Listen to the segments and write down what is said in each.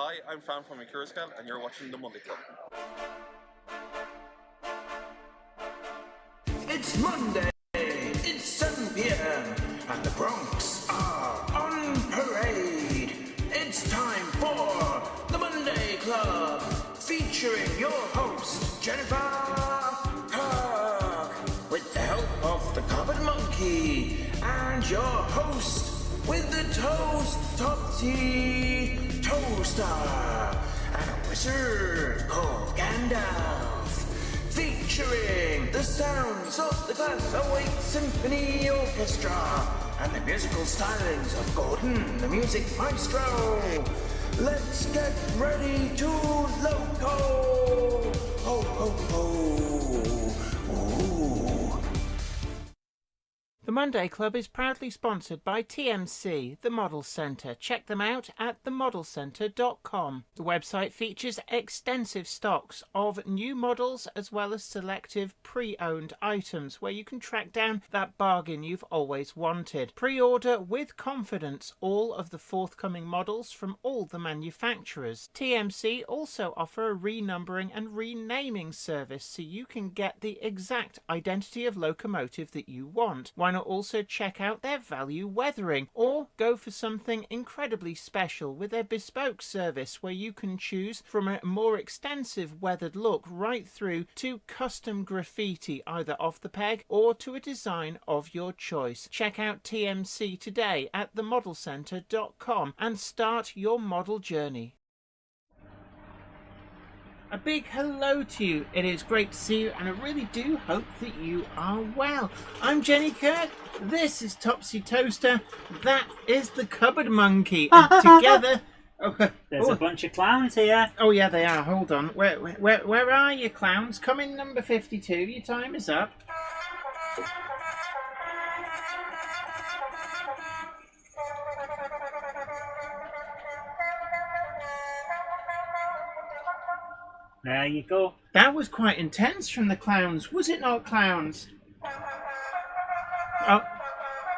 Hi, I'm Fran from Kurskal, and you're watching The Monday Club. It's Monday, it's 7 p.m, and the Bronx are on parade. It's time for The Monday Club, featuring your host, Jennifer Kirk, with the help of the Cupboard Monkey, and your host with the Toast Topsy Toaster, and a wizard called Gandalf, featuring the sounds of the Glass-O-Wake Symphony Orchestra and the musical stylings of Gordon, the music maestro. Let's get ready to loco! Ho, ho, ho! Ooh. The Monday Club is proudly sponsored by TMC, the Model Centre. Check them out at themodelcentre.com. The website features extensive stocks of new models as well as selective pre-owned items where you can track down that bargain you've always wanted. Pre-order with confidence all of the forthcoming models from all the manufacturers. TMC also offer a renumbering and renaming service so you can get the exact identity of locomotive that you want. Why not also check out their value weathering, or go for something incredibly special with their bespoke service where you can choose from a more extensive weathered look right through to custom graffiti either off the peg or to a design of your choice. Check out TMC today at themodelcentre.com and start your model journey. A big hello to you. It is great to see you, and I really do hope that you are well. I'm Jenny Kirk. This is Topsy Toaster. That is the Cupboard Monkey. And together... There's a bunch of clowns here. Oh, yeah, they are. Hold on. Where are you, clowns? Come in, number 52. Your time is up. There you go. That was quite intense from the clowns, was it not, clowns? Oh,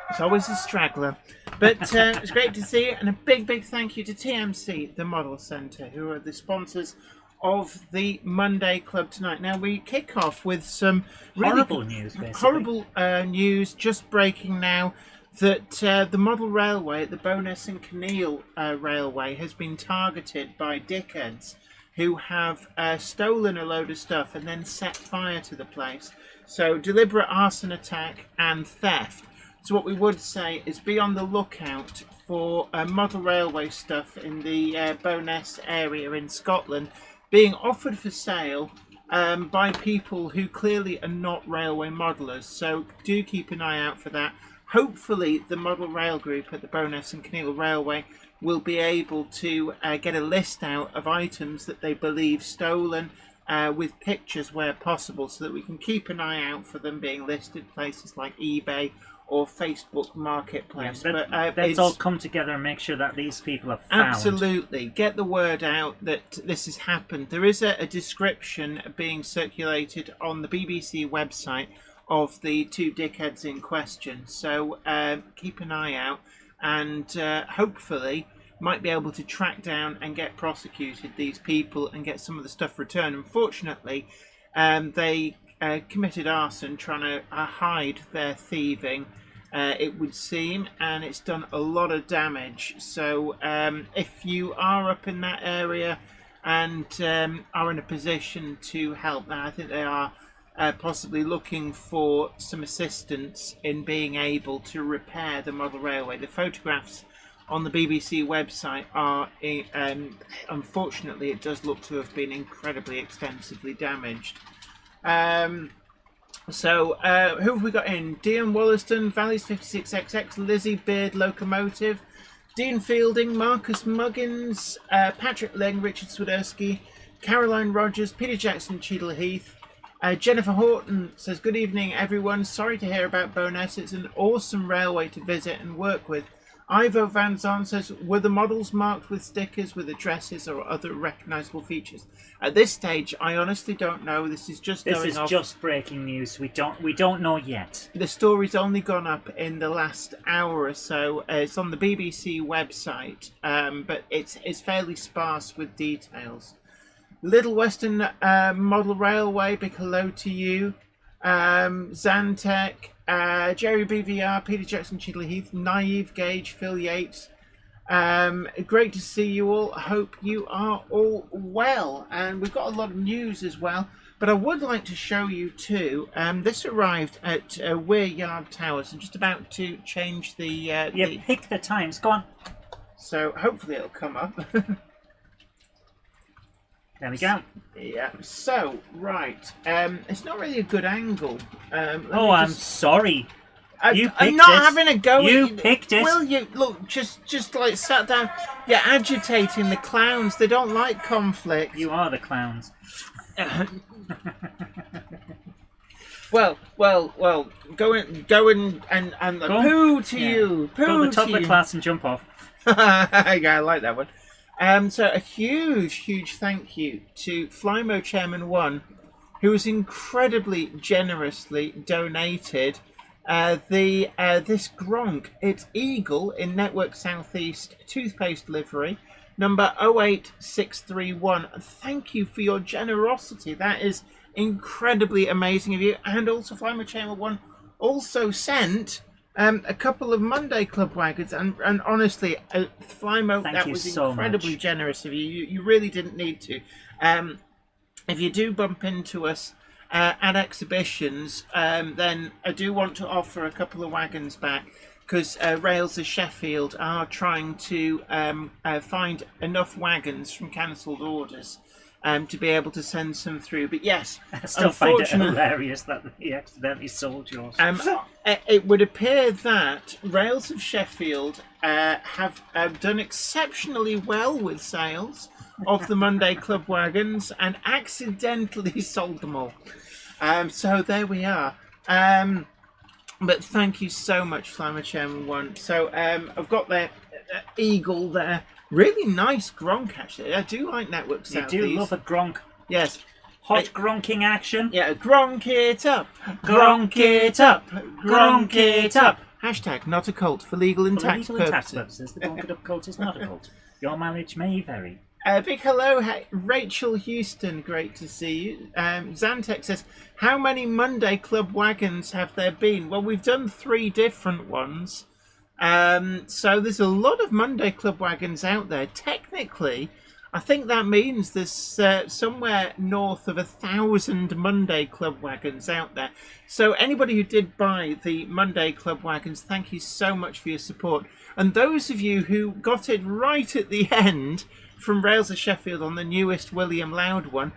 it's always a straggler. But it's great to see you, and a big thank you to TMC, the Model Centre, who are the sponsors of the Monday Club tonight. Now, we kick off with some really horrible news, basically. Horrible news just breaking now that the model railway at the Bowness and Kinneil Railway has been targeted by dickheads who have stolen a load of stuff and then set fire to the place. So deliberate arson attack and theft. So what we would say is be on the lookout for model railway stuff in the Bowness area in Scotland being offered for sale by people who clearly are not railway modelers. So do keep an eye out for that. Hopefully the model rail group at the Bowness and Kinneil Railway will be able to get a list out of items that they believe stolen with pictures where possible, so that we can keep an eye out for them being listed places like eBay or Facebook Marketplace. Yeah, but let's all come together and make sure that these people are found. Absolutely. Get the word out that this has happened. There is a description being circulated on the BBC website of the two dickheads in question. So keep an eye out, and hopefully might be able to track down and get prosecuted these people and get some of the stuff returned. Unfortunately, they committed arson trying to hide their thieving, it would seem, and it's done a lot of damage. So if you are up in that area and are in a position to help, now I think they are possibly looking for some assistance in being able to repair the model railway. The photographs on the BBC website are, unfortunately, it does look to have been incredibly extensively damaged. So who have we got in? Dion Wollaston, Valleys 56XX, Lizzie Beard Locomotive, Dean Fielding, Marcus Muggins, Patrick Ling, Richard Swiderski, Caroline Rogers, Peter Jackson, Cheadle Heath. Jennifer Horton says, good evening everyone, sorry to hear about Bowness, it's an awesome railway to visit and work with. Ivo Van Zon says, were the models marked with stickers with addresses or other recognisable features? At this stage, I honestly don't know. This is just just breaking news. We don't know yet. The story's only gone up in the last hour or so. It's on the BBC website, but it's fairly sparse with details. Little Western Model Railway, big hello to you. Zantec, Jerry BVR, Peter Jackson, Chidley Heath, Naive Gage, Phil Yates. Great to see you all. I hope you are all well. And we've got a lot of news as well. But I would like to show you too. This arrived at Weir Yard Towers. I'm just about to change the... pick the times. Go on. So hopefully it'll come up. There we go. Yeah, so, right. It's not really a good angle. I'm sorry. I'm not having a go. You picked it. Will you? Look, just like sat down. You're agitating the clowns. They don't like conflict. You are the clowns. Well. Go in and poo to you. Poo Go to the top to of the you. class and jump off. I like that one. So a huge thank you to Flymo Chairman 1, who has incredibly generously donated this Gronk. It's Eagle in Network Southeast toothpaste livery, number 08631. Thank you for your generosity. That is incredibly amazing of you. And also Flymo Chairman 1 also sent a couple of Monday Club wagons, and honestly, Flymo, that was incredibly generous of you. You really didn't need to. If you do bump into us at exhibitions, then I do want to offer a couple of wagons back, because Rails of Sheffield are trying to find enough wagons from cancelled orders to be able to send some through. But yes, I still find it hilarious that he accidentally sold yours. It would appear that Rails of Sheffield have done exceptionally well with sales of the Monday Club wagons and accidentally sold them all. So there we are. But thank you so much, Flymo Chairman 1. So I've got the Eagle there. Really nice Gronk, actually. I do like Network Southeast. You do love a Gronk. Yes. Hot gronking action. Yeah, Gronk it up. Gronk it up. Gronk it up. Hashtag not a cult for legal and tax purposes. The Gronk It Up cult is not a cult. Your mileage may vary. Big hello, Rachel Houston. Great to see you. Zantec says, how many Monday Club wagons have there been? Well, we've done 3 different ones. So there's a lot of Monday Club wagons out there. Technically, I think that means there's somewhere north of 1,000 Monday Club wagons out there. So anybody who did buy the Monday Club wagons, thank you so much for your support. And those of you who got it right at the end from Rails of Sheffield on the newest William Loud one,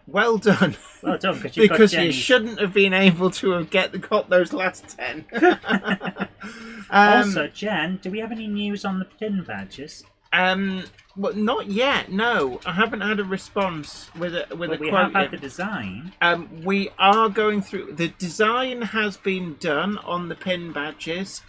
well done. Well done, because you shouldn't have been able to have got those last 10. Also, Jen, do we have any news on the pin badges? Well, not yet. No, I haven't had a response with a quote. We have had the design. We are going through. The design has been done on the pin badges,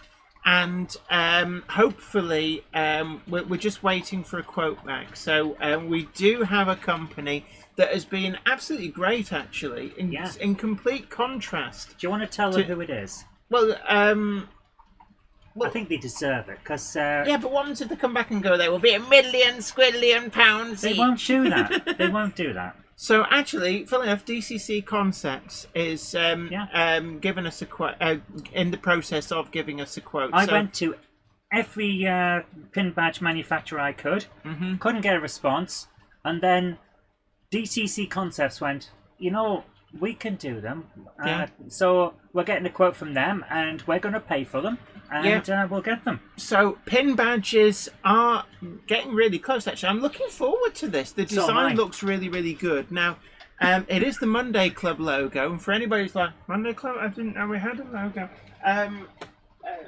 and hopefully we're just waiting for a quote back. So we do have a company that has been absolutely great, actually, in complete contrast. Do you want to tell them who it is? Well, I think they deserve it, because... yeah, but what happens if they come back and go, there will be £1 million squillion pounds They each? won't do that. They won't do that. So, actually, funnily enough, DCC Concepts is giving us a quote, in the process of giving us a quote. I went to every pin badge manufacturer I could, couldn't get a response, and then DCC Concepts went, you know, we can do them. So we're getting a quote from them, and we're going to pay for them, and we'll get them. So pin badges are getting really close, actually. I'm looking forward to this. The design looks really, really good. Now, it is the Monday Club logo, and for anybody who's like, Monday Club? I didn't know we had a logo.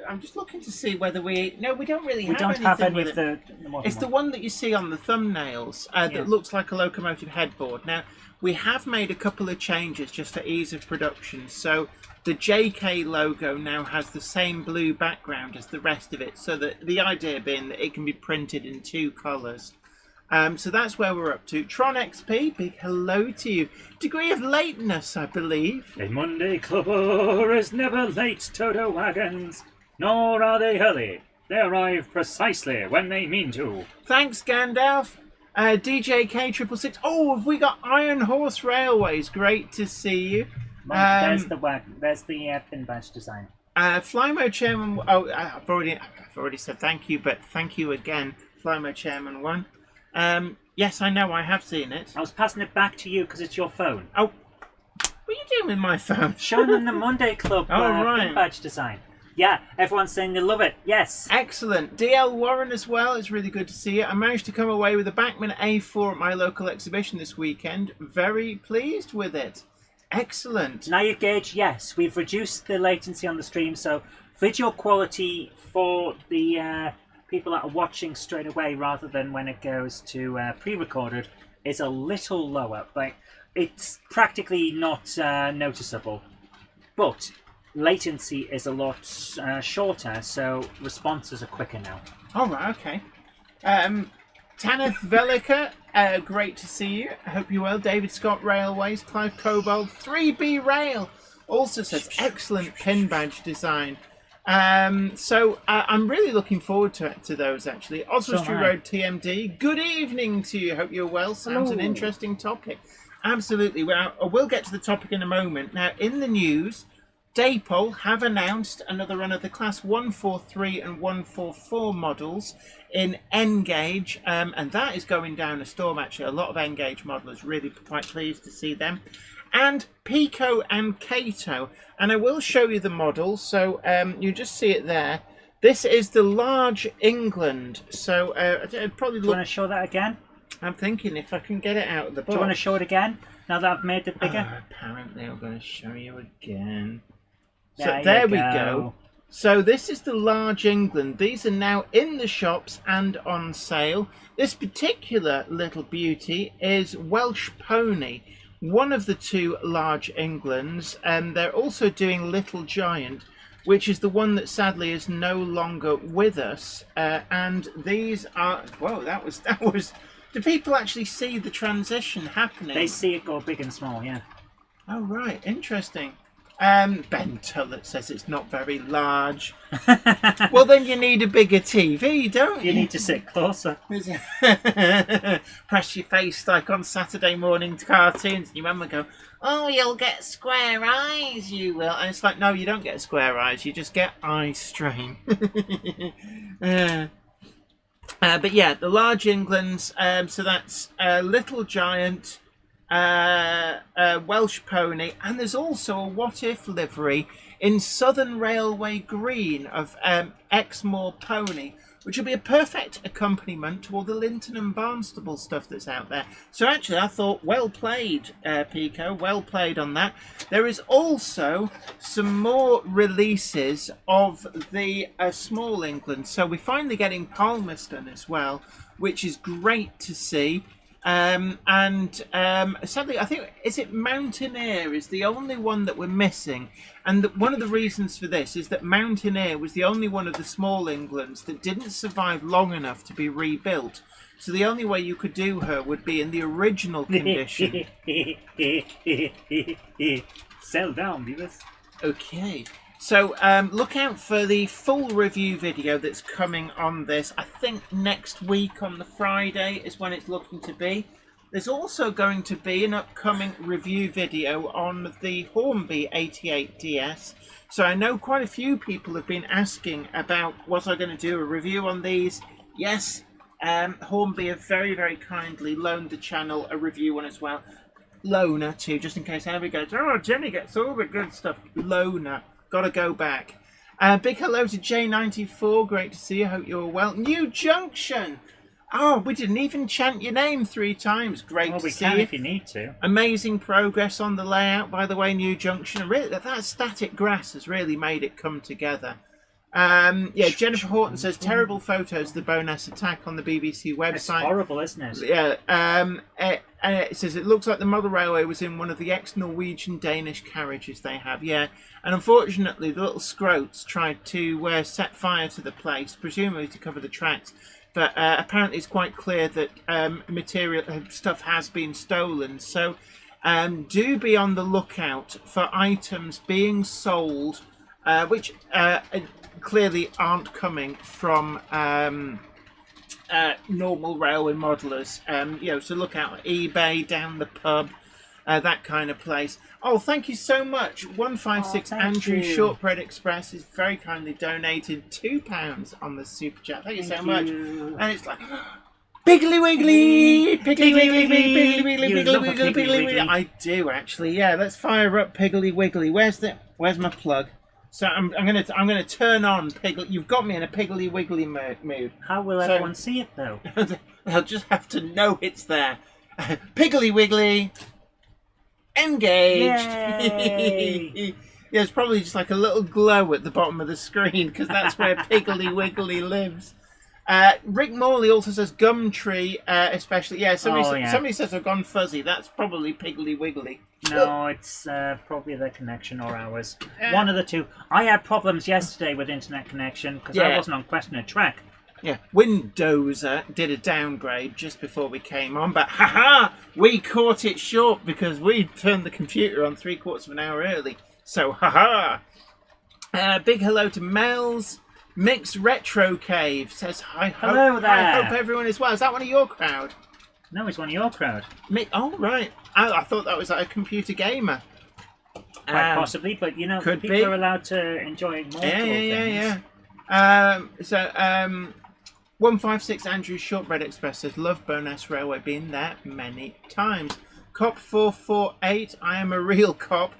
I'm just looking to see whether we don't really We have don't anything have any with of it. the modern It's the one that you see on the thumbnails Yeah. that looks like a locomotive headboard. Now, we have made a couple of changes just for ease of production. So the JK logo now has the same blue background as the rest of it. So that the idea being that it can be printed in 2 colours. So that's where we're up to. Tron XP, big hello to you. Degree of lateness, I believe. A Monday clubber is never late to the wagons, nor are they early. They arrive precisely when they mean to. Thanks, Gandalf. DJK666. Oh, have we got Iron Horse Railways? Great to see you. There's the wagon. There's the pin badge design. Flymo Chairman. Oh, I've already said thank you, but thank you again, Flymo Chairman 1. Yes, I know, I have seen it. I was passing it back to you because it's your phone. Oh, what are you doing with my phone? Showing them the Monday Club right. pin badge design. Yeah, everyone's saying they love it. Yes. Excellent. DL Warren as well. It's really good to see you. I managed to come away with a Bachmann A4 at my local exhibition this weekend. Very pleased with it. Excellent. Now you gauge, yes, we've reduced the latency on the stream, so video quality for the people that are watching straight away rather than when it goes to pre-recorded is a little lower. Like, it's practically not noticeable, but latency is a lot shorter, so responses are quicker now. All right, okay. Tanith Velika, great to see you. I hope you're well. David Scott Railways, Clive Cobold, 3B Rail also says excellent pin badge design. So I'm really looking forward to those actually. Oswestry Road TMD, good evening to you. Hope you're well. Sounds an interesting topic. Absolutely. Well, we'll get to the topic in a moment. Now, in the news, Dapol have announced another run of the Class 143 and 144 models in N-Gauge, and that is going down a storm actually. A lot of N-Gauge modelers really quite pleased to see them. And Peco and Cato, and I will show you the models, so you just see it there. This is the large England, so I'd probably look... Do you want to show that again? I'm thinking if I can get it out of the box. Do you want to show it again, now that I've made it bigger? Apparently I'm going to show you again. So there there we go. So this is the large England. These are now in the shops and on sale. This particular little beauty is Welsh Pony, one of the 2 large Englands, and they're also doing Little Giant, which is the one that sadly is no longer with us. And these are, whoa, that was. Do people actually see the transition happening? They see it go big and small, yeah. Oh right, interesting. Ben Tullett says it's not very large. Well, then you need a bigger TV, don't you? You need to sit closer. Press your face like on Saturday morning cartoons. And your mum will go, oh, you'll get square eyes, you will. And it's like, no, you don't get square eyes. You just get eye strain. But yeah, the large Englands. So that's Little Giant, Welsh Pony, and there's also a What If livery in Southern Railway green of Exmoor Pony, which will be a perfect accompaniment to all the Linton and Barnstable stuff that's out there. So actually I thought, well played, Peco, well played on that. There is also some more releases of the Small England, so we're finally getting Palmerston as well, which is great to see. Sadly, I think, is it Mountaineer is the only one that we're missing, and one of the reasons for this is that Mountaineer was the only one of the Small Englands that didn't survive long enough to be rebuilt. So the only way you could do her would be in the original condition. Settle down, viewers. Okay. So look out for the full review video that's coming on this. I think next week on the Friday is when it's looking to be. There's also going to be an upcoming review video on the Hornby 88DS. So I know quite a few people have been asking about was I going to do a review on these. Yes, Hornby have very, very kindly loaned the channel a review one as well. Loaner too, just in case anybody goes, oh, Jenny gets all the good stuff. Loaner. Gotta go back. Big hello to J94. Great to see you. Hope you're well. New Junction. Oh, we didn't even chant your name 3 times. Great to see you. Well, we can if you need to. Amazing progress on the layout, by the way, New Junction. Really, that static grass has really made it come together. Yeah, Jennifer Horton says terrible photos of the Bowness attack on the BBC website. It's horrible, isn't it? Yeah. It says it looks like the model railway was in one of the ex-Norwegian Danish carriages they have. Yeah, and unfortunately the little scroats tried to set fire to the place, presumably to cover the tracks. But apparently it's quite clear that stuff has been stolen. So do be on the lookout for items being sold, which clearly aren't coming from normal railway modelers. So look out eBay, down the pub, that kind of place. Oh, thank you so much. 156 Andrew Shortbread Express has very kindly donated £2 on the super chat. Thank you so much. And it's like Piggly Wiggly, Piggly Wiggly, Piggly Wiggly, Piggly Wiggly, Piggly Wiggly. I do actually. Yeah, let's fire up Piggly Wiggly. Where's my plug? So I'm gonna turn on Piggly. You've got me in a Piggly Wiggly mood. How will everyone see it though? They'll just have to know it's there. Piggly Wiggly, engaged. Yay! Yeah, it's probably just like a little glow at the bottom of the screen because that's where Piggly Wiggly lives. Rick Morley also says Gumtree, especially. Yeah, somebody says I've gone fuzzy. That's probably Piggly Wiggly. No, it's probably their connection or ours. One of the two. I had problems yesterday with internet connection because I wasn't on Questioner Track. Yeah, Windowser did a downgrade just before we came on, but haha, we caught it short because we turned the computer on 3/4 of an hour early. So haha. Big hello to Mel's. Mixed Retro Cave says, Hello there. I hope everyone is well. Is that one of your crowd? No, it's one of your crowd. Oh, right. I thought that was like a computer gamer. Quite possibly, but you know, people are allowed to enjoy more things. Yeah. 156 Andrew Shortbread Express says, love Bowness Railway, been there many times. Cop 448, I am a real cop.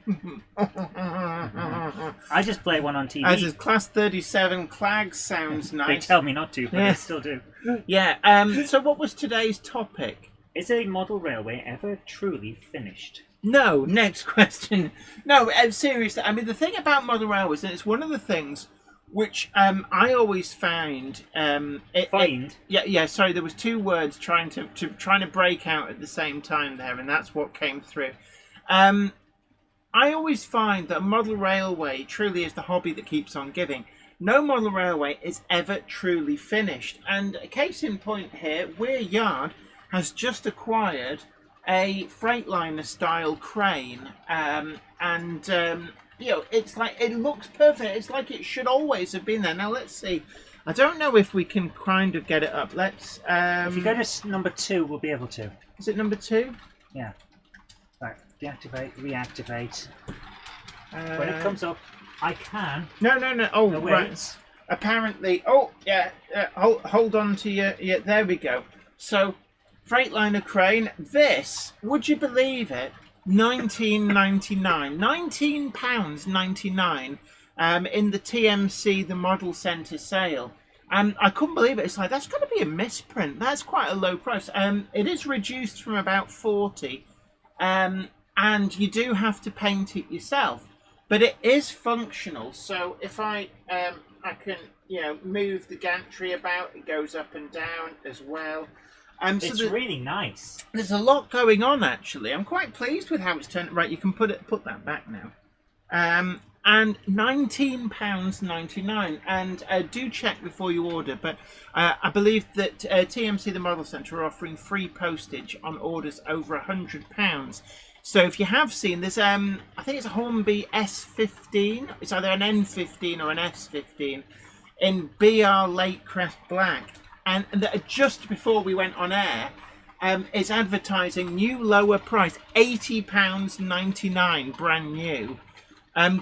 I just play one on TV. As is Class 37, Clag sounds nice. They tell me not to, but I still do. Yeah, so what was today's topic? Is a model railway ever truly finished? No, next question. No, seriously, I mean, the thing about model railways, and it's one of the things which I always found sorry, there was two words trying to break out at the same time there, and that's what came through. I always find that a model railway truly is the hobby that keeps on giving. No model railway is ever truly finished, and a case in point here, Weir Yard has just acquired a Freightliner style crane, it's like, it looks perfect. It's like it should always have been there. Now, let's see. I don't know if we can kind of get it up. Let's... if you go to number 2, we'll be able to. Is it number 2? Yeah. Right. Deactivate, reactivate. When it comes up, I can... No. Oh, right. Apparently... Oh, yeah. Hold on to your... Yeah, there we go. So, Freightliner crane. This, would you believe it? £19.99 in the TMC, the Model Centre sale. I couldn't believe it. It's like, that's got to be a misprint. That's quite a low price. It is reduced from about 40, and you do have to paint it yourself. But it is functional. So if I can move the gantry about, it goes up and down as well. It's really nice. There's a lot going on, actually. I'm quite pleased with how it's turned. Right, you can put that back now. And £19.99. And do check before you order. But I believe that TMC, the Model Centre, are offering free postage on orders over £100. So if you have seen, there's I think it's a Hornby S15. It's either an N15 or an S15 in BR Lake Crest Black. And just before we went on air, it's advertising new lower price, £80.99, brand new.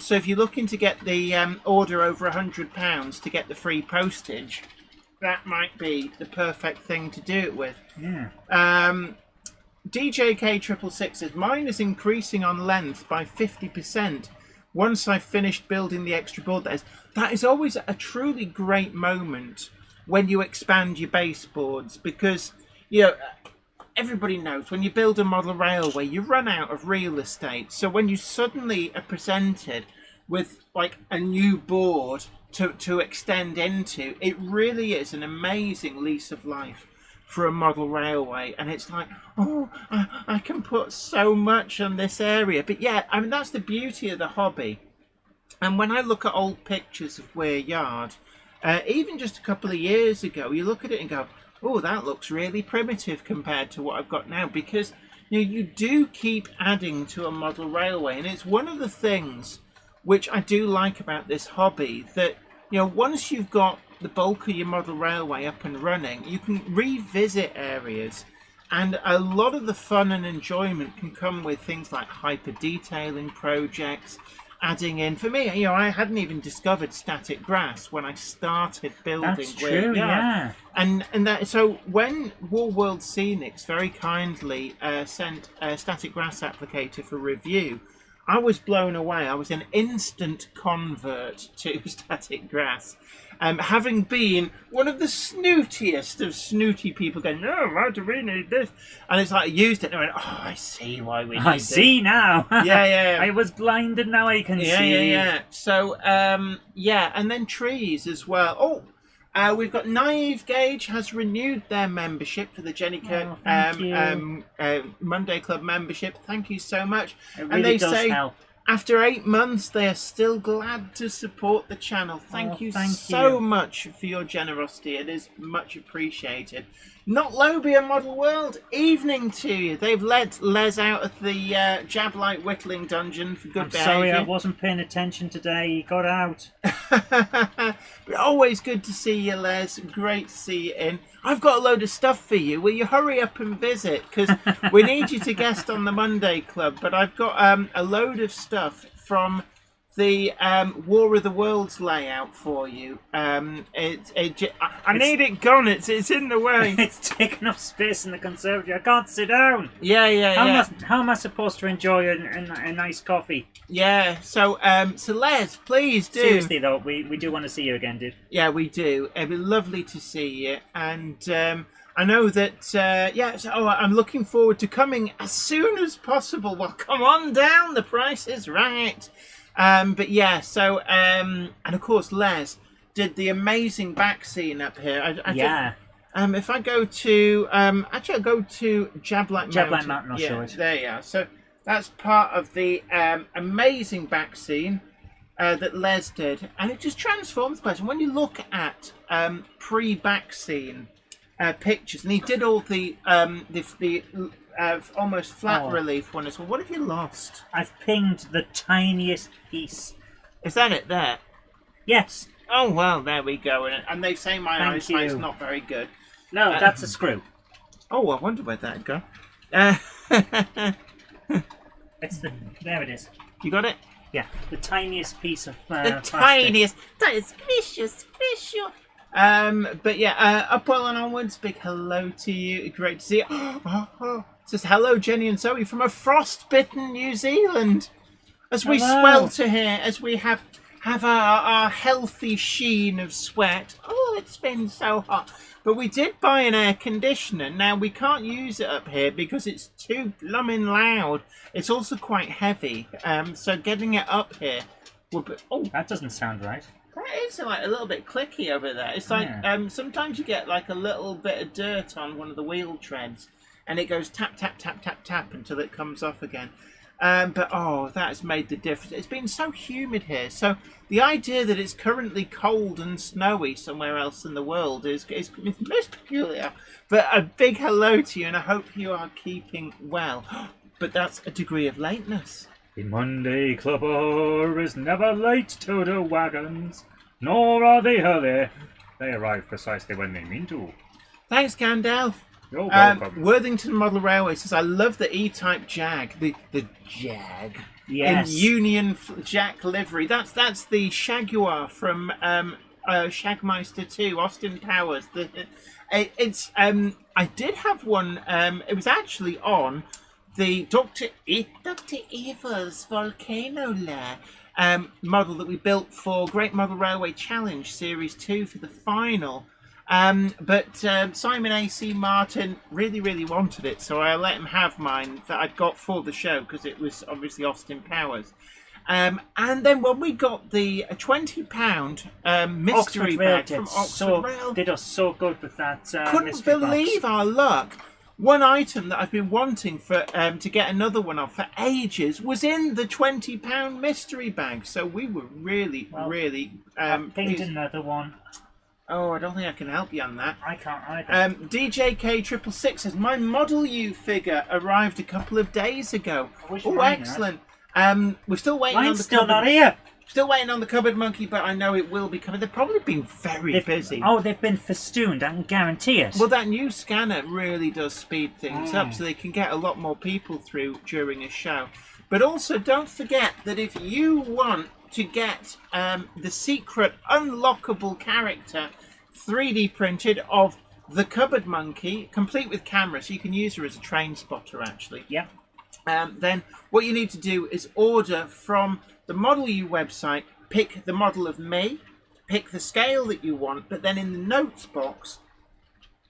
So if you're looking to get the order over £100 to get the free postage, that might be the perfect thing to do it with. Yeah. DJK666 says, mine is increasing on length by 50%. Once I've finished building the extra board, that is always a truly great moment when you expand your baseboards, because everybody knows when you build a model railway you run out of real estate. So when you suddenly are presented with like a new board to extend into, it really is an amazing lease of life for a model railway. And it's like, oh, I can put so much on this area. But yeah, I mean, that's the beauty of the hobby. And when I look at old pictures of Weir Yard, even just a couple of years ago, you look at it and go, oh, that looks really primitive compared to what I've got now. Because you do keep adding to a model railway. And it's one of the things which I do like about this hobby, that once you've got the bulk of your model railway up and running, you can revisit areas, and a lot of the fun and enjoyment can come with things like hyper detailing projects, adding in. For me, I hadn't even discovered static grass when I started building. That's true, yeah. And so when War World Scenics very kindly sent a static grass applicator for review, I was blown away. I was an instant convert to static grass. Having been one of the snootiest of snooty people going, no, why do we need this? And it's like I used it and I went, oh, I see why we need this. I see now. Yeah. I was blinded, now I can see. Yeah. So, and then trees as well. Oh, we've got Naive Gauge has renewed their membership for the Jenny Kirk Monday Club membership. Thank you so much. It really and they does say help. after 8 months, they are still glad to support the channel. Thank you so much for your generosity. It is much appreciated. Not Lobia Model World, evening to you. They've let Les out of the Jablite Whittling dungeon for good behaviour. Sorry, I wasn't paying attention today. He got out. But always good to see you, Les. Great to see you in. I've got a load of stuff for you. Will you hurry up and visit? Because we need you to guest on the Monday Club. But I've got a load of stuff from the War of the Worlds layout for you. I need it gone. It's in the way. It's taking up space in the conservatory. I can't sit down. Yeah. How am I supposed to enjoy a nice coffee? Yeah. So Les, please do. Seriously though, we do want to see you again, dude. Yeah, we do. It'd be lovely to see you. And I know that, I'm looking forward to coming as soon as possible. Well, come on down. The price is right. And of course, Les did the amazing back scene up here. If I go to, I'll go to Jablite Mountain. I'll show it. There you are. So that's part of the amazing back scene that Les did. And it just transforms the place. And when you look at pre-back scene pictures, and he did all the almost flat relief one as well. What have you lost? I've pinged the tiniest piece. Is that it there? Yes. Oh, well, there we go. And they say my eyesight's not very good. No, that's a screw. Oh, I wonder where that'd go. There it is. You got it? Yeah, the tiniest piece of the plastic. Tiniest. That is special. Up well and onwards. Big hello to you. Great to see you. It says hello, Jenny and Zoe from a frostbitten New Zealand. As we swelter here, as we have our healthy sheen of sweat. Oh, it's been so hot. But we did buy an air conditioner. Now, we can't use it up here because it's too blooming loud. It's also quite heavy. So getting it up here would be... Oh, that doesn't sound right. That is like a little bit clicky over there. It's like sometimes you get like a little bit of dirt on one of the wheel treads and it goes tap, tap, tap, tap, tap until it comes off again. But that has made the difference. It's been so humid here. So the idea that it's currently cold and snowy somewhere else in the world is most peculiar. But a big hello to you, and I hope you are keeping well. But that's a degree of lateness. The Monday Clubber is never late to the wagons, nor are they early. They arrive precisely when they mean to. Thanks, Gandalf. You're welcome. Worthington Model Railway says, I love the E-Type Jag. The Jag. Yes. In Union Jack livery. That's the Shaguar from Shagmeister 2, Austin Powers. I did have one. It was actually on the Dr. Evil's Volcano Lair model that we built for Great Model Railway Challenge Series 2 for the final. But Simon A.C. Martin really, really wanted it, so I let him have mine that I'd got for the show because it was obviously Austin Powers. And then when we got the £20 mystery Oxford Rail bag from Oxford Rail, did us so good with that. couldn't mystery believe box. our luck. One item that I've been wanting for to get another one of for ages was in the £20 mystery bag. So we were really I've pinged pleased. another one. Oh, I don't think I can help you on that. I can't either. DJK666 says my Model U figure arrived a couple of days ago. I wish Oh, mine had. excellent. We're still waiting on Mine's the still cupboard. not here. Still waiting on the cupboard monkey, but I know it will be coming. They've probably been very busy. Oh, they've been festooned. I can guarantee it. Well, that new scanner really does speed things up, so they can get a lot more people through during a show. But also, don't forget that if you want to get the secret unlockable character 3D printed of the cupboard monkey, complete with camera, so you can use her as a train spotter, actually. Yeah. Then what you need to do is order from the Model U website, pick the model of me, pick the scale that you want, but then in the notes box,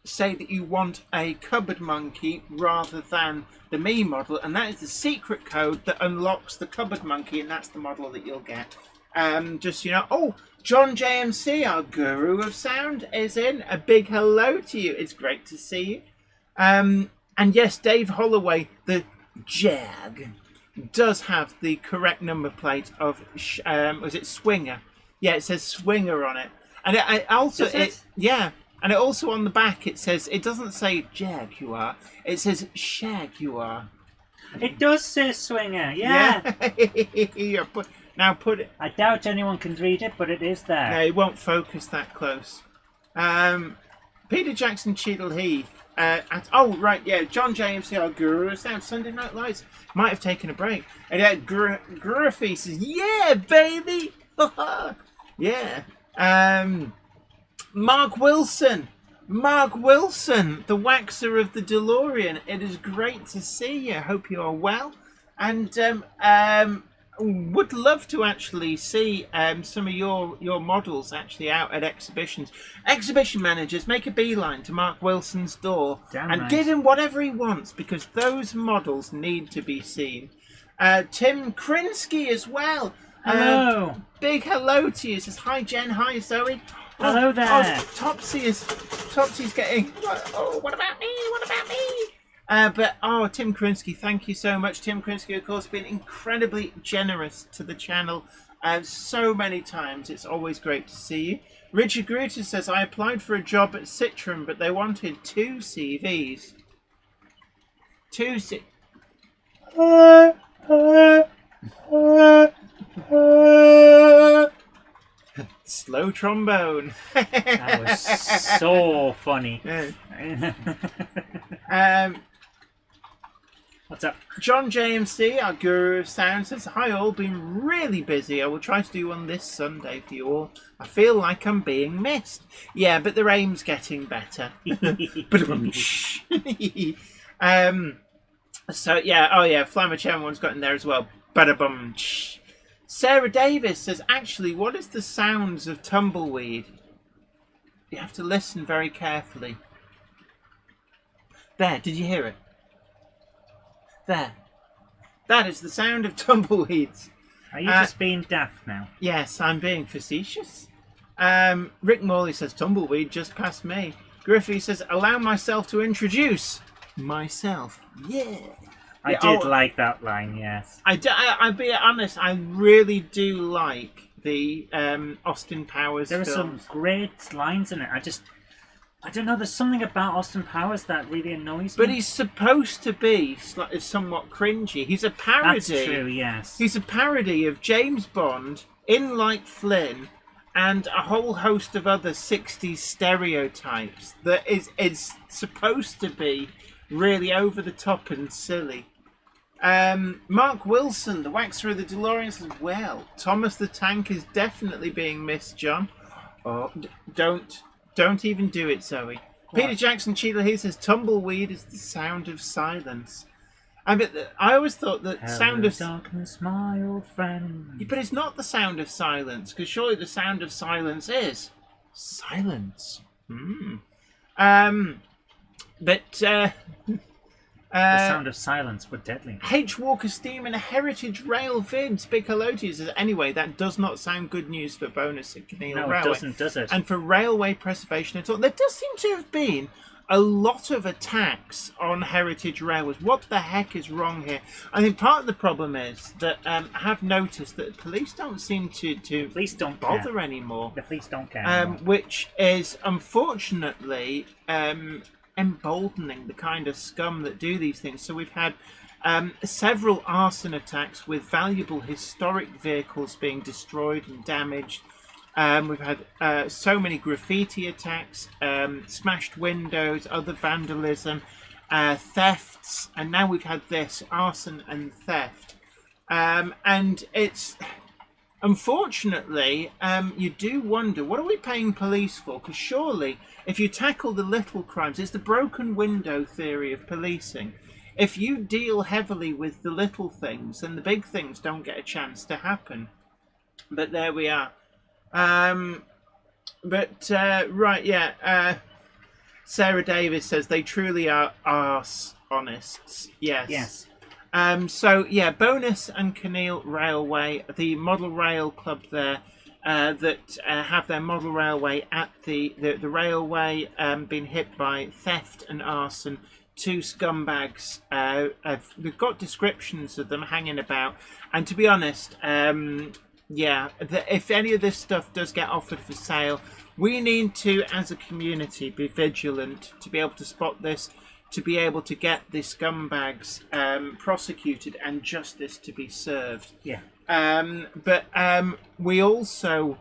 say that you want a cupboard monkey rather than the me model, and that is the secret code that unlocks the cupboard monkey, and that's the model that you'll get. Just, you know, oh, John JMC, our guru of sound, is in. A big hello to you. It's great to see you. And yes, Dave Holloway, the Jag, does have the correct number plate of was it Swinger? Yeah, it says Swinger on it, and it also yeah, and it also on the back it says, it doesn't say Jaguar, it says Shaguar. It does say Swinger. Yeah. Yeah. Now put it. I doubt anyone can read it, but it is there. No, it won't focus that close. Peter Jackson Cheadle Heath. Oh, right, yeah. John JMC, our guru of sound. Sunday Night Lights. Might have taken a break. And Gruffy says, yeah, baby. Yeah. Mark Wilson. Mark Wilson, the waxer of the DeLorean. It is great to see you. Hope you are well. And would love to actually see some of your models actually out at exhibitions. Exhibition managers, make a beeline to Mark Wilson's door and give him whatever he wants, because those models need to be seen. Tim Krinsky as well. Hello. Big hello to you. Says hi Jen, hi Zoe. Hello there. Oh, Topsy's getting. Oh, what about me? What about me? But Tim Krinsky, thank you so much. Tim Krinsky, of course, been incredibly generous to the channel so many times. It's always great to see you. Richard Gruter says, I applied for a job at Citroen, but they wanted 2 CVs. 2 C... Slow trombone. That was so funny. What's up? John JMC, our guru of sound, says, hi all, been really busy. I will try to do one this Sunday for you all. I feel like I'm being missed. Yeah, but the aim's getting better. So, yeah, oh yeah, Flammer one's got in there as well. Ba-da-bum. Sarah Davis says, actually, what is the sounds of tumbleweed? You have to listen very carefully. There, did you hear it? There. That is the sound of tumbleweeds. Are you just being daft now? Yes, I'm being facetious. Rick Morley says, tumbleweed just past me. Griffey says, allow myself to introduce myself. Yeah. I did like that line, yes. I'll be honest, I really do like the Austin Powers There are films. some great lines in it. I don't know, there's something about Austin Powers that really annoys me. But he's supposed to be somewhat cringy. He's a parody. That's true, yes. He's a parody of James Bond, In Like Flynn, and a whole host of other 60s stereotypes that is supposed to be really over the top and silly. Mark Wilson, the waxer of the DeLorean, says, well, Thomas the Tank is definitely being missed, John. Oh, don't even do it, Zoe. What? Peter Jackson Cheadle here says, tumbleweed is the sound of silence. I always thought that Hello, sound of darkness, my old friend. But it's not the sound of silence, because surely the sound of silence is silence. The sound of silence, but deadly. H. Walker Steam and Heritage Rail Vids. Big hello to you. Says, anyway, that does not sound good news for Bonus and Keneal Railway. No, it doesn't, does it? And for railway preservation at all. There does seem to have been a lot of attacks on heritage railways. What the heck is wrong here? I think part of the problem is that I have noticed that police don't seem to police don't bother care. Anymore. The police don't care anymore. Which is unfortunately emboldening the kind of scum that do these things. So we've had several arson attacks with valuable historic vehicles being destroyed and damaged. We've had so many graffiti attacks, smashed windows, other vandalism, thefts, and now we've had this, arson and theft. And it's, unfortunately, you do wonder, what are we paying police for? Because surely, if you tackle the little crimes, it's the broken window theory of policing. If you deal heavily with the little things, then the big things don't get a chance to happen. But there we are. Right, yeah. Sarah Davis says they truly are arse honest. Yes. Yes. So yeah, Bonus and Keneal Railway, the model rail club there, that have their model railway at the railway been hit by theft and arson. Two scumbags. We've got descriptions of them hanging about, and to be honest, yeah, if any of this stuff does get offered for sale, we need to, as a community, be vigilant to be able to spot this, to be able to get the scumbags prosecuted and justice to be served. Yeah. But we also,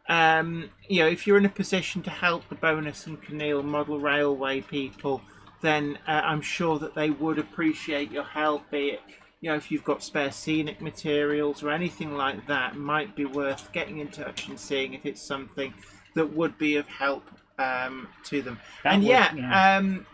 if you're in a position to help the Bonus and Keneal Model Railway people, then I'm sure that they would appreciate your help, be it, if you've got spare scenic materials or anything like that, it might be worth getting in touch and seeing if it's something that would be of help to them.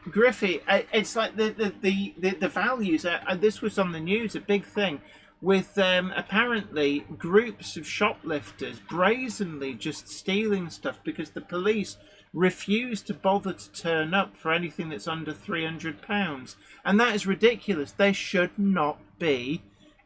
Griffey, it's like the values. This was on the news, a big thing, with apparently groups of shoplifters brazenly just stealing stuff because the police refuse to bother to turn up for anything that's under £300, and that is ridiculous. There should not be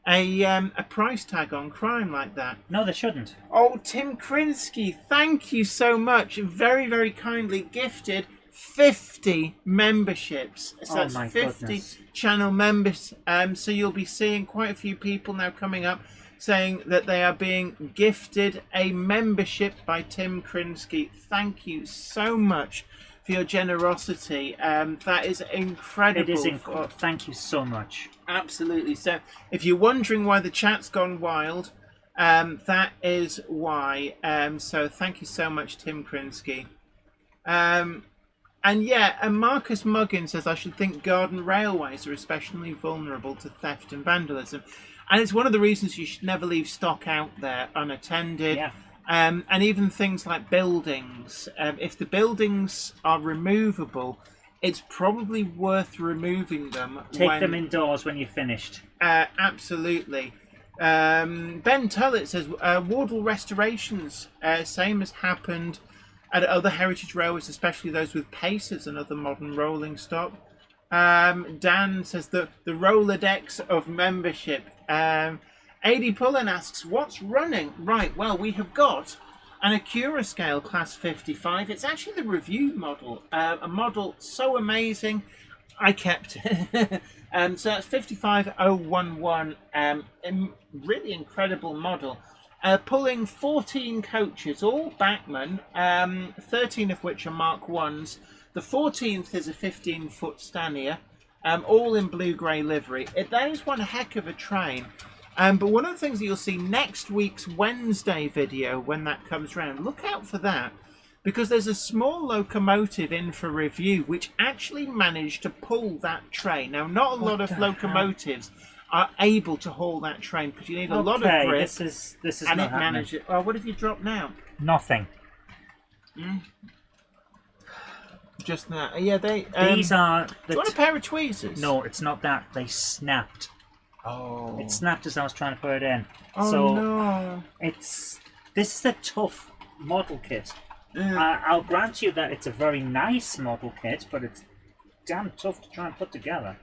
a price tag on crime like that. No, they shouldn't. Oh, Tim Krinsky, thank you so much. Very, very kindly gifted 50 memberships. So that's 50 goodness. Channel members. So you'll be seeing quite a few people now coming up saying that they are being gifted a membership by Tim Krinsky. Thank you so much for your generosity. That is incredible. It is incredible. Thank you so much. Absolutely. So if you're wondering why the chat's gone wild, that is why. So thank you so much, Tim Krinsky. And Marcus Muggin says, I should think garden railways are especially vulnerable to theft and vandalism. And it's one of the reasons you should never leave stock out there unattended. Yeah. And even things like buildings. If the buildings are removable, it's probably worth removing them. Take them indoors when you're finished. Absolutely. Ben Tullett says, Wardle restorations, same as happened at other heritage railways, especially those with pacers and other modern rolling stock. Dan says the Rolodex of membership. AD Pullen asks, what's running? Right, well, we have got an Acura scale class 55. It's actually the review model. A model so amazing, I kept it. So that's 55011. Really incredible model. Pulling 14 coaches, all Bachmann, 13 of which are Mark 1s. The 14th is a 15-foot Stania, all in blue-grey livery. That is one heck of a train. But one of the things that you'll see next week's Wednesday video, when that comes around, look out for that, because there's a small locomotive in for review which actually managed to pull that train. Now, not a lot of locomotives are able to haul that train because you need a lot of grip. This is and not it happening. managed it. Oh, what have you dropped now? Nothing. Just that. Yeah, they. These are. Do you want a pair of tweezers? No, it's not that. They snapped. Oh. It snapped as I was trying to put it in. Oh so no. This is a tough model kit. I'll grant you that it's a very nice model kit, but damn tough to try and put together.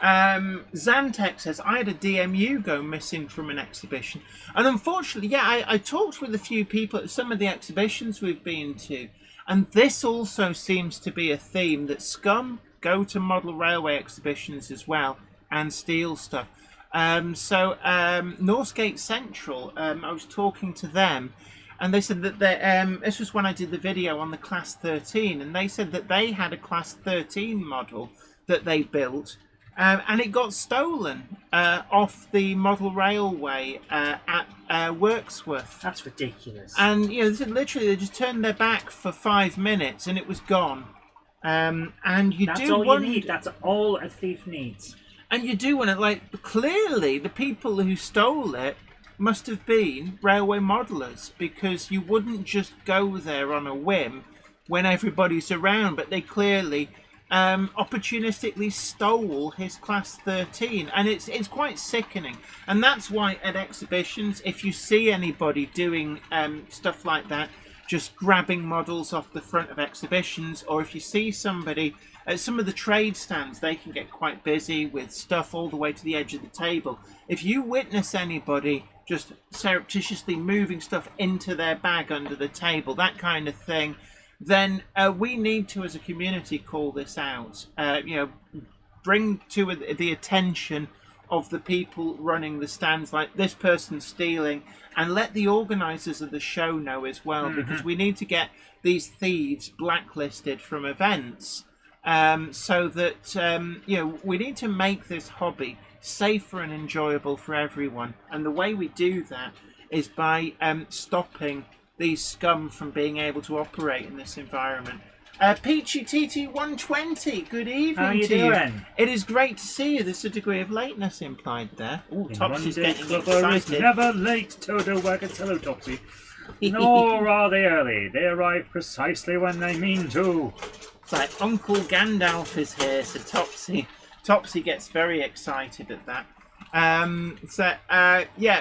Zantek says, I had a DMU go missing from an exhibition. And unfortunately, I talked with a few people at some of the exhibitions we've been to. And this also seems to be a theme that scum go to model railway exhibitions as well and steal stuff. Northgate Central, I was talking to them. And they said that this was when I did the video on the Class 13. And they said that they had a Class 13 model that they built. And it got stolen off the model railway at Wirksworth. That's ridiculous. And, literally they just turned their back for 5 minutes and it was gone. And That's all you need. That's all a thief needs. And you do want to, clearly the people who stole it must have been railway modelers, because you wouldn't just go there on a whim when everybody's around, but they clearly opportunistically stole his Class 13, and it's quite sickening. And that's why at exhibitions, if you see anybody doing stuff like that, just grabbing models off the front of exhibitions, or if you see somebody at some of the trade stands, they can get quite busy with stuff all the way to the edge of the table. If you witness anybody just surreptitiously moving stuff into their bag under the table, that kind of thing, then we need to, as a community, call this out. Bring to the attention of the people running the stands, like this person stealing, and let the organisers of the show know as well, because we need to get these thieves blacklisted from events, so that we need to make this hobby safer and enjoyable for everyone. And the way we do that is by stopping these scum from being able to operate in this environment. Peachy TT120, good evening. How you to doing? You. It is great to see you. There's a degree of lateness implied there. Ooh, Topsy's getting Clubber is excited. never late, Toto Wagon. Hello, Topsy. Nor are they early. They arrive precisely when they mean to. It's like Uncle Gandalf is here, so Topsy gets very excited at that.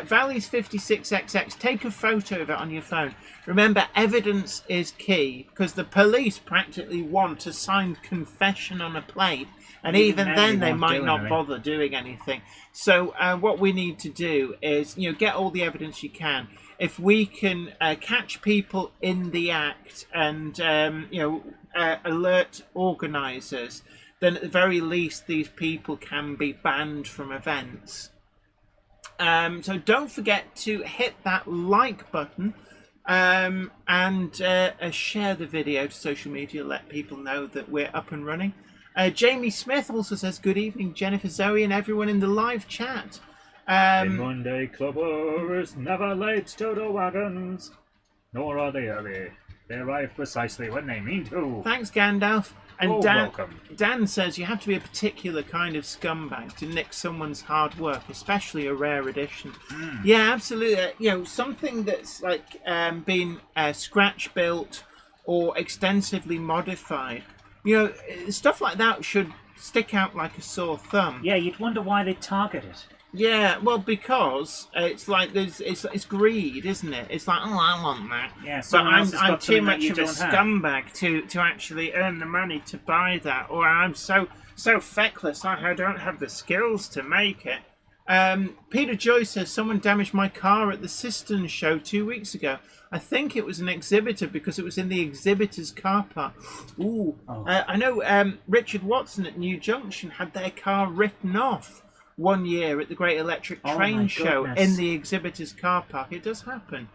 Valleys 56XX, take a photo of it on your phone. Remember, evidence is key, because the police practically want a signed confession on a plate, and even then they might not bother doing anything. So what we need to do is, get all the evidence you can. If we can catch people in the act and, alert organisers, then at the very least these people can be banned from events. So don't forget to hit that like button and share the video to social media, let people know that we're up and running. Jamie Smith also says, good evening, Jennifer, Zoe and everyone in the live chat. Monday Clubbers never late, Toto Wagons, nor are they early. They arrive precisely when they mean to. Thanks, Gandalf. And welcome. Dan says you have to be a particular kind of scumbag to nick someone's hard work, especially a rare edition. Yeah, absolutely. Something that's been scratch built or extensively modified. Stuff like that should stick out like a sore thumb. Yeah, you'd wonder why they target it. Yeah, well, because it's like it's greed, isn't it? It's like, oh, I want that. Yeah, but I'm too much of a scumbag to actually earn the money to buy that, or I'm so feckless I don't have the skills to make it. Peter Joy says someone damaged my car at the Siston show 2 weeks ago. I think it was an exhibitor because it was in the exhibitor's car park. Ooh, I know. Richard Watson at New Junction had their car written off 1 year at the Great Electric Train Show in the exhibitor's car park. It does happen.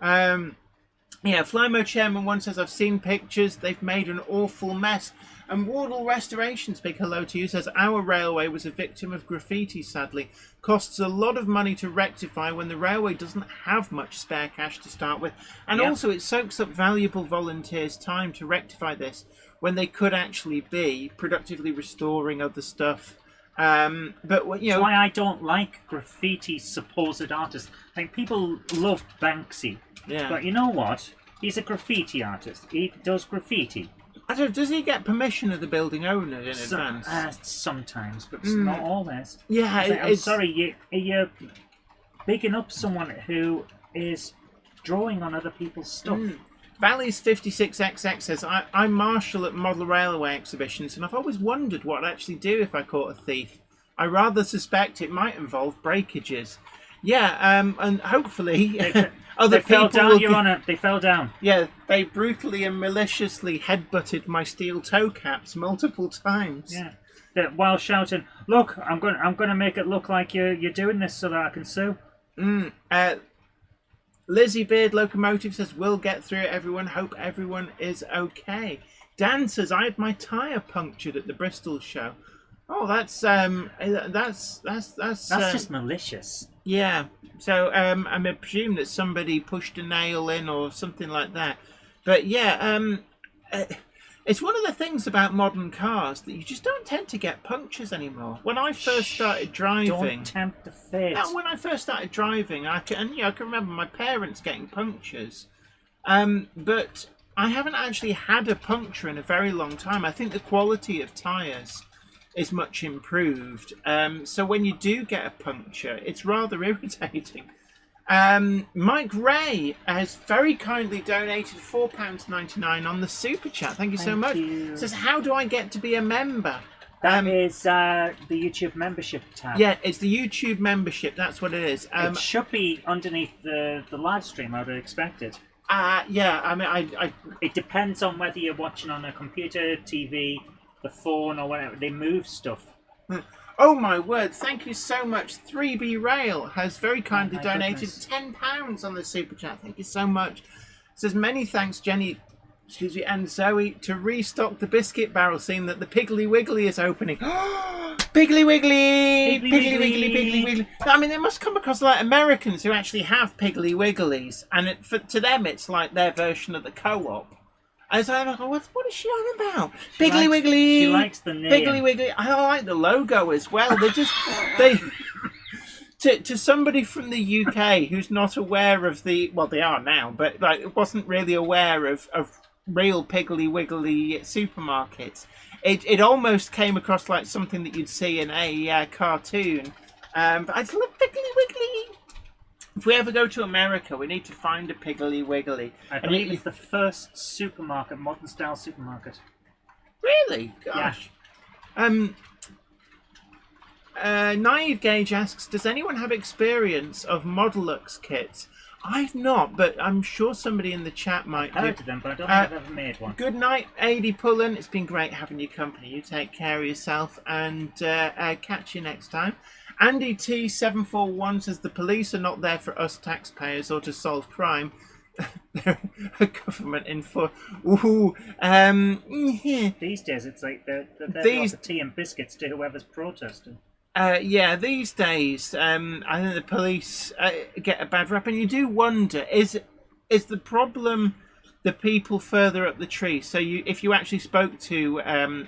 Flymo Chairman one says, I've seen pictures. They've made an awful mess. And Wardle Restorations, big hello to you, says, our railway was a victim of graffiti, sadly. Costs a lot of money to rectify when the railway doesn't have much spare cash to start with. And also it soaks up valuable volunteers' time to rectify this when they could actually be productively restoring other stuff. But that's why I don't like graffiti supposed artists. Like, people love Banksy, but you know what? He's a graffiti artist. He does graffiti. I don't. Does he get permission of the building owner in advance? Sometimes, but not always. Yeah, I'm sorry. You're bigging up someone who is drawing on other people's stuff. Valley's 56XX says, I marshal at model railway exhibitions, and I've always wondered what I'd actually do if I caught a thief. I rather suspect it might involve breakages. Yeah, and hopefully other they fell people... down, Your Honour. They fell down. Yeah, they brutally and maliciously headbutted my steel toe caps multiple times. Yeah. While shouting, "Look, I'm going to make it look like you're doing this so that I can sue." Lizzie Beard Locomotive says, "We'll get through it, everyone. Hope everyone is okay." Dan says, "I had my tyre punctured at the Bristol show." Oh, that's just malicious. Yeah. So I presume that somebody pushed a nail in or something like that. But yeah, it's one of the things about modern cars that you just don't tend to get punctures anymore. When I first started driving, don't tempt the fate. No, when I first started driving, I can remember my parents getting punctures, but I haven't actually had a puncture in a very long time. I think the quality of tyres is much improved. So when you do get a puncture, it's rather irritating. Mike Ray has very kindly donated £4.99 on the super chat. Thank you so much. Says, "How do I get to be a member?" That is the YouTube membership tab. Yeah, it's the YouTube membership. That's what it is. It should be underneath the live stream, I would expect it. Yeah, I mean, It depends on whether you're watching on a computer, TV, the phone, or whatever. They move stuff. Oh my word, thank you so much. 3B Rail has very kindly donated £10 on the super chat. Thank you so much. Says, "Many thanks, Jenny, and Zoe, to restock the biscuit barrel, seeing that the Piggly Wiggly is opening." Piggly Wiggly! Piggly Wiggly, Piggly Wiggly. I mean, they must come across like Americans who actually have Piggly Wigglies, and to them it's like their version of the Co-op. And so I'm like, what is she on about? Piggly Wiggly. She likes the name. Piggly Wiggly. I like the logo as well. They're just to somebody from the UK who's not aware of they are now, but like wasn't really aware of real Piggly Wiggly supermarkets. It almost came across like something that you'd see in a cartoon. But I just love Piggly Wiggly. If we ever go to America, we need to find a Piggly Wiggly. I believe it's the first supermarket, modern style supermarket. Really? Gosh. Yeah. Naive Gauge asks, "Does anyone have experience of Modelux kits?" I've not, but I'm sure somebody in the chat might do. I've heard of them, but I don't think I've ever made one. Good night, Adi Pullen. It's been great having your company. You take care of yourself, and catch you next time. Andy T741 says, "The police are not there for us taxpayers or to solve crime. They're a government in for..." These days, it's like they're there for tea and biscuits to whoever's protesting. Yeah, these days, I think the police get a bad rap, and you do wonder, is the problem the people further up the tree? So if you actually spoke to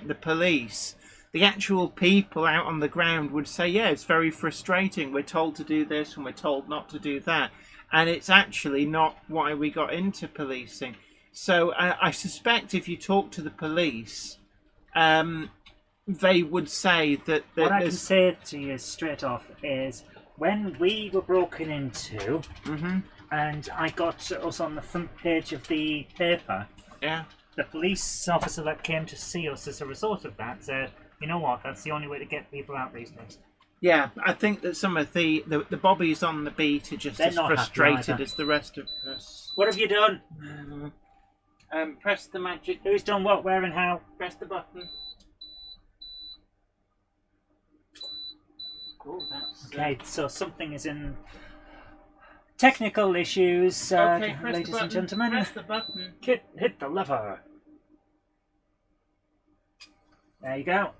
the police, the actual people out on the ground would say, yeah, it's very frustrating. We're told to do this and we're told not to do that. And it's actually not why we got into policing. So I suspect if you talk to the police, they would say that... What I can say to you straight off is, when we were broken into, and I got us on the front page of the paper, the police officer that came to see us as a result of that said, "You know what, that's the only way to get people out these days." Yeah, I think that some of the bobbies on the beat are just as frustrated as the rest of us. What have you done? Press the magic. Who's done what, where and how? Press the button. Oh, that's... Okay, so something is in technical issues, ladies and gentlemen. Press the button. Hit the lever. There you go.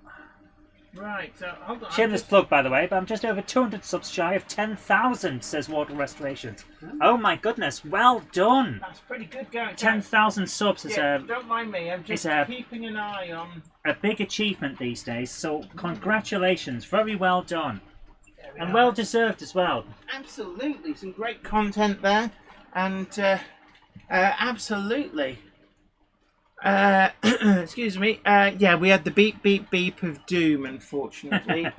Right, so hold on. Shameless plug, by the way, but I'm just over 200 subs shy of 10,000, says Water Restorations. Oh my goodness, well done! That's pretty good going. 10,000 subs is don't mind me, I'm just keeping an eye on... a big achievement these days, so congratulations, very well done. And well deserved as well. Absolutely, some great content there, and absolutely. Excuse me. Yeah, we had the beep beep beep of doom, unfortunately.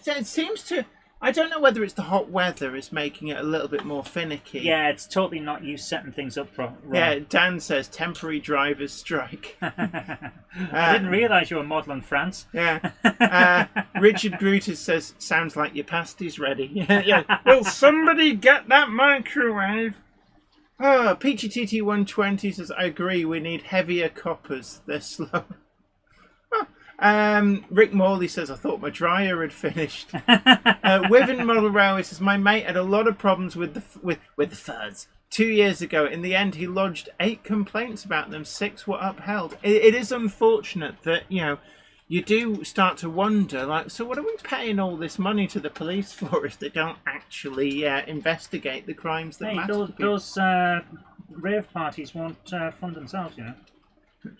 So it seems to. I don't know whether it's the hot weather is making it a little bit more finicky. Yeah, it's totally not you setting things up wrong. Yeah, Dan says temporary drivers strike. I didn't realise you were modelling France. Yeah. Richard Brutus says, sounds like your pasty's ready. Yeah. Will somebody get that microwave? Oh, Peachy TT 120 says, I agree, we need heavier coppers. They're slow. Rick Morley says, I thought my dryer had finished. Wiven Model Railway says, my mate had a lot of problems with the fuzz 2 years ago. In the end, he lodged 8 complaints about them. 6 were upheld. It is unfortunate that, you do start to wonder, like, so what are we paying all this money to the police for if they don't actually investigate the crimes that matter to people? Those rave parties won't fund themselves,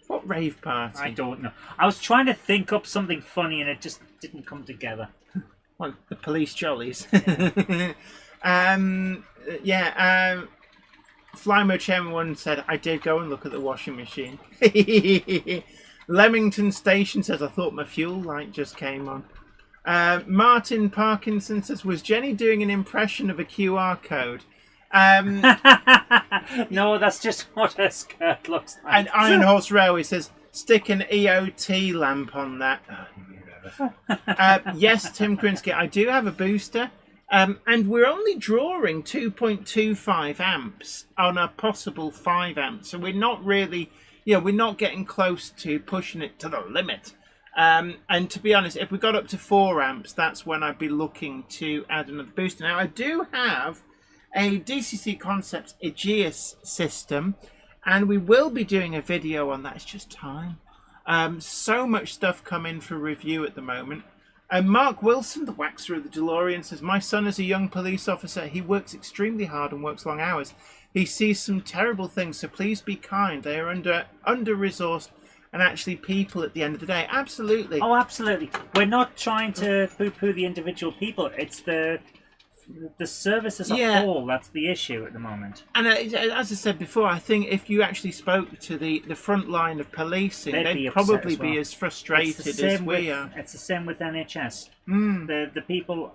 What rave party? I don't know. I was trying to think up something funny and it just didn't come together. Well, the police jollies. Flymo Chairman 1 said, I did go and look at the washing machine. Leamington Station says, I thought my fuel light just came on. Martin Parkinson says, was Jenny doing an impression of a QR code? No, that's just what her skirt looks like. And Iron Horse Railway says, stick an EOT lamp on that. Yes, Tim Krinsky, I do have a booster. And we're only drawing 2.25 amps on a possible 5 amps. So we're not really, we're not getting close to pushing it to the limit. And to be honest, if we got up to 4 amps, that's when I'd be looking to add another booster. Now, I do have a DCC Concepts Aegeus system, and we will be doing a video on that. It's just time. So much stuff coming for review at the moment. Mark Wilson, the waxer of the DeLorean, says, my son is a young police officer. He works extremely hard and works long hours. He sees some terrible things, so please be kind. They are under-resourced and actually people at the end of the day. Absolutely. Oh, absolutely. We're not trying to poo-poo the individual people. It's the service as a whole that's the issue at the moment. And as I said before, I think if you actually spoke to the front line of policing, they'd probably be as frustrated as we are. It's the same with NHS. The people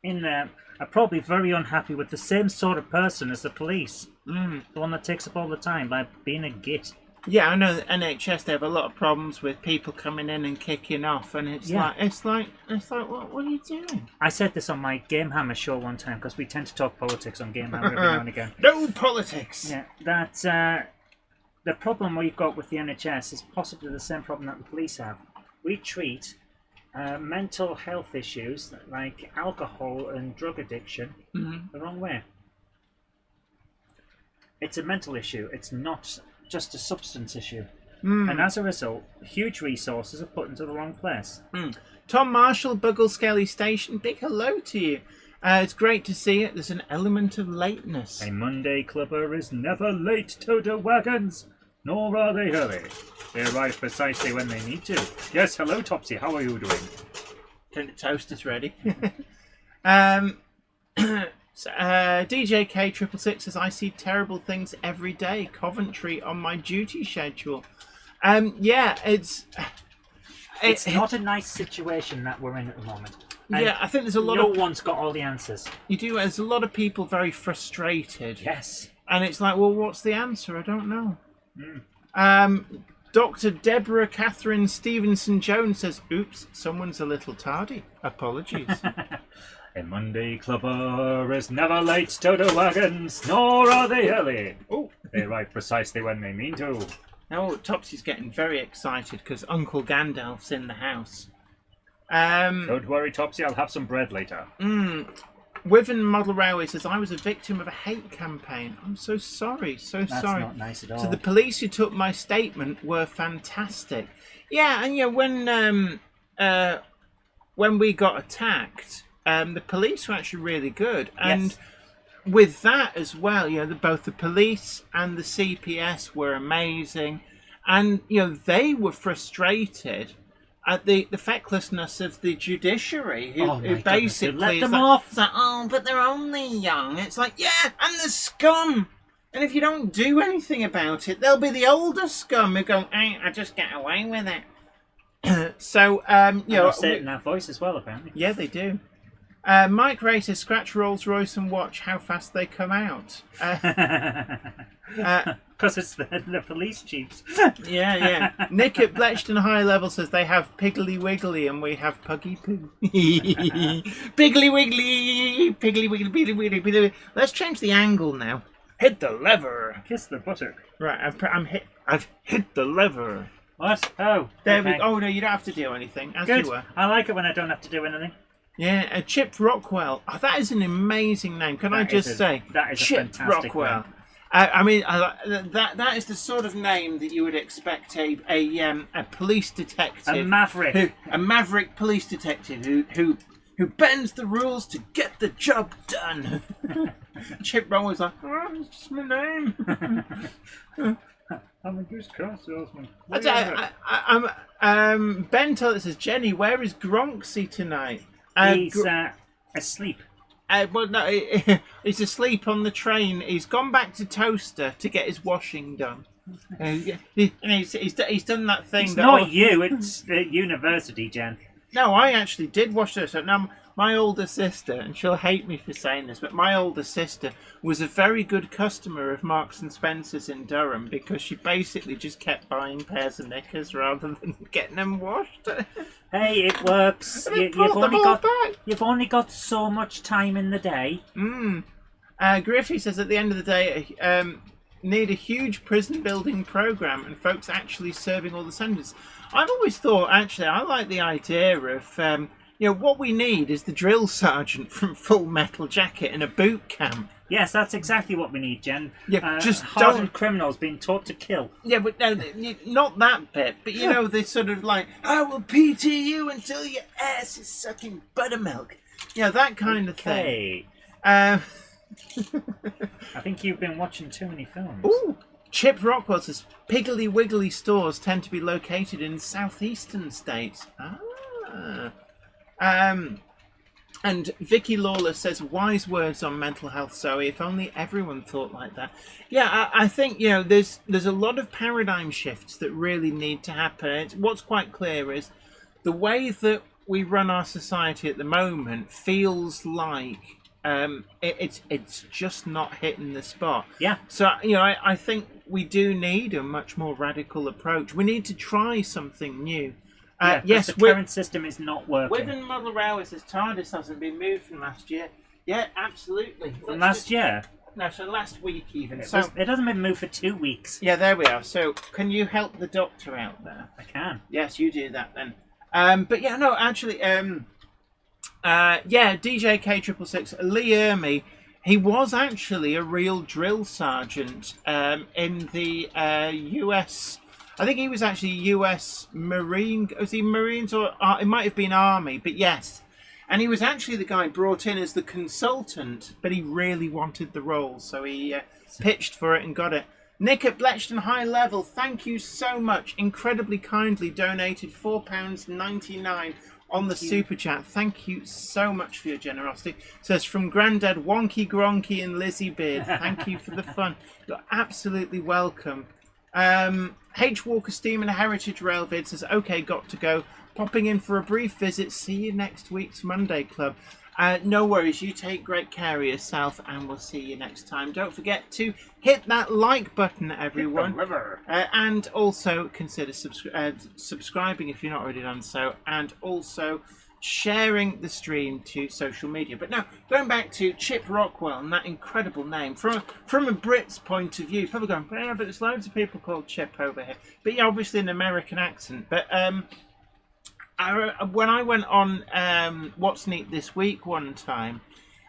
in there are probably very unhappy with the same sort of person as the police. The one that takes up all the time by being a git. Yeah, I know that NHS, they have a lot of problems with people coming in and kicking off, and it's like, what are you doing? I said this on my Game Hammer show one time, because we tend to talk politics on Game Hammer every now and again. No politics! Yeah, that the problem we've got with the NHS is possibly the same problem that the police have. We treat mental health issues like alcohol and drug addiction the wrong way. It's a mental issue. It's not just a substance issue. And as a result, huge resources are put into the wrong place. Tom Marshall, Buggle Skelly Station, big hello to you. It's great to see it. There's an element of lateness. A Monday clubber is never late to the wagons, nor are they early. They arrive precisely when they need to. Yes, hello Topsy, how are you doing? The toaster's ready. DJ K666 says, I see terrible things every day. Coventry on my duty schedule. It's not a nice situation that we're in at the moment. And I think there's a lot no one's got all the answers. You do. There's a lot of people very frustrated. Yes. And it's like, well, what's the answer? I don't know. Dr. Deborah Catherine Stevenson Jones says, oops, someone's a little tardy. Apologies. A Monday clubber is never late to the wagons, nor are they early. Oh, they arrive precisely when they mean to. Now Topsy's getting very excited because Uncle Gandalf's in the house. Don't worry, Topsy, I'll have some bread later. Wiven Model Railway says, I was a victim of a hate campaign. I'm so sorry, sorry. That's not nice at all. So the police who took my statement were fantastic. Yeah, and when we got attacked, the police were actually really good. And with that as well, both the police and the CPS were amazing. And, they were frustrated at the fecklessness of the judiciary, who basically let them off. It's like, oh, but they're only young. It's like, yeah, and the scum. And if you don't do anything about it, they'll be the older scum who go, hey, I just get away with it. So, they say it in that voice as well, apparently. Yeah, they do. Mike Ray says, scratch Rolls Royce and watch how fast they come out. Because it's the police chiefs. Yeah. Nick at Bletchton High Level says they have Piggly Wiggly and we have Puggy Poo. Piggly Wiggly, Piggly Wiggly, Piggly Wiggly, Piggly Wiggly. Let's change the angle now. Hit the lever. Kiss the buttock. Right, I've hit the lever. What? Oh, there okay. we. Oh no, you don't have to do anything. As Good. You were. I like it when I don't have to do anything. Yeah, Chip Rockwell. Oh, that is an amazing name. Can I just say? That is Chip a fantastic Rockwell. name. I mean, that is the sort of name that you would expect a police detective, A maverick police detective who bends the rules to get the job done. Chip Rockwell's like, oh, it's just my name. I'm a used car salesman. Ben Tullett says, Jenny, where is Gronksy tonight? He's asleep. Well, no, he's asleep on the train. He's gone back to Toaster to get his washing done. He's done that thing. It's not you. It's the university, Jen. No, I actually did wash this. Now, my older sister, and she'll hate me for saying this, but my older sister was a very good customer of Marks and Spencer's in Durham because she basically just kept buying pairs of knickers rather than getting them washed. Hey, it works. You've only got so much time in the day. Griffey says at the end of the day, need a huge prison building program and folks actually serving all the sentences. I've always thought, actually, I like the idea of, what we need is the drill sergeant from Full Metal Jacket in a boot camp. Yes, that's exactly what we need, Jen. Yeah, just hardened criminals being taught to kill. Yeah, but no, not that bit. But they sort of like, I will PT you until your ass is sucking buttermilk. That kind of thing. I think you've been watching too many films. Ooh, Chip Rockwell says Piggly Wiggly stores tend to be located in southeastern states. And Vicky Lawler says, wise words on mental health, Zoe. If only everyone thought like that. Yeah, I think, there's a lot of paradigm shifts that really need to happen. What's quite clear is the way that we run our society at the moment feels like it's just not hitting the spot. Yeah. So, I think we do need a much more radical approach. We need to try something new. Yes, the current system is not working. Within Model Railway says TARDIS hasn't been moved from last year. Yeah, absolutely. From last year? No, so last week even. It hasn't been moved for 2 weeks. Yeah, there we are. So can you help the doctor out there? I can. Yes, you do that then. But yeah, no, actually, DJ K666, Lee Ermey, he was actually a real drill sergeant in the US. I think he was actually US Marine. Was he Marines or it might have been Army? But yes, and he was actually the guy brought in as the consultant, but he really wanted the role, so he pitched for it and got it. Nick at Bletchton High Level, thank you so much. Incredibly kindly donated £4.99 on the super chat. Thank you so much for your generosity. Says from Grandad Wonky Gronky and Lizzie Beard. Thank you for the fun. You're absolutely welcome. H Walker Steam and Heritage Rail Vid says, okay, got to go. Popping in for a brief visit. See you next week's Monday Club. No worries, you take great care of yourself and we'll see you next time. Don't forget to hit that like button, everyone. And also consider subscribing if you're not already done so. And also sharing the stream to social media. But now, going back to Chip Rockwell and that incredible name, from a Brit's point of view, probably going, yeah, but there's loads of people called Chip over here. But yeah, obviously an American accent. But when I went on What's Neat This Week one time,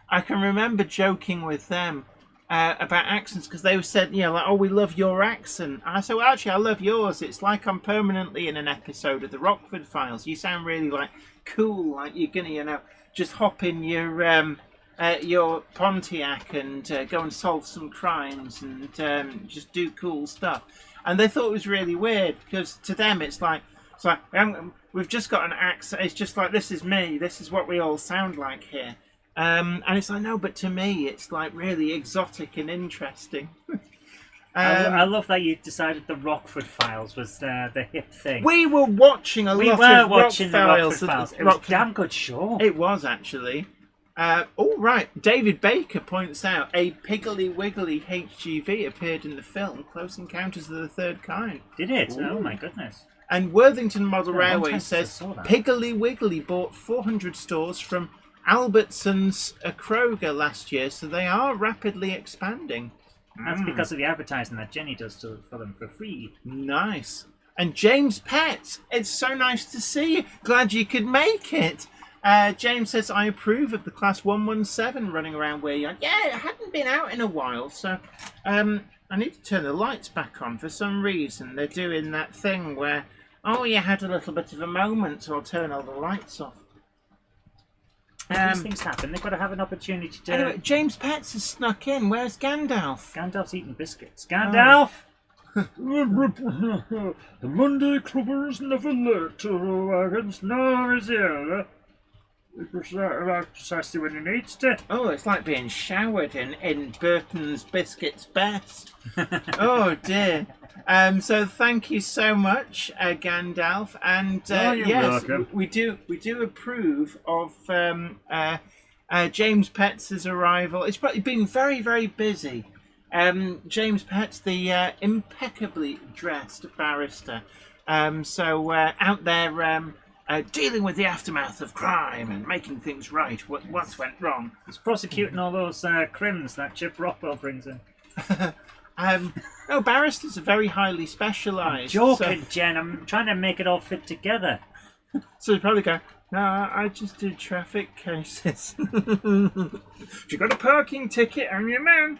I can remember joking with them about accents because they said, like, oh, we love your accent. And I said, well, actually, I love yours. It's like I'm permanently in an episode of the Rockford Files. You sound really like cool, like you're gonna, just hop in your Pontiac and go and solve some crimes and just do cool stuff. And they thought it was really weird because to them it's like we've just got an accent. It's just like, this is me. This is what we all sound like here. And it's like, no, but to me it's like really exotic and interesting. I love that you decided the Rockford Files was the hip thing. We were watching the Rockford Files. It was a damn good show. It was, actually. All right. David Baker points out a Piggly Wiggly HGV appeared in the film Close Encounters of the Third Kind. Did it? Ooh. Oh my goodness. And Worthington Model It's been a long Railway time since I says saw that. Piggly Wiggly bought 400 stores from Albertsons Kroger last year, so they are rapidly expanding. That's because of the advertising that Jenny does for them for free. Nice. And James Pett, it's so nice to see you. Glad you could make it. James says, I approve of the Class 117 running around where you are. Yeah, it hadn't been out in a while, so I need to turn the lights back on for some reason. They're doing that thing where, oh, you had a little bit of a moment, so I'll turn all the lights off. These things happen. They've got to have an opportunity to... Anyway, James Pets has snuck in. Where's Gandalf? Gandalf's eating biscuits. Gandalf! The Monday Clubbers never late to the wagons, nor is here. Precisely when he needs to. Oh, it's like being showered in Burton's Biscuits Best. Oh dear. So thank you so much, Gandalf, and you're yes, welcome. we do approve of James Pets' arrival. It's probably been very, very busy. James Pets, the impeccably dressed barrister, out there dealing with the aftermath of crime and making things right. What's went wrong? He's prosecuting all those crims that Chip Rockwell brings in. No, barristers are very highly specialised. Joking, Jen. I'm trying to make it all fit together. So they probably go, no, I just do traffic cases. If you've got a parking ticket, I'm your man.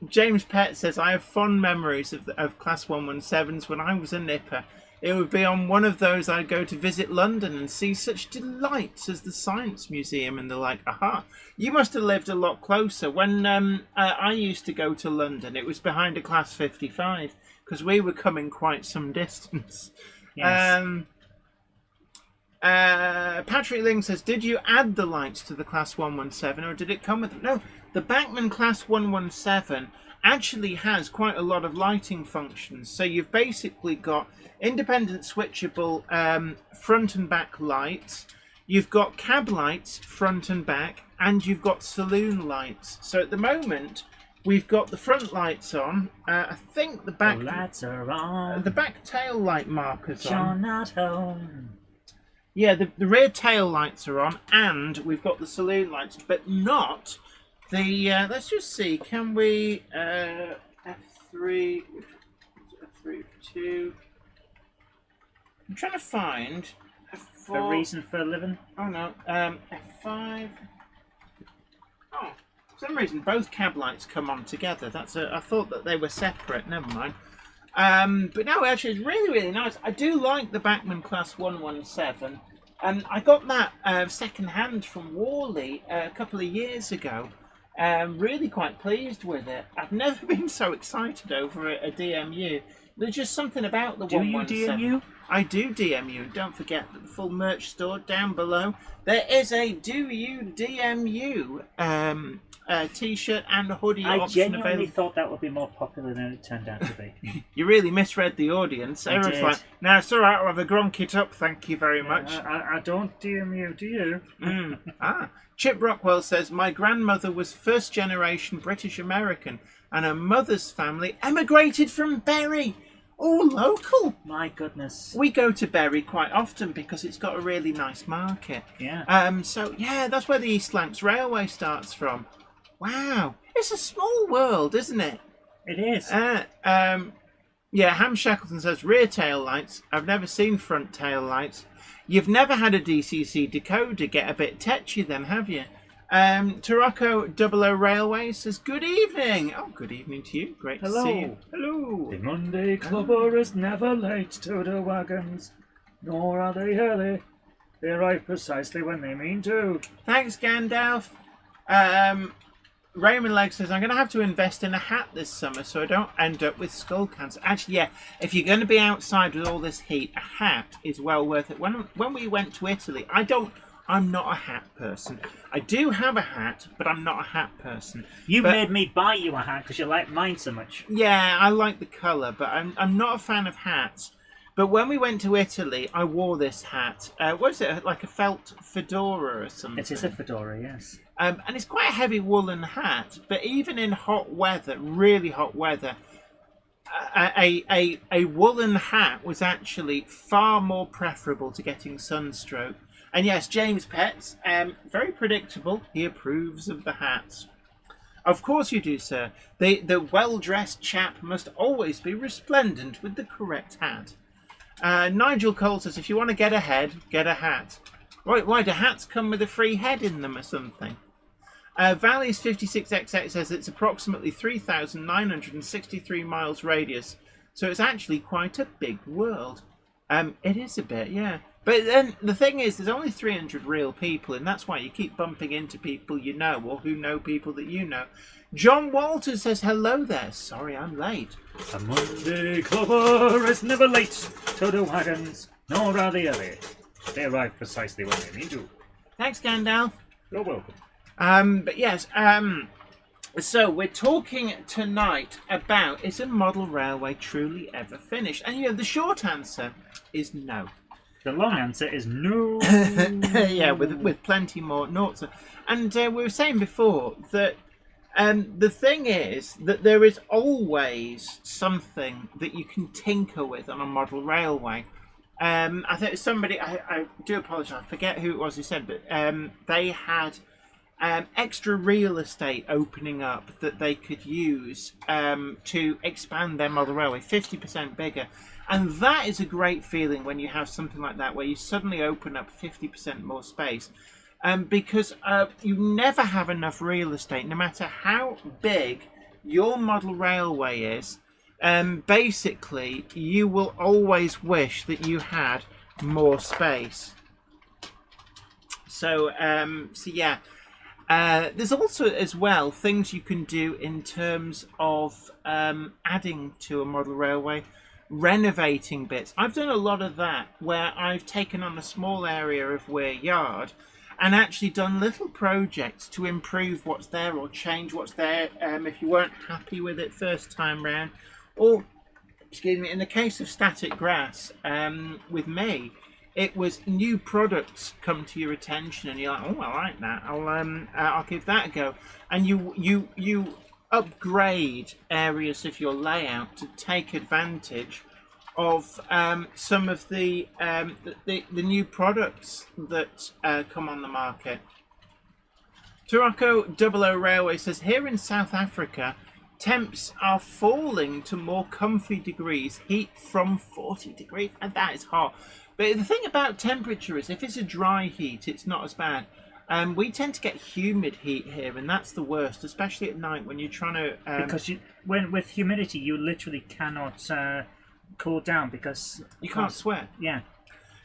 James Pett says, I have fond memories of Class 117s when I was a nipper. It would be on one of those I'd go to visit London and see such delights as the Science Museum and the like. Aha, you must have lived a lot closer. When I used to go to London, it was behind a Class 55 because we were coming quite some distance. Yes. Patrick Ling says, did you add the lights to the Class 117 or did it come with them? No, the Bachmann Class 117 actually has quite a lot of lighting functions. So you've basically got independent switchable front and back lights. You've got cab lights front and back, and you've got saloon lights. So at the moment, we've got the front lights on. I think the back lights are on. The back tail light markers You're on. not home. Yeah, the rear tail lights are on, and we've got the saloon lights, but not the. Let's just see. Can we F3 F2? I'm trying to find A reason for a living? Oh no, F5. Oh, for some reason both cab lights come on together. I thought that they were separate. Never mind. But no, actually, it's really, really nice. I do like the Bachmann Class 117. I got that second hand from Worley a couple of years ago. Really quite pleased with it. I've never been so excited over a DMU. There's just something about the 117. Do you DMU? I do DMU. Don't forget that the full merch store down below, there is a Do You DMU t-shirt and hoodie I option genuinely available. thought that would be more popular than it turned out to be. You really misread the audience. I Everyone's did. like, no, it's all right, I'll have a gronk it up, thank you very much. I don't DMU, do you? Chip Rockwell says, my grandmother was first generation British American and her mother's family emigrated from Bury. Oh, local. My goodness. We go to Bury quite often because it's got a really nice market. Yeah. So, yeah, that's where the East Lancs Railway starts from. Wow. It's a small world, isn't it? It is. Yeah, Ham Shackleton says, rear tail lights. I've never seen front tail lights. You've never had a DCC decoder. Get a bit tetchy then, have you? Tarocco 00 Railway says, good evening. Oh, good evening to you. Great to see you. Hello. The Monday Clubber is never late to the wagons, nor are they early. They arrive precisely when they mean to. Thanks, Gandalf. Raymond Legg says, I'm going to have to invest in a hat this summer so I don't end up with skull cancer. Actually, yeah, if you're going to be outside with all this heat, a hat is well worth it. When we went to Italy, I'm not a hat person. I do have a hat, but I'm not a hat person. You made me buy you a hat because you like mine so much. Yeah, I like the colour, but I'm not a fan of hats. But when we went to Italy, I wore this hat. What was it, like a felt fedora or something? It is a fedora, yes. And it's quite a heavy woolen hat, but even in hot weather, really hot weather, a woolen hat was actually far more preferable to getting sunstroke. And yes, James Pets, very predictable. He approves of the hats. Of course you do, sir. The well-dressed chap must always be resplendent with the correct hat. Nigel Cole says, if you want to get ahead, get a hat. Why do hats come with a free head in them or something? Valleys 56XX says it's approximately 3,963 miles radius, so it's actually quite a big world. It is a bit, yeah. But then the thing is, there's only 300 real people, and that's why you keep bumping into people you know, or who know people that you know. John Walters says, hello there. Sorry, I'm late. A Monday clubber is never late to the wagons, nor are they early. They arrive precisely when they need to. Thanks, Gandalf. You're welcome. But yes, so we're talking tonight about, is a model railway truly ever finished? And, you know, the short answer is no. The long answer is no. Yeah, with plenty more noughts. And we were saying before that the thing is that there is always something that you can tinker with on a model railway. I think somebody, I do apologise, I forget who it was who said, but they had extra real estate opening up that they could use to expand their model railway 50% bigger. And that is a great feeling when you have something like that, where you suddenly open up 50% more space. Because you never have enough real estate, no matter how big your model railway is. Basically, you will always wish that you had more space. So yeah. There's also, as well, things you can do in terms of adding to a model railway. Renovating bits. I've done a lot of that, where I've taken on a small area of Weir Yard and actually done little projects to improve what's there or change what's there if you weren't happy with it first time round. Or, excuse me, in the case of static grass, with me, it was new products come to your attention and you're like, oh, I like that, I'll give that a go. And you upgrade areas of your layout to take advantage of some of the new products that come on the market. Turako 00 Railway says, here in South Africa, temps are falling to more comfy degrees, heat from 40 degrees, and that is hot. But the thing about temperature is, if it's a dry heat, it's not as bad. We tend to get humid heat here, and that's the worst, especially at night when you're trying to... because with humidity, you literally cannot cool down because... You can't sweat. Yeah.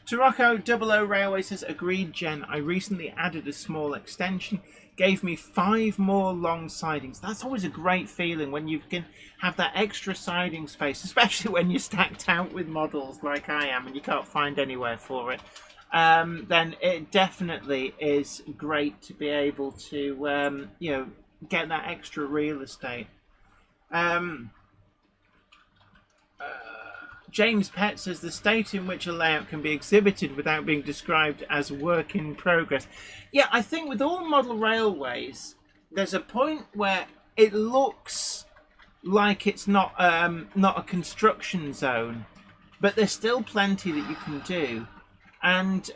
Turako 00 Railway says, agreed, Jen. I recently added a small extension, gave me 5 more long sidings. That's always a great feeling when you can have that extra siding space, especially when you're stacked out with models like I am and you can't find anywhere for it. Then it definitely is great to be able to, you know, get that extra real estate. James Pett says, the state in which a layout can be exhibited without being described as work in progress. Yeah, I think with all model railways, there's a point where it looks like it's not a construction zone, but there's still plenty that you can do. And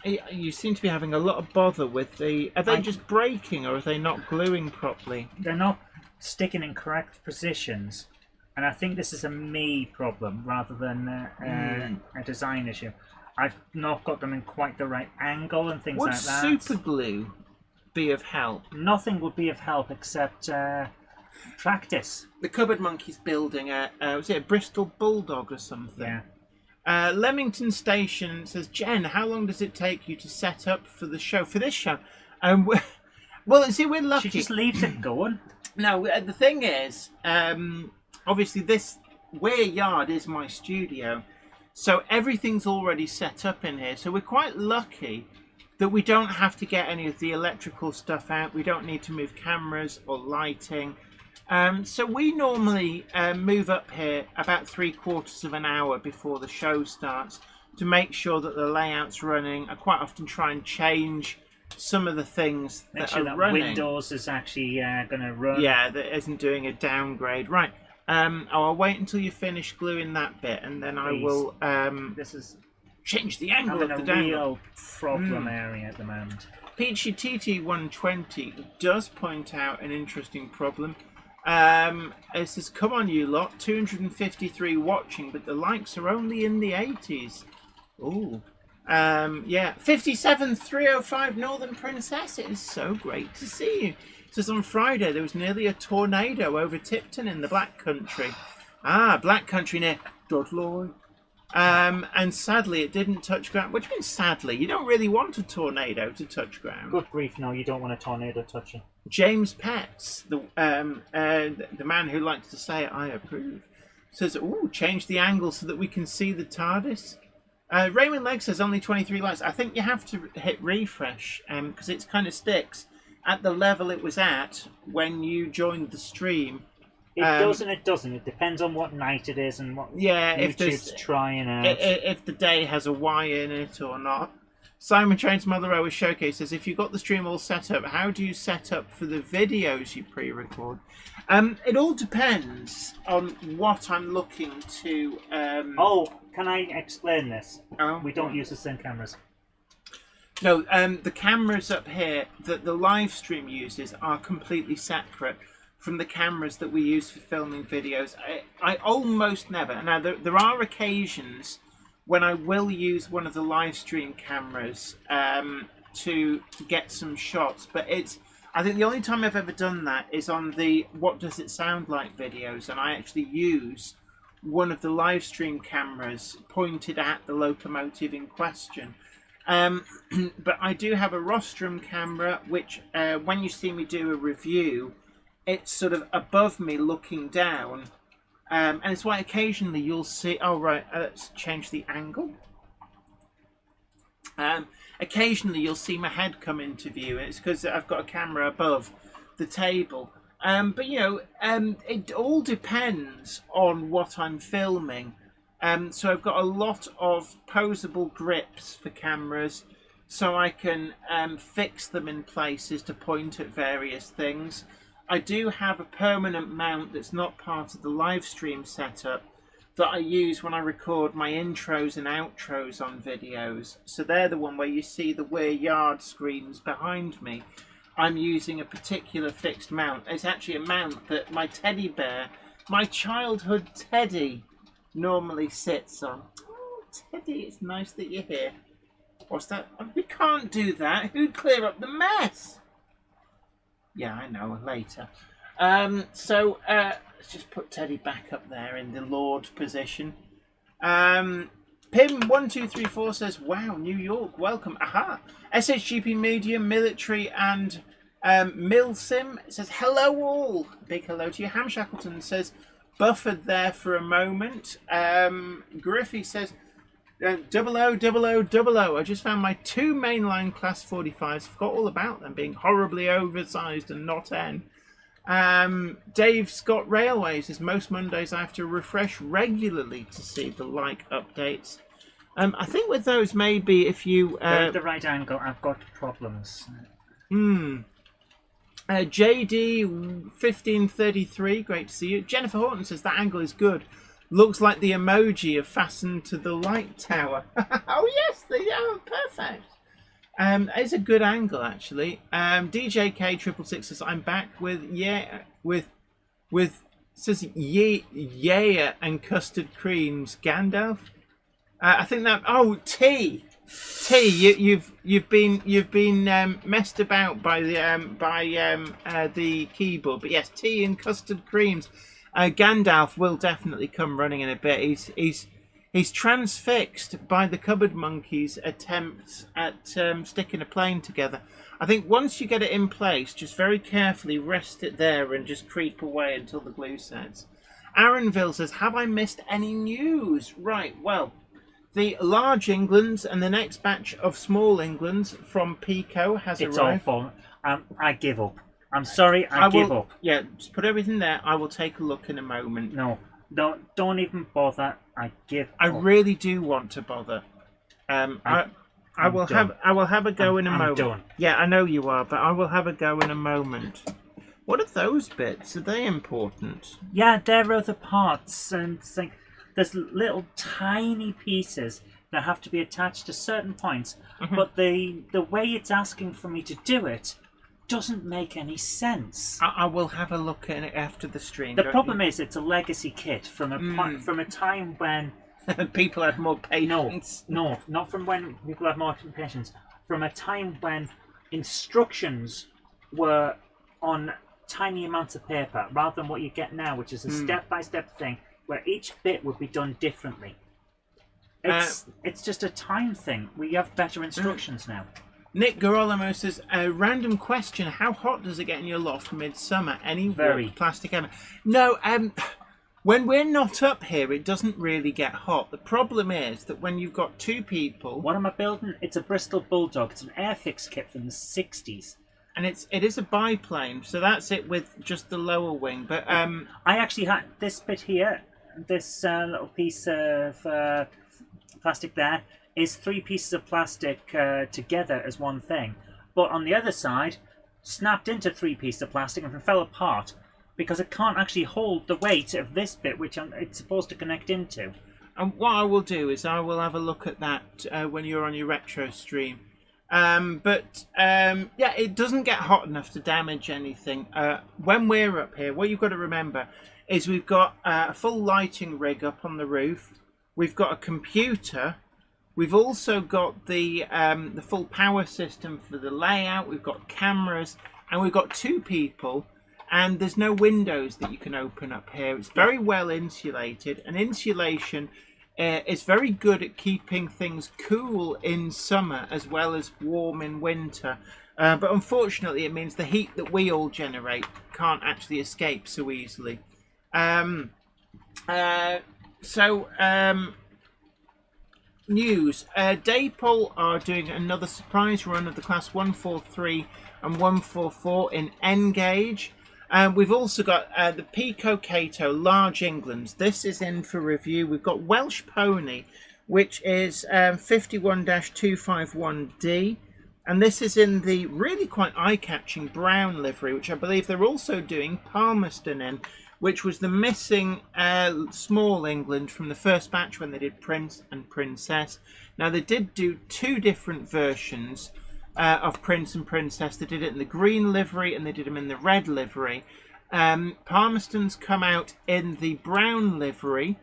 you seem to be having a lot of bother with the... Are they just breaking, or are they not gluing properly? They're not sticking in correct positions. And I think this is a me problem rather than a design issue. I've not got them in quite the right angle and things Would like that. Would super glue be of help? Nothing would be of help except practice. The Cupboard Monkey's building was it a Bristol Bulldog or something? Yeah. Leamington Station says, Jen, how long does it take you to set up for the show? For this show? Well, see, we're lucky. She just leaves it going. No, the thing is, obviously this Weir Yard is my studio, so everything's already set up in here. So we're quite lucky that we don't have to get any of the electrical stuff out. We don't need to move cameras or lighting. So we normally move up here about 3/4 of an hour before the show starts to make sure that the layout's running. I quite often try and change some of the things Make that sure are that running. Windows is actually going to run. Yeah, that isn't doing a downgrade. Right. I'll wait until you finish gluing that bit, and then I Please. will This is change the angle having of a the dangle. real problem area at the moment. Peachy TT120 does point out an interesting problem. It says, come on you lot, 253 watching, but the likes are only in the 80s. Ooh. Yeah, 57305 Northern Princess, it is so great to see you. It says on Friday there was nearly a tornado over Tipton in the Black Country. Black Country near Dudley. And sadly it didn't touch ground. Which means sadly, you don't really want a tornado to touch ground. Good grief, no, you don't want a tornado touching. James Pets, the man who likes to say I approve, says, ooh, change the angle so that we can see the TARDIS. Raymond Legg says only 23 likes. I think you have to hit refresh because it kind of sticks at the level it was at when you joined the stream. It does and it doesn't. It depends on what night it is and what YouTube's trying out. If the day has a Y in it or not. Simon Trains Mother Always Showcase says, if you've got the stream all set up, how do you set up for the videos you pre-record? It all depends on what I'm looking to... Can I explain this? Oh, we don't use the same cameras. No, the cameras up here that the live stream uses are completely separate from the cameras that we use for filming videos. I almost never... Now, there are occasions when I will use one of the live stream cameras to get some shots, but I think the only time I've ever done that is on the What Does It Sound Like videos, and I actually use one of the live stream cameras pointed at the locomotive in question. But I do have a rostrum camera, which when you see me do a review, it's sort of above me looking down. And it's why occasionally you'll see... Oh, right, let's change the angle. Occasionally you'll see my head come into view. It's because I've got a camera above the table. But, you know, it all depends on what I'm filming. So I've got a lot of posable grips for cameras, so I can fix them in places to point at various things. I do have a permanent mount that's not part of the live stream setup that I use when I record my intros and outros on videos. So they're the one where you see the We're Yard screens behind me. I'm using a particular fixed mount. It's actually a mount that my teddy bear, my childhood Teddy, normally sits on. Oh, Teddy, it's nice that you're here. What's that? We can't do that. Who'd clear up the mess? Yeah, I know, later. Let's just put Teddy back up there in the Lord position. Pim1234 says, wow, New York, welcome. Aha! SHGP Media, Military and Milsim says, hello all. Big hello to you. Ham Shackleton says, buffered there for a moment. Griffey says, 000000. I just found my 2 mainline class 45s. Forgot all about them being horribly oversized and not N. Dave Scott Railway says, most Mondays I have to refresh regularly to see the like updates. I think with those, maybe if you... They're at the right angle. I've got problems. JD1533, great to see you. Jennifer Horton says, that angle is good. Looks like the emoji are fastened to the light tower. Oh yes, they are perfect. It's a good angle actually. DJK666 says, I'm back with says yeah and custard creams. Gandalf. I think that tea. You've been messed about by the keyboard, but yes, tea and custard creams. Gandalf will definitely come running in a bit. He's transfixed by the cupboard monkey's attempts at sticking a plane together. I think once you get it in place, just very carefully rest it there and just creep away until the glue sets. Aaronville says, have I missed any news? Right, well, the large Englands and the next batch of small Englands from Peco has arrived. It's awful. I give up. I'm sorry, I give up. Yeah, just put everything there. I will take a look in a moment. No, don't even bother. I give I up. really do want to bother. I will done. have a go in a I'm moment. done. Yeah, I know you are, but I will have a go in a moment. What are those bits? Are they important? Yeah, there are the parts, and there's little tiny pieces that have to be attached to certain points, but the way it's asking for me to do it doesn't make any sense. I will have a look at it after the stream. The problem is it's a legacy kit from a time when people had more patience. No, not from when people had more patience. From a time when instructions were on tiny amounts of paper, rather than what you get now, which is a step-by-step thing where each bit would be done differently. It's just a time thing. We have better instructions now. Nick Garolamo says, a random question, how hot does it get in your loft midsummer? Any warped plastic ever? No, when we're not up here, it doesn't really get hot. The problem is that when you've got two people... What am I building? It's a Bristol Bulldog. It's an Airfix kit from the 60s. And it is a biplane, so that's it with just the lower wing. But I actually had this bit here, this little piece of plastic there, is 3 pieces of plastic together as one thing. But on the other side, snapped into 3 pieces of plastic and fell apart because it can't actually hold the weight of this bit, which it's supposed to connect into. And what I will do is I will have a look at that when you're on your retro stream. Yeah, it doesn't get hot enough to damage anything. When we're up here, what you've got to remember is we've got a full lighting rig up on the roof. We've got a computer. We've also got the full power system for the layout. We've got cameras, and we've got 2 people. And there's no windows that you can open up here. It's very well insulated, and insulation is very good at keeping things cool in summer as well as warm in winter. But unfortunately, it means the heat that we all generate can't actually escape so easily. News. Dapol are doing another surprise run of the Class 143 and 144 in N-Gauge. We've also got the Peco Cato Large Englands. This is in for review. We've got Welsh Pony, which is 51-251D. And this is in the really quite eye-catching brown livery, which I believe they're also doing Palmerston in, which was the missing small England from the first batch when they did Prince and Princess. Now, they did do 2 different versions of Prince and Princess. They did it in the green livery and they did them in the red livery. Palmerston's come out in the brown livery,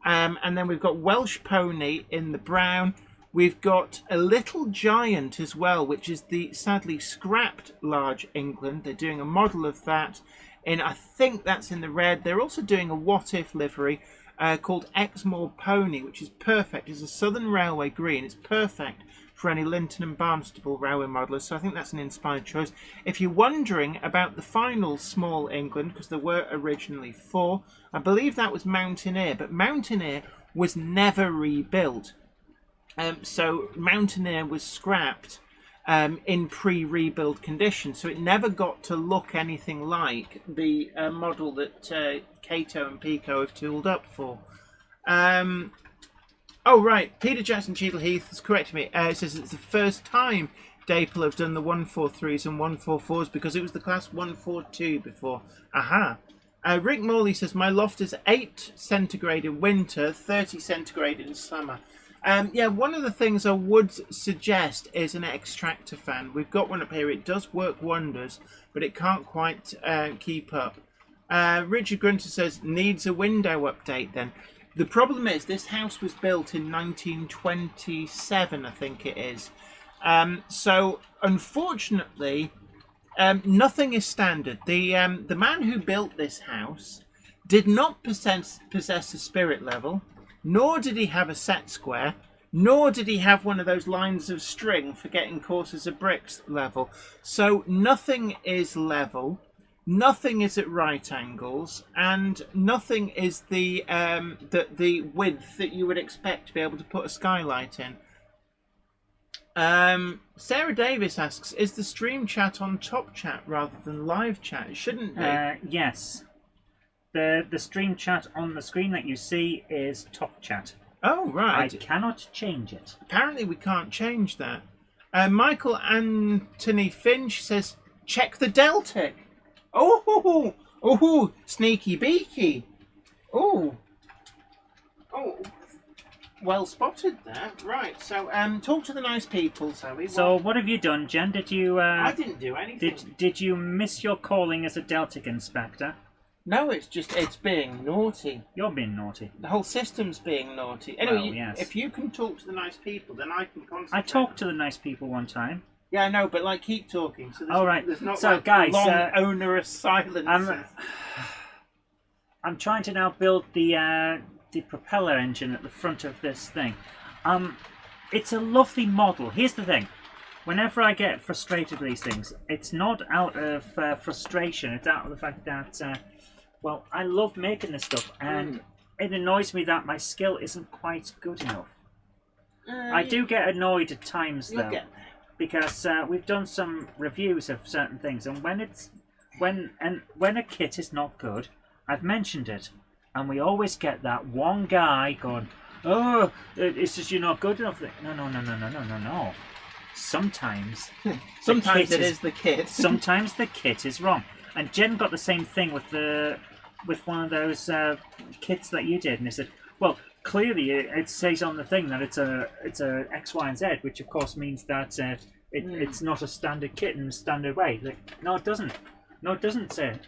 and then we've got Welsh Pony in the brown. We've got a Little Giant as well, which is the sadly scrapped Large England. They're doing a model of that in, I think that's in the red. They're also doing a What If livery called Exmoor Pony, which is perfect. It's a Southern Railway green. It's perfect for any Linton and Barnstaple railway modelers, so I think that's an inspired choice. If you're wondering about the final Small England, because there were originally 4, I believe that was Mountaineer, but Mountaineer was never rebuilt. So Mountaineer was scrapped in pre-rebuild condition, so it never got to look anything like the model that Cato and Peco have tooled up for. Oh, right. Peter Jackson Cheadle Heath has corrected me. It says it's the first time Dapol have done the 143s and 144s because it was the Class 142 before. Aha. Rick Morley says, my loft is 8 centigrade in winter, 30 centigrade in summer. Yeah, one of the things I would suggest is an extractor fan. We've got one up here. It does work wonders, but it can't quite keep up. Richard Grunter says, needs a window update then. The problem is this house was built in 1927, I think it is. So, unfortunately, nothing is standard. The man who built this house did not possess a spirit level, nor did he have a set square, nor did he have one of those lines of string for getting courses of bricks level. So, nothing is level. Nothing is at right angles, and nothing is the width that you would expect to be able to put a skylight in. Sarah Davis asks, is the stream chat on Top Chat rather than live chat? It shouldn't be. Yes. The stream chat on the screen that you see is Top Chat. Oh, right. I cannot change it. Apparently we can't change that. Michael Anthony Finch says, check the Deltic. Oh, sneaky beaky. Oh, well spotted there. Right, so talk to the nice people, Sally. So what have you done, Jen? Did you... I didn't do anything. Did you miss your calling as a Deltic inspector? No, it's being naughty. You're being naughty. The whole system's being naughty. Anyway, Well, yes. if you can talk to the nice people, then I can concentrate. I talked to the nice people one time. Yeah, I know, but like keep talking. So there's, All right. There's not So, like guys, long, onerous silence. I'm trying to now build the propeller engine at the front of this thing. It's a lovely model. Here's the thing. Whenever I get frustrated with these things, it's not out of frustration. It's out of the fact that, well, I love making this stuff, and it annoys me that my skill isn't quite good enough. I do get annoyed at times, though, because we've done some reviews of certain things, and when a kit is not good, I've mentioned it, and we always get that one guy going, "Oh, it's just you're not good enough." No. Sometimes Sometimes it is the kit. Sometimes the kit is wrong. And Jen got the same thing with one of those kits that you did, and he said, "Well, clearly it says on the thing that it's a X, Y, and Z, which of course means that it's not a standard kit in a standard way." Like, no, it doesn't. No, it doesn't say it.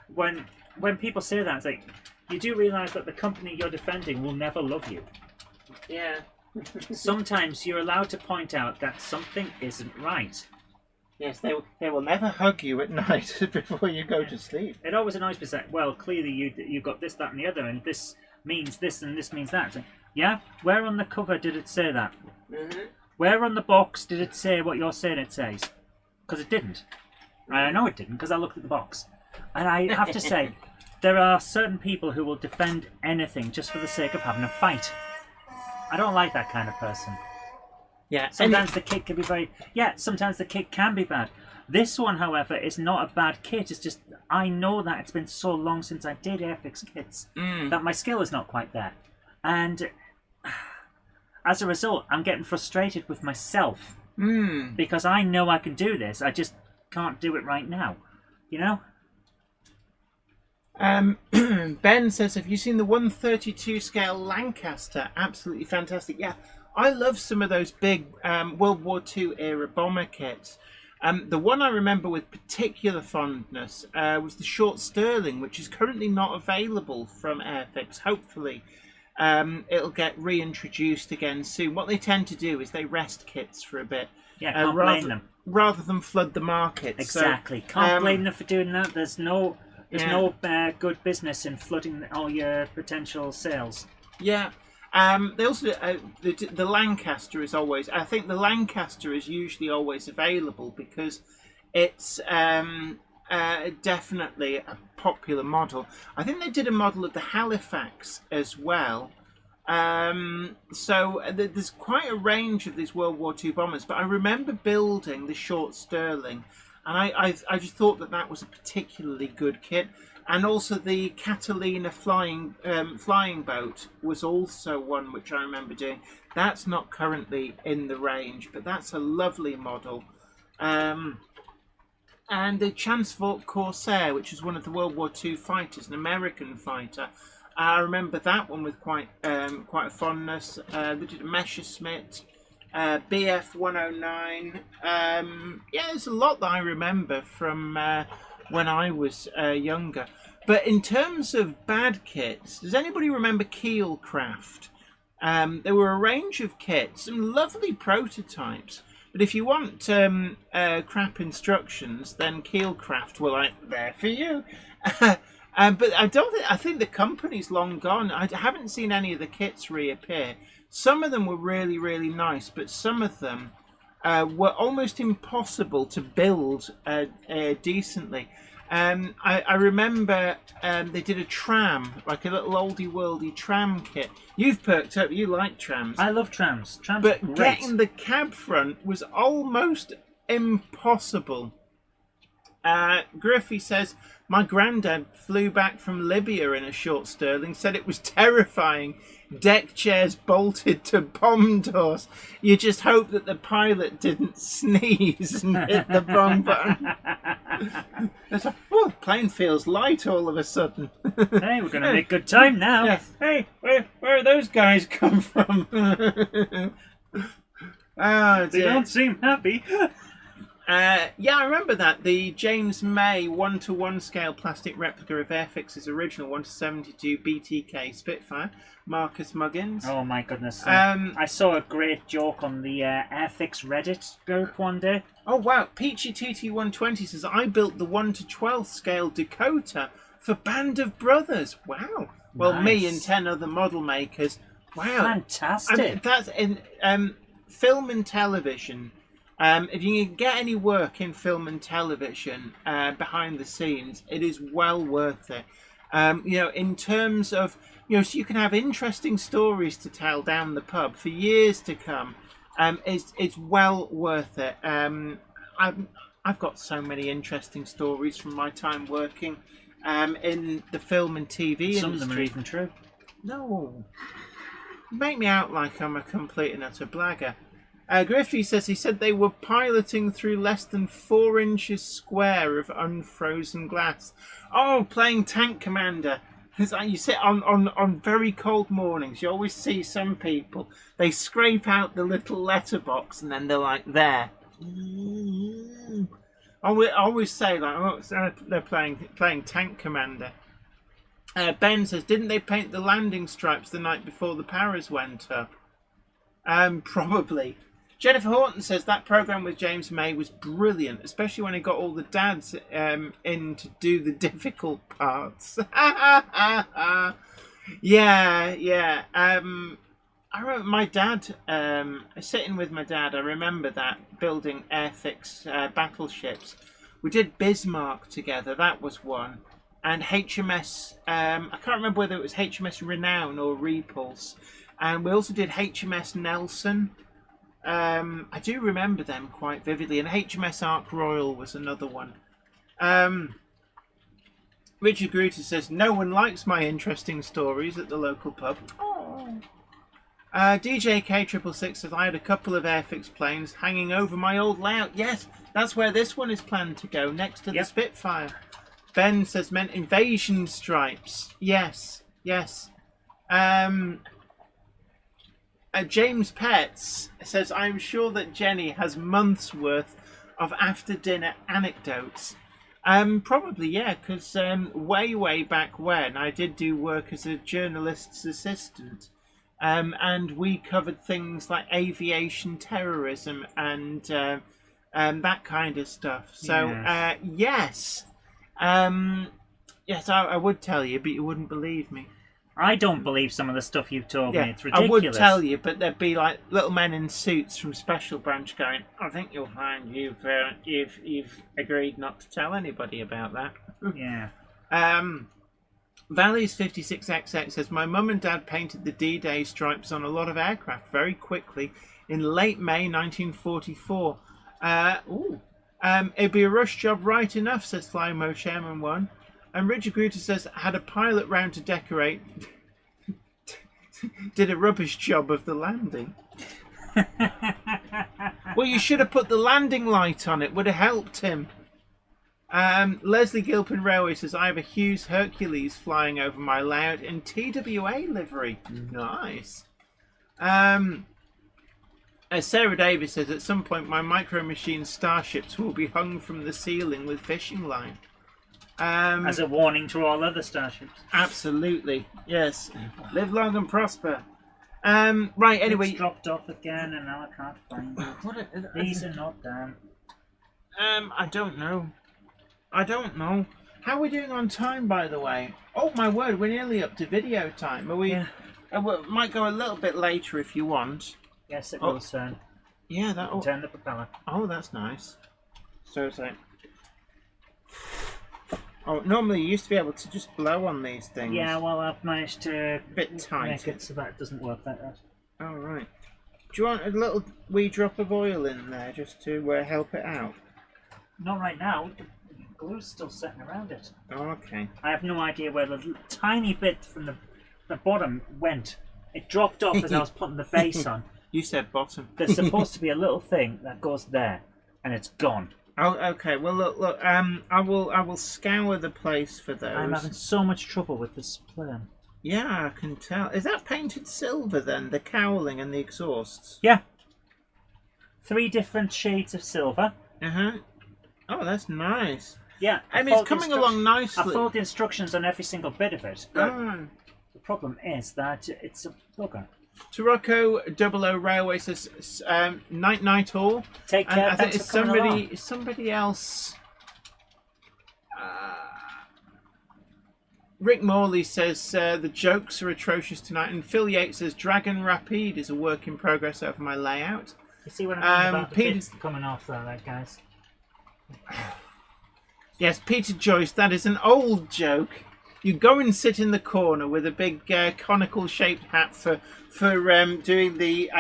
When people say that, it's like, you do realise that the company you're defending will never love you. Yeah. Sometimes you're allowed to point out that something isn't right. Yes, they will never hug you at night before you go to sleep. It always annoys me that, well, clearly you got this, that, and the other, and this means this, and this means that. It's like, yeah, where on the cover did it say that? Mm-hmm. Where on the box did it say what you're saying it says? Because it didn't. I know it didn't, because I looked at the box. And I have to say, there are certain people who will defend anything just for the sake of having a fight. I don't like that kind of person. Yeah. Sometimes the kit can be sometimes the kit can be bad. This one, however, is not a bad kit. It's just, I know that it's been so long since I did Airfix kits that my skill is not quite there. And as a result, I'm getting frustrated with myself. Because I know I can do this. I just can't do it right now. You know? Ben says, have you seen the 132 scale Lancaster? Absolutely fantastic. Yeah, I love some of those big World War II era bomber kits. The one I remember with particular fondness was the Short Sterling, which is currently not available from Airfix. Hopefully it'll get reintroduced again soon. What they tend to do is they rest kits for a bit. Yeah, can't blame them. Rather than flood the market. Exactly. So, can't blame them for doing that. There's no good business in flooding all your potential sales. Yeah. They also the Lancaster is always. I think the Lancaster is usually always available because it's definitely a popular model. I think they did a model of the Halifax as well. So there's quite a range of these World War II bombers. But I remember building the Short Sterling. And I just thought that was a particularly good kit. And also the Catalina flying boat was also one which I remember doing. That's not currently in the range, but that's a lovely model. And the Chancefort Corsair, which is one of the World War II fighters, an American fighter. I remember that one with quite a fondness. They did a Messerschmitt. BF 109. Yeah, there's a lot that I remember from when I was younger. But in terms of bad kits, does anybody remember Keelcraft? There were a range of kits, some lovely prototypes. But if you want crap instructions, then Keelcraft were there for you. But I think the company's long gone. I haven't seen any of the kits reappear. Some of them were really, really nice, but some of them were almost impossible to build decently. I remember they did a tram, like a little oldie worldy tram kit. You've perked up. You like trams. I love trams. Trams But are great. getting the cab front was almost impossible. Griffey says, my granddad flew back from Libya in a short Sterling, said it was terrifying. Deck chairs bolted to bomb doors. You just hope that the pilot didn't sneeze and hit the bomb button. It's like, oh, plane feels light all of a sudden. Hey, we're going to make good time now. Yes. Hey, where those guys come from? Oh, They don't seem happy. Yeah, I remember that. The James May 1:1 scale plastic replica of Airfix's original 1:72 BTK Spitfire, Marcus Muggins. Oh my goodness. I saw a great joke on the Airfix Reddit group one day. Oh wow, Peachy TT120 says, I built the 1:12 scale Dakota for Band of Brothers. Wow. Well, Nice. me and 10 other model makers. Wow. Fantastic. I mean, that's in film and television. If you can get any work in film and television behind the scenes, it is well worth it. In terms of, so you can have interesting stories to tell down the pub for years to come. It's well worth it. I've got so many interesting stories from my time working in the film and TV Some industry. of them are even true. No. Make me out like I'm a complete and utter blagger. Griffey says he said they were piloting through less than 4 inches square of unfrozen glass. Oh, playing Tank Commander. It's like you sit on very cold mornings. You always see some people. They scrape out the little letterbox and then they're like there. I always say like, oh, so they're playing Tank Commander. Ben says, didn't they paint the landing stripes the night before the paras went up? Probably. Jennifer Horton says that program with James May was brilliant, especially when he got all the dads in to do the difficult parts. Yeah. I remember my dad, sitting with my dad, I remember that, building Airfix battleships. We did Bismarck together, that was one. And HMS, I can't remember whether it was HMS Renown or Repulse. And we also did HMS Nelson. I do remember them quite vividly, and HMS Ark Royal was another one. Richard Gruter says, no one likes my interesting stories at the local pub. Oh. DJ K666 says, I had a couple of Airfix planes hanging over my old layout. Yes, that's where this one is planned to go, next to the Spitfire. Ben says, meant invasion stripes. Yes. James Petts says, I'm sure that Jenny has months worth of after dinner anecdotes. Probably, yeah, because way back when I did do work as a journalist's assistant, and we covered things like aviation terrorism and that kind of stuff. So yes, I would tell you, but you wouldn't believe me. I don't believe some of the stuff you've told me. It's I ridiculous. would tell you, but there'd be like little men in suits from Special Branch going, I think you'll find you've agreed not to tell anybody about that. Yeah. Valleys 56XX says, my mum and dad painted the D-Day stripes on a lot of aircraft very quickly in late May 1944. It'd be a rush job right enough, says Flying Mo Chairman 1. And Richard Gruter says, had a pilot round to decorate, did a rubbish job of the landing. Well, you should have put the landing light on it, would have helped him. Leslie Gilpin Railway says, I have a Hughes Hercules flying over my layout in TWA livery. Nice. Sarah Davis says, at some point my Micro Machine starships will be hung from the ceiling with fishing line. As a warning to all other starships. Absolutely, yes. Live long and prosper. Right, anyway. It's dropped off again and now I can't find it. These are not down. I don't know. How are we doing on time, by the way? Oh my word, we're nearly up to video time. Are we? Yeah. We might go a little bit later if you want. Yes, it will turn. Yeah, that. Turn the propeller. Oh, that's nice. So it's like. Oh, normally you used to be able to just blow on these things. Yeah, well, I've managed to Bit tight. make it so that it doesn't work like that. Oh, right. Do you want a little wee drop of oil in there just to help it out? Not right now. The glue's still sitting around it. Oh, okay. I have no idea where the tiny bit from the bottom went. It dropped off as I was putting the base on. You said bottom. There's supposed to be a little thing that goes there, and it's gone. Oh, okay. Well, look. I will scour the place for those. I'm having so much trouble with this plane. Yeah, I can tell. Is that painted silver then? The cowling and the exhausts. Yeah. 3 different shades of silver. Oh, that's nice. Yeah. I mean, it's coming along nicely. I followed the instructions on every single bit of it. But the problem is that it's a bugger. Tarocco 00 Railway says, night all. Take care. And I think Thanks for coming along. it's somebody else. Rick Morley says the jokes are atrocious tonight, and Phil Yates says Dragon Rapide is a work in progress over my layout. You see what I mean about the Peter... bits coming off there, guys? Yes, Peter Joyce, that is an old joke. You go and sit in the corner with a big conical-shaped hat for doing the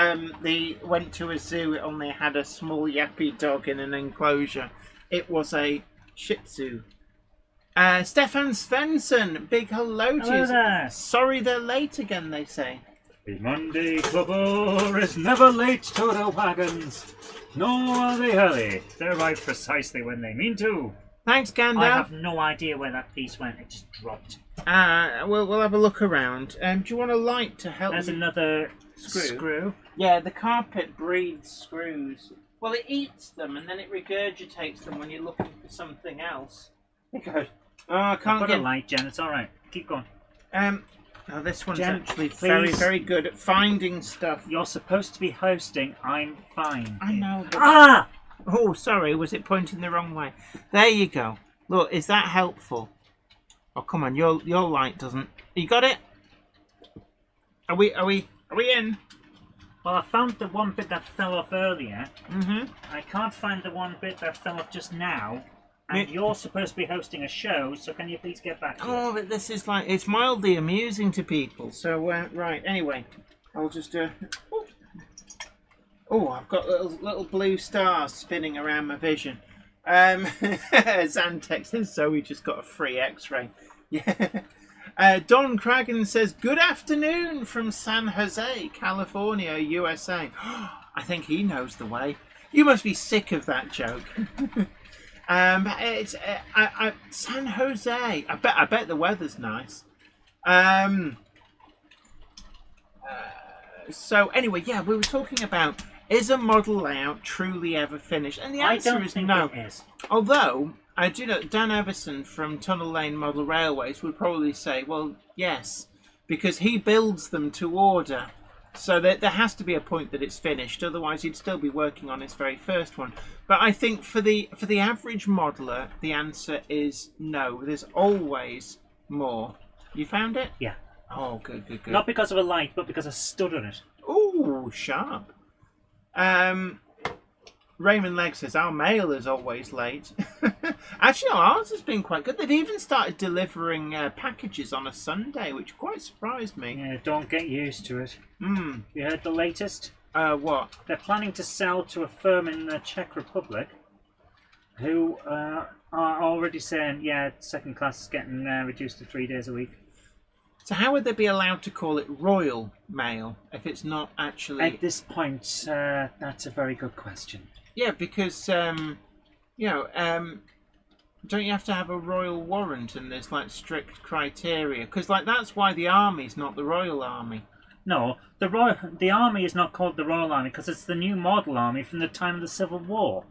went to a zoo. It only had a small yappy dog in an enclosure. It was a Shih Tzu. Stefan Svensson, big hello to you. Hello there. Sorry they're late again, they say. The Monday Clubber is never late to the wagons, nor are they early. They arrive precisely when they mean to. Thanks, Gandalf. I have no idea where that piece went. It just dropped. We'll have a look around. Do you want a light to help? There's you? another Screw? screw. Yeah, the carpet breeds screws. Well, it eats them and then it regurgitates them when you're looking for something else. Good. Oh, I can't Put get a light, Jen. It's all right. Keep going. Oh, this one's Jen, actually please. very, very good at finding stuff. You're supposed to be hosting. I'm fine. I know. But... Ah! Oh, sorry. Was it pointing the wrong way? There you go. Look, is that helpful? Oh, come on. Your light doesn't. You got it? Are we in? Well, I found the one bit that fell off earlier. Mm-hmm. I can't find the one bit that fell off just now. And you're supposed to be hosting a show, so can you please get back to Oh, us? but this is like, it's mildly amusing to people. So, right, anyway, I'll just, oh, I've got little blue stars spinning around my vision. Zantex says, so we just got a free x-ray. Yeah. Don Cragen says, good afternoon from San Jose, California, USA. I think he knows the way. You must be sick of that joke. It's San Jose. I bet the weather's nice. So anyway, yeah, we were talking about, is a model layout truly ever finished? And the answer is no. It is. Although I do know Dan Everson from Tunnel Lane Model Railways would probably say, well, yes, because he builds them to order. So there has to be a point that it's finished. Otherwise, he'd still be working on his very first one. But I think for the average modeler, the answer is no. There's always more. You found it? Yeah. Oh, good. Not because of a light, but because I stood on it. Ooh, sharp. Raymond Legg says, our mail is always late. Actually, no, ours has been quite good. They've even started delivering packages on a Sunday, which quite surprised me. Yeah, don't get used to it. You heard the latest? What? They're planning to sell to a firm in the Czech Republic who are already saying, yeah, second class is getting reduced to 3 days a week. So how would they be allowed to call it Royal Mail if it's not actually... At this point, that's a very good question. Yeah, because, don't you have to have a royal warrant and there's, like, strict criteria? Because, like, that's why the army's not the Royal Army. No, the army is not called the Royal Army because it's the new model army from the time of the Civil War.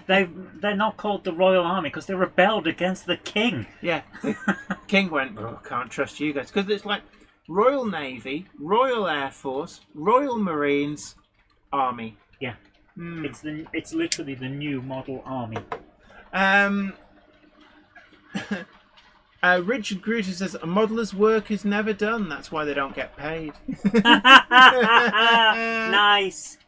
They're not called the Royal Army because they rebelled against the king. Yeah, the king went, oh, can't trust you guys. Because it's like Royal Navy, Royal Air Force, Royal Marines, Army. Yeah. It's literally the new model army. Richard Gruter says a modeller's work is never done. That's why they don't get paid. Nice.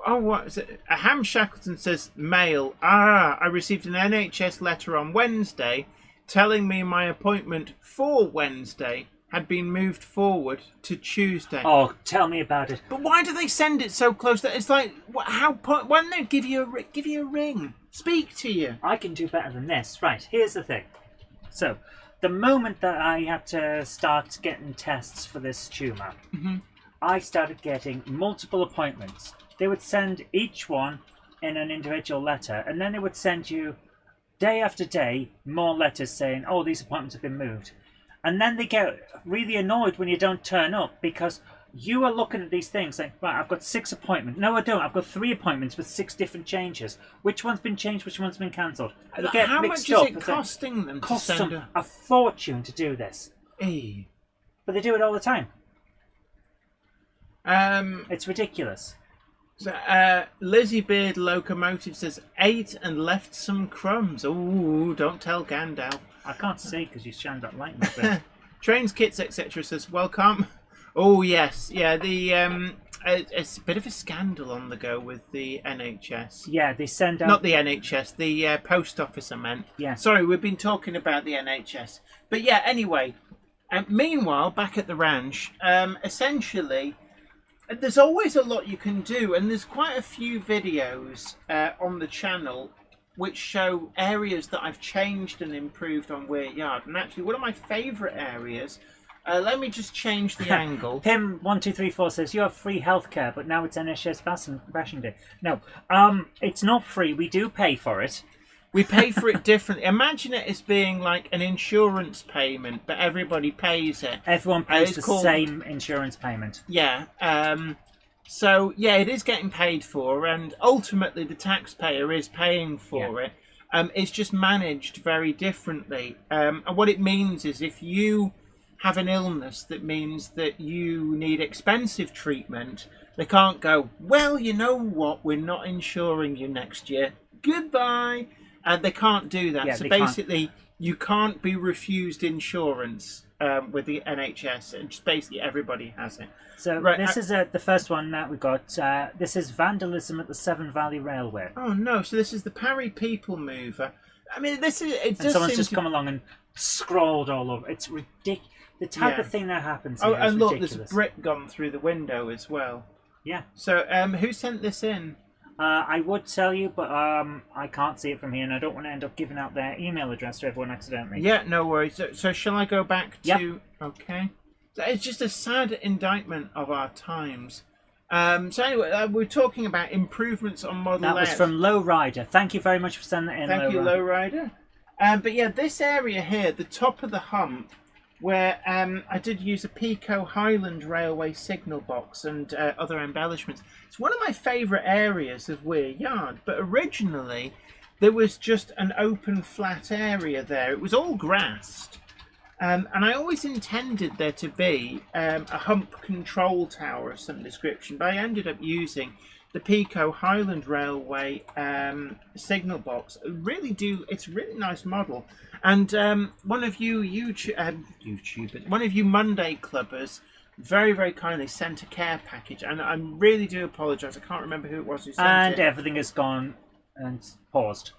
Oh, what is it? Ham Shackleton says mail. I received an NHS letter on Wednesday. telling me my appointment for Wednesday had been moved forward to Tuesday. Oh, tell me about it. But why do they send it so close? That it's like, why don't they give you a ring, speak to you? I can do better than this. Right, here's the thing. So, the moment that I had to start getting tests for this tumour, I started getting multiple appointments. They would send each one in an individual letter, and then they would send you day after day more letters saying, oh, these appointments have been moved. And then they get really annoyed when you don't turn up, because you are looking at these things like, right, I've got 6 appointments. No, I don't. I've got 3 appointments with 6 different changes. Which one's been changed? Which one's been cancelled? How much is it costing them to send them a fortune to do this. Hey. But they do it all the time. It's ridiculous. So, Lizzie Beard Locomotive says 8 and left some crumbs. Ooh, don't tell Gandalf. I can't see because you shined that light in my face. Trains, Kits, etc. says welcome. Oh yes, yeah. The it's a bit of a scandal on the go with the NHS. Yeah, they send out not the NHS, the post office. I meant. Yeah. Sorry, we've been talking about the NHS, but yeah. Anyway, meanwhile, back at the ranch, essentially, there's always a lot you can do, and there's quite a few videos on the channel which show areas that I've changed and improved on Weir Yard. And actually, one of my favourite areas, let me just change the angle. Pim1234 says, you have free healthcare, but now it's NHS bashing day. No, it's not free. We do pay for it. We pay for it differently. Imagine it as being like an insurance payment, but everybody pays it. Everyone pays the same insurance payment. Yeah. So, yeah, it is getting paid for, and ultimately the taxpayer is paying for it. It's just managed very differently. And what it means is if you have an illness that means that you need expensive treatment, they can't go, well, you know what, we're not insuring you next year. Goodbye. And they can't do that. Yeah, so basically, you can't be refused insurance with the NHS, and just basically everybody has it. So this is the first one that we got. This is Vandalism at the Severn Valley Railway. Oh no! So this is the Parry People Mover. I mean, this is. It and someone's just come along and scrawled all over. It's ridiculous. The type of thing that happens. Here is and look, ridiculous. there's a brick gone through the window as well. Yeah. So who sent this in? I would tell you, but I can't see it from here, and I don't want to end up giving out their email address to everyone accidentally. Yeah, no worries. So shall I go back to? Yep. Okay. So it's just a sad indictment of our times. So anyway, we're talking about improvements on Model That was F. from Lowrider. Thank you very much for sending that in. Thank you, Lowrider. But yeah, this area here, the top of the hump, where I did use a Peco Highland Railway signal box and other embellishments. It's one of my favourite areas of Weir Yard, but originally there was just an open flat area there. It was all grassed. And I always intended there to be a hump control tower of some description, but I ended up using the Peco Highland Railway signal box. It's a really nice model. And one of you YouTubers, one of you Monday Clubbers, very, very kindly sent a care package, and I really do apologise. I can't remember who it was who sent it. And everything has gone and paused.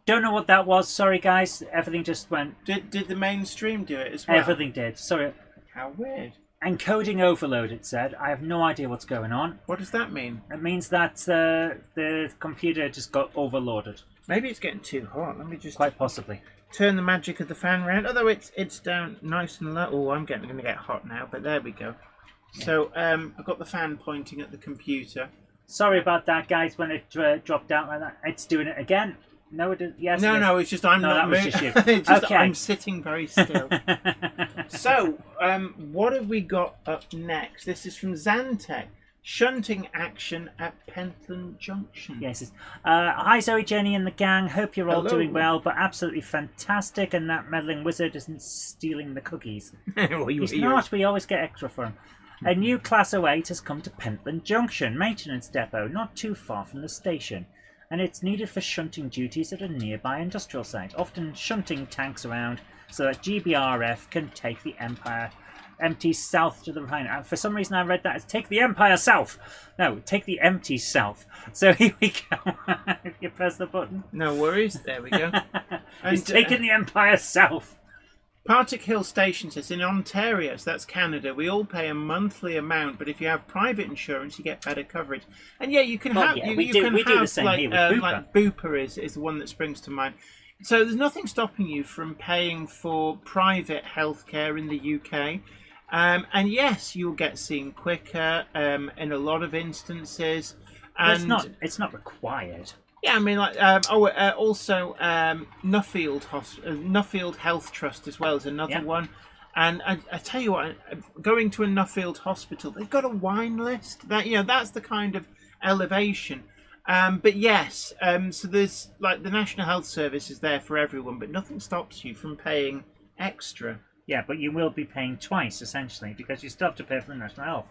Don't know what that was. Sorry, guys. Everything just went. Did the mainstream do it as well? Everything did. Sorry. How weird. Encoding overload, it said. I have no idea what's going on. What does that mean? It means that the computer just got overloaded. Maybe it's getting too hot. Let me just... Quite possibly. Turn the magic of the fan round. Although it's down nice and low. Oh, I'm going to get hot now, but there we go. Yeah. So I've got the fan pointing at the computer. Sorry about that, guys, when it dropped out like that. It's doing it again. No, it is. Yes. No, it's just I'm not moving. It's just okay. I'm sitting very still. So, what have we got up next? This is from Zantec. Shunting action at Pentland Junction. Yes. Hi Zoe, Jenny and the gang. Hope you're all doing well, but absolutely fantastic, and that meddling wizard isn't stealing the cookies. He's not. We always get extra for him. A new Class 08 has come to Pentland Junction, maintenance depot, not too far from the station. And it's needed for shunting duties at a nearby industrial site, often shunting tanks around so that GBRF can take the Empire empty south to the Rhine. And for some reason, I read that as take the empire south. No, take the empty south. So here we go. If you press the button. No worries. There we go. He's taking the empire south. Partick Hill Station says in Ontario, so that's Canada, we all pay a monthly amount, but if you have private insurance, you get better coverage. And yeah, you can have we do the same like here with Bupa. like Bupa is the one that springs to mind. So there's nothing stopping you from paying for private healthcare in the UK. And yes, you'll get seen quicker in a lot of instances. And it's not required. yeah, I mean, like also Nuffield Health Trust as well is another one. And I tell you what, going to a Nuffield hospital, they've got a wine list. That's the kind of elevation. But yes, so there's like the National Health Service is there for everyone, but nothing stops you from paying extra. Yeah, but you will be paying twice essentially because you still have to pay for the National Health.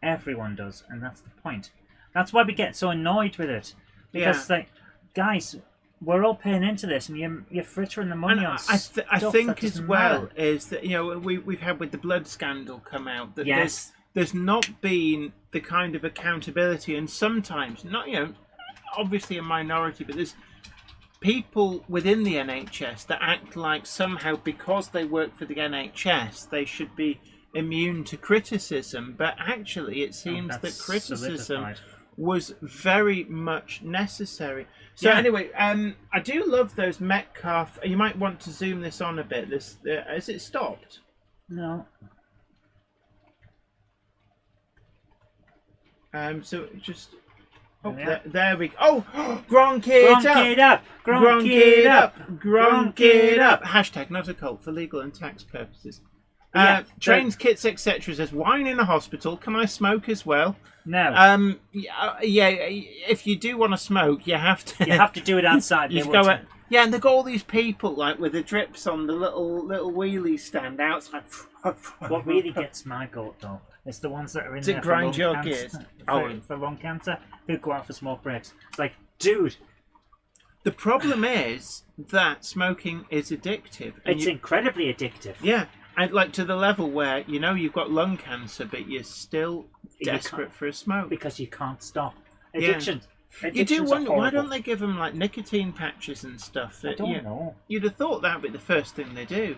Everyone does, and that's the point. That's why we get so annoyed with it. Because, like, guys, we're all paying into this, and you're frittering the money on stuff. I think that as well is that we've had with the blood scandal come out that there's not been the kind of accountability, and sometimes not obviously a minority, but there's people within the NHS that act like somehow because they work for the NHS they should be immune to criticism, but actually it seems that criticism was very much necessary. So anyway, I do love those Metcalf. You might want to zoom this on a bit. This has it stopped? No. So just there we go. Oh, Gronk it up. Hashtag not a cult for legal and tax purposes. Trains, kits, etc. says wine in a hospital. Can I smoke as well? No. If you do want to smoke, you have to. You have to do it outside. And they've got all these people like with the drips on the little wheelie stand outside. What really gets my goat though is the ones that are in there for grind your lung gears? cancer. For lung cancer, who go out for smoke breaks. It's like, dude. The problem is that smoking is addictive. It's incredibly addictive. Yeah. And like to the level where you've got lung cancer, but you're still desperate for a smoke because you can't stop. Addiction. You do wonder why don't they give them like nicotine patches and stuff? I don't know. You'd have thought that would be the first thing they do.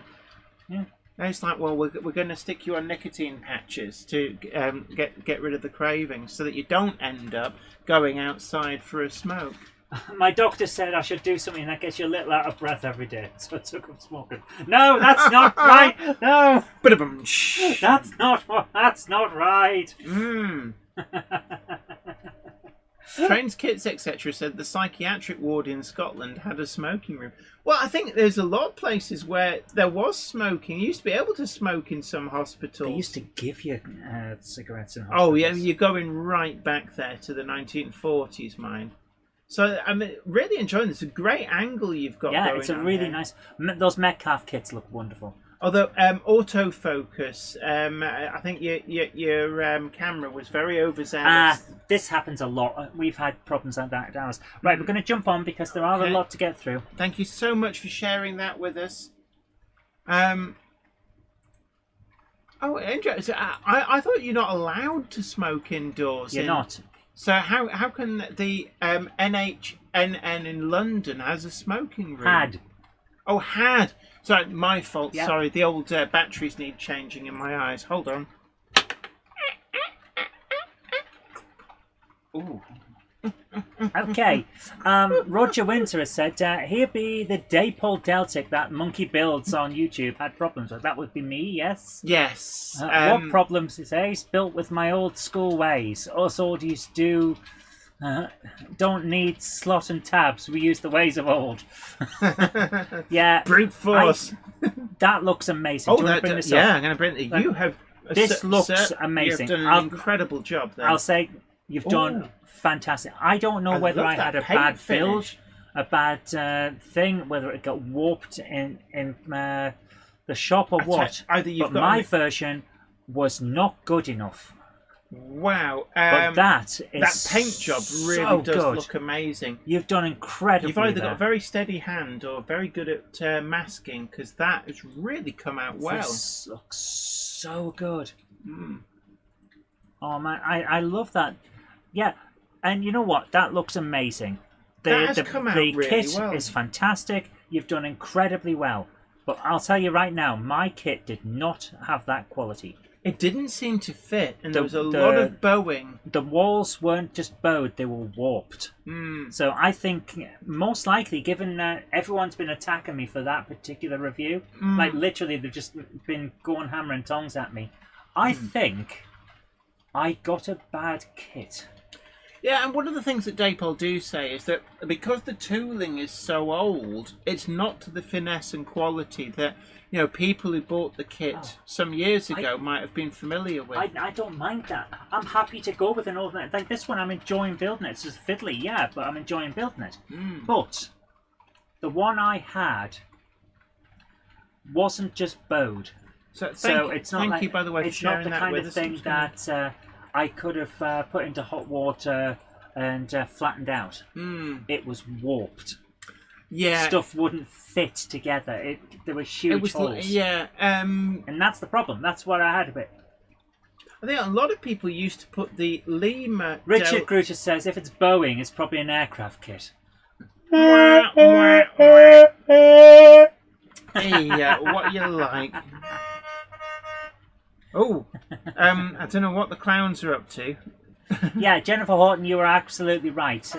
Yeah. And it's like, well, we're going to stick you on nicotine patches to get rid of the cravings, so that you don't end up going outside for a smoke. My doctor said I should do something that gets you a little out of breath every day, so I took up smoking. No, that's not right. No, that's not right. Trains, kits, etc. said the psychiatric ward in Scotland had a smoking room. Well, I think there's a lot of places where there was smoking. You used to be able to smoke in some hospitals. They used to give you cigarettes in hospitals. Oh yeah, you're going right back there to the 1940s, mine. So I'm really enjoying this. It's a great angle you've got. Yeah, it's a really nice. Those Metcalf kits look wonderful. Although autofocus, I think your camera was very overzealous. This happens a lot. We've had problems like that at ours. Right, we're going to jump on because there are a lot to get through. Thank you so much for sharing that with us. Interesting. I thought you're not allowed to smoke indoors. You're not. So how can the NHNN in London has a smoking room? Had. Sorry, my fault. Yep. Sorry, the old batteries need changing in my eyes. Hold on. Ooh. Okay. Roger Winter has said, here be the Dapol Deltic that Monkey Builds on YouTube had problems with. That would be me, yes? Yes. What problems, he says? Built with my old school ways. Us oldies don't need slot and tabs. We use the ways of old. Yeah. Brute force. That looks amazing. Do you want to bring this up? Yeah, I'm going to bring it. You have... This looks amazing. You've done an incredible job there. I'll say you've done fantastic. I don't know whether I had a bad build, a bad thing, whether it got warped in the shop or what. Either you've but my version was not good enough. Wow. But that is that paint job really so does good. look amazing. You've done incredibly. You've either there. got a very steady hand or very good at masking, because that has really come out well. This looks so good. Oh man, I love that. Yeah, and you know what? That looks amazing. That has come out the really kit well. is fantastic. You've done incredibly well. But I'll tell you right now, my kit did not have that quality. It didn't seem to fit, and there was a The- lot of bowing. The walls weren't just bowed, they were warped. So I think most likely, given everyone's been attacking me for that particular review, like literally they've just been going hammer and tongs at me, I think I got a bad kit. Yeah, and one of the things that Dapol do say is that because the tooling is so old, it's not to the finesse and quality that, you know, people who bought the kit some years ago might have been familiar with. I don't mind that. I'm happy to go with an old net. Like this one, I'm enjoying building it. It's just fiddly, yeah, but I'm enjoying building it. But the one I had wasn't just bowed. So It's not thank like, you, by the way, for it's not sharing the that kind with of us. thing It's gonna- that I could have put into hot water and flattened out. It was warped. Yeah, Stuff wouldn't fit together. There were huge it was. holes. Yeah, And that's the problem. That's what I had a bit. I think a lot of people used to put the Lima. Richard Gruter says if it's Boeing, it's probably an aircraft kit. Hey, what you like? Oh, I don't know what the clowns are up to. Yeah, Jennifer Horton, you were absolutely right.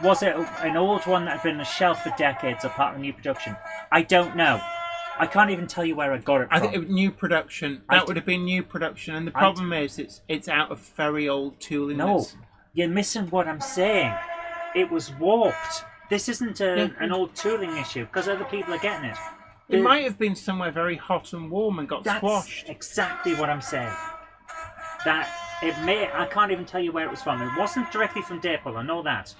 Was it an old one that had been on a shelf for decades or part of a new production? I don't know. I can't even tell you where I got it from. I think it was new production. That would have been new production, and the problem is it's out of very old tooling. No, you're missing what I'm saying. It was warped. This isn't an old tooling issue because other people are getting it. It might have been somewhere very hot and warm and got That's squashed. exactly what I'm saying. That it may. I can't even tell you where it was from. It wasn't directly from Dapol. I know that.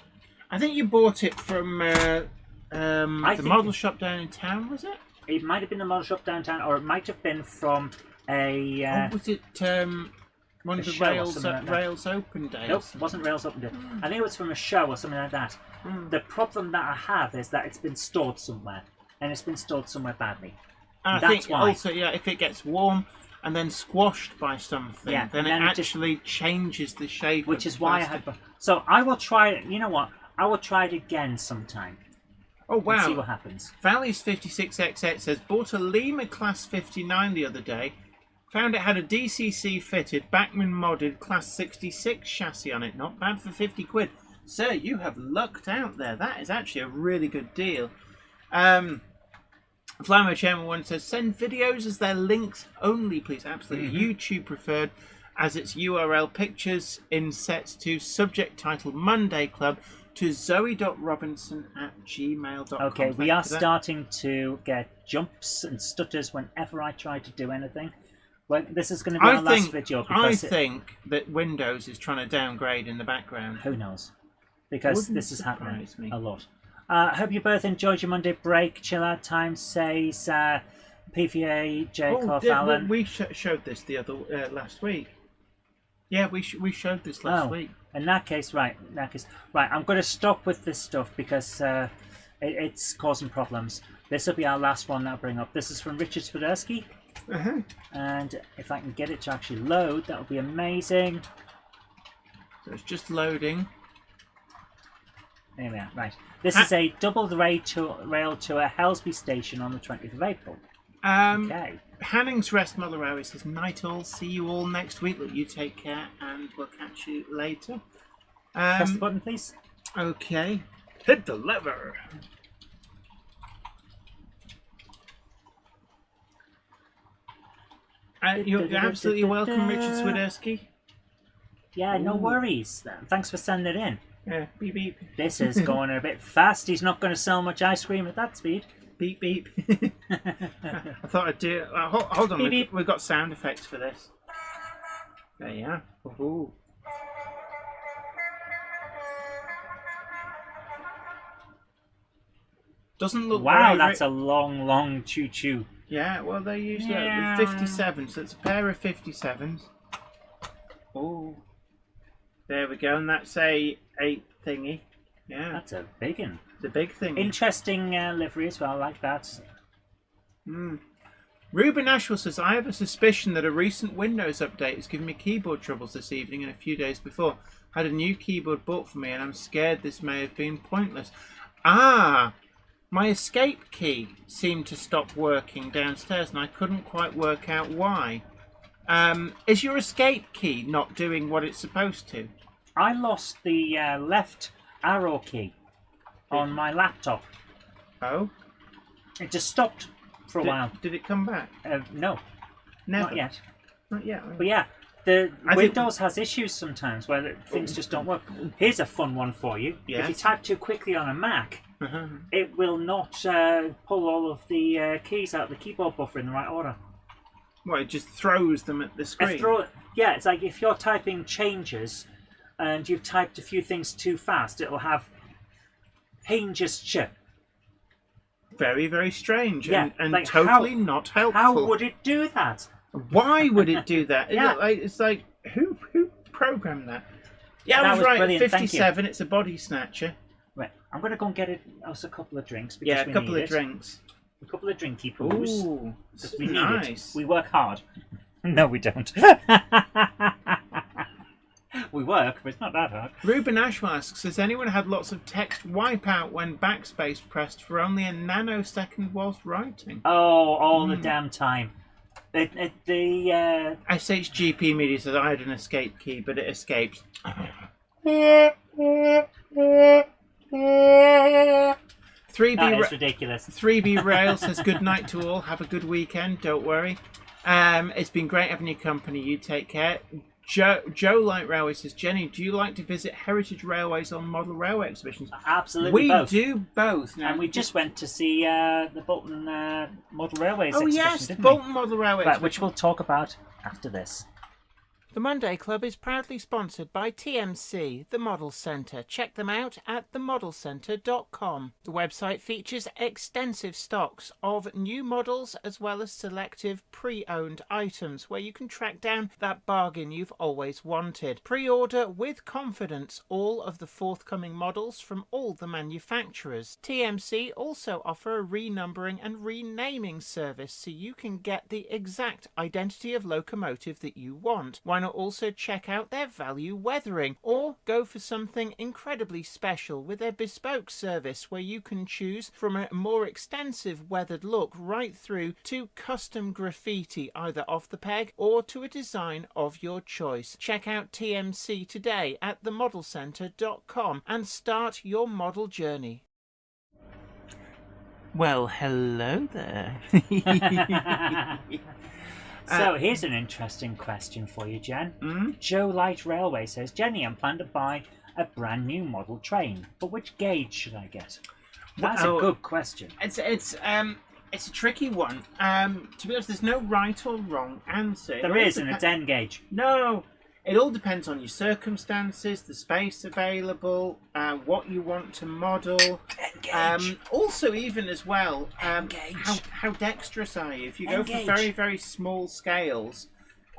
I think you bought it from the think model shop down in town, was it? It might have been the model shop downtown, or it might have been from a. Or was it one of the show or Rails something like that. Rails Open days? Nope, it wasn't Rails Open Day. I think it was from a show or something like that. The problem that I have is that it's been stored somewhere, and it's been stored somewhere badly. And I That's think why. also, yeah, if it gets warm and then squashed by something, Yeah, then and it then it actually changes the shape. Which of is the why I plastic. had. So I will try it. You know what? I will try it again sometime. Oh And see wow! what happens. Values56XX says bought a Lima Class 59 the other day. Found it had a DCC fitted Bachmann modded Class 66 chassis on it. Not bad for 50 quid. Sir, you have lucked out there. That is actually a really good deal. Flymo Chairman 1 says send videos as their links only, please. Absolutely. YouTube preferred, as its URL pictures in sets to subject title Monday Club to zoe.robinson@gmail.com. Okay, we Thank are you for that. starting to get jumps and stutters whenever I try to do anything. Well, this is going to be our last video I because think that Windows is trying to downgrade in the background. who knows? Because Wouldn't this is happening surprise me. a lot. I hope you both enjoyed your Monday break. Chill out time, says PVA Jacob Allen. We showed this the other last week. Yeah, we showed this last week. In that case, right. I'm going to stop with this stuff because it's causing problems. This will be our last one that I'll bring up. This is from Richard Swiderski. And if I can get it to actually load, that would be amazing. So it's just loading. There we are. Right. This is a double rail to a Helsby station on the 20th of April. Okay. Hanning's Rest Mother Hour says night all. See you all next week. Look, you take care, and we'll catch you later. Press the button, please. Okay. Hit the lever. You're absolutely welcome, Richard Swiderski. Yeah, no worries. Thanks for sending it in. Yeah, beep beep. This is going a bit fast. He's not going to sell much ice cream at that speed. Beep beep. I thought I'd do it. Hold on, Beep, beep. we've got sound effects for this. There you are. Ooh. Doesn't look Wow, very that's a long choo choo. Yeah, well, they're usually Yeah. 57, so it's a pair of 57s. Oh, there we go, and that's a thingy. Yeah, That's a big one. it's a big thing. Interesting livery as well, like that. Ruben Ashwell says, I have a suspicion that a recent Windows update has given me keyboard troubles this evening and a few days before. Had a new keyboard bought for me and I'm scared this may have been pointless. Ah, my escape key seemed to stop working downstairs and I couldn't quite work out why. Is your escape key not doing what it's supposed to? I lost the left arrow key on my laptop. Oh? It just stopped for a while. Did it come back? No, Never. not yet. Not yet. But yeah, the I think- Windows has issues sometimes where things just don't work. Here's a fun one for you. Yes. If you type too quickly on a Mac, Uh-huh. it will not pull all of the keys out of the keyboard buffer in the right order. Well, it just throws them at the screen. Yeah, it's like if you're typing changes and you've typed a few things too fast, it'll have changes. Very, very strange, Yeah, and like totally not helpful. How would it do that? Why would it do that? Yeah. It's like who programmed that? Yeah, That I was was right. brilliant, thank you. 57. It's a body snatcher. Right, I'm going to go and get us a couple of drinks. Because Yeah, a we couple need of it. drinks. A couple of drinky poos. Ooh, Because we need nice. it. We work hard. No, we don't. We work, but it's not that hard. Ruben Ashwell asks, has anyone had lots of text wipe out when backspace pressed for only a nanosecond whilst writing? Oh, all the damn time. The SHGP Media says, I had an escape key, but it escaped. 3B that is ridiculous. 3B Rail says, good night to all. Have a good weekend. Don't worry. It's been great having your company. You take care. Joe Light Railway says, Jenny, do you like to visit heritage railways on model railway exhibitions? Absolutely We both. do both. Now, And we just went to see the Bolton Model Railways oh, exhibition, yes, didn't Bolton Model Railway we? Right, exhibition. which we'll talk about after this. The Monday Club is proudly sponsored by TMC, the Model Centre. Check them out at themodelcentre.com. The website features extensive stocks of new models as well as selective pre-owned items where you can track down that bargain you've always wanted. Pre-order with confidence all of the forthcoming models from all the manufacturers. TMC also offer a renumbering and renaming service so you can get the exact identity of locomotive that you want. Why not also check out their value weathering or go for something incredibly special with their bespoke service where you can choose from a more extensive weathered look right through to custom graffiti either off the peg or to a design of your choice. Check out TMC today at themodelcentre.com and start your model journey. Well, hello there. So here's an interesting question for you, Jen. Joe Light Railway says, Jenny, I'm planning to buy a brand new model train, but which gauge should I get? That's Well, a good question. It's a tricky one. To be honest, there's no right or wrong answer. There is, and it's N gauge. No, it all depends on your circumstances, the space available, what you want to model. Also, even as well, how dexterous are you? If you go for very, very small scales,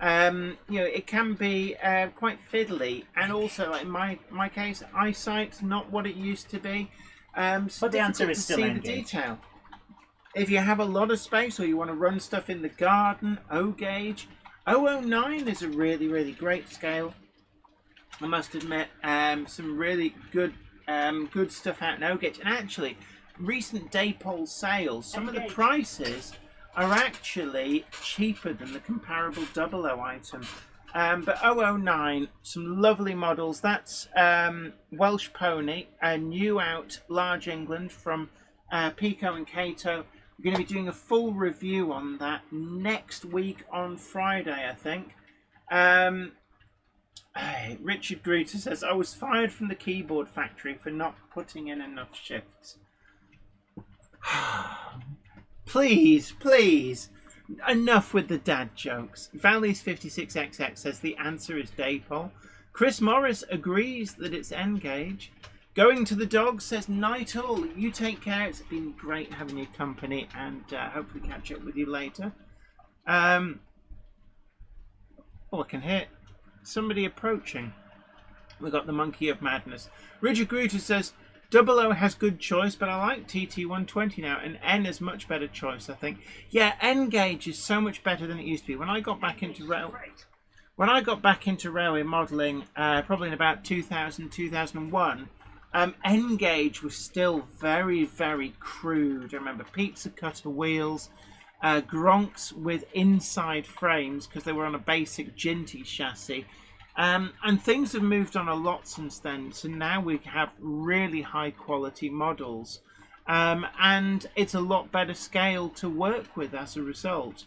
it can be quite fiddly. And also, like in my case, eyesight's not what it used to be. So But the answer is to still see N the gauge. detail. If you have a lot of space or you want to run stuff in the garden, O gauge. 009 is a really, really great scale. I must admit, some really good stuff out in O gauge. And actually, recent Dapol sales, some of the prices are actually cheaper than the comparable 00 item. But 009, some lovely models. That's Welsh Pony, a new out Large England from Peco and Cato. We're going to be doing a full review on that next week on Friday, I think. Richard Gruter says, I was fired from the keyboard factory for not putting in enough shifts. Please. Enough with the dad jokes. Valleys56XX says the answer is Dapol. Chris Morris agrees that it's N gauge. Going to the dog says, night all. You take care. It's been great having your company and hopefully catch up with you later. I can hear somebody approaching. We got the Monkey of Madness. Richard Gruter says, 00 has good choice, but I like TT120 now, and N is much better choice, I think. Yeah, N gauge is so much better than it used to be. When I got back into railway modelling, probably in about 2000, 2001, N gauge was still very, very crude. I remember pizza cutter wheels, Gronks with inside frames because they were on a basic Ginty chassis. And things have moved on a lot since then. So now we have really high quality models. And it's a lot better scale to work with as a result.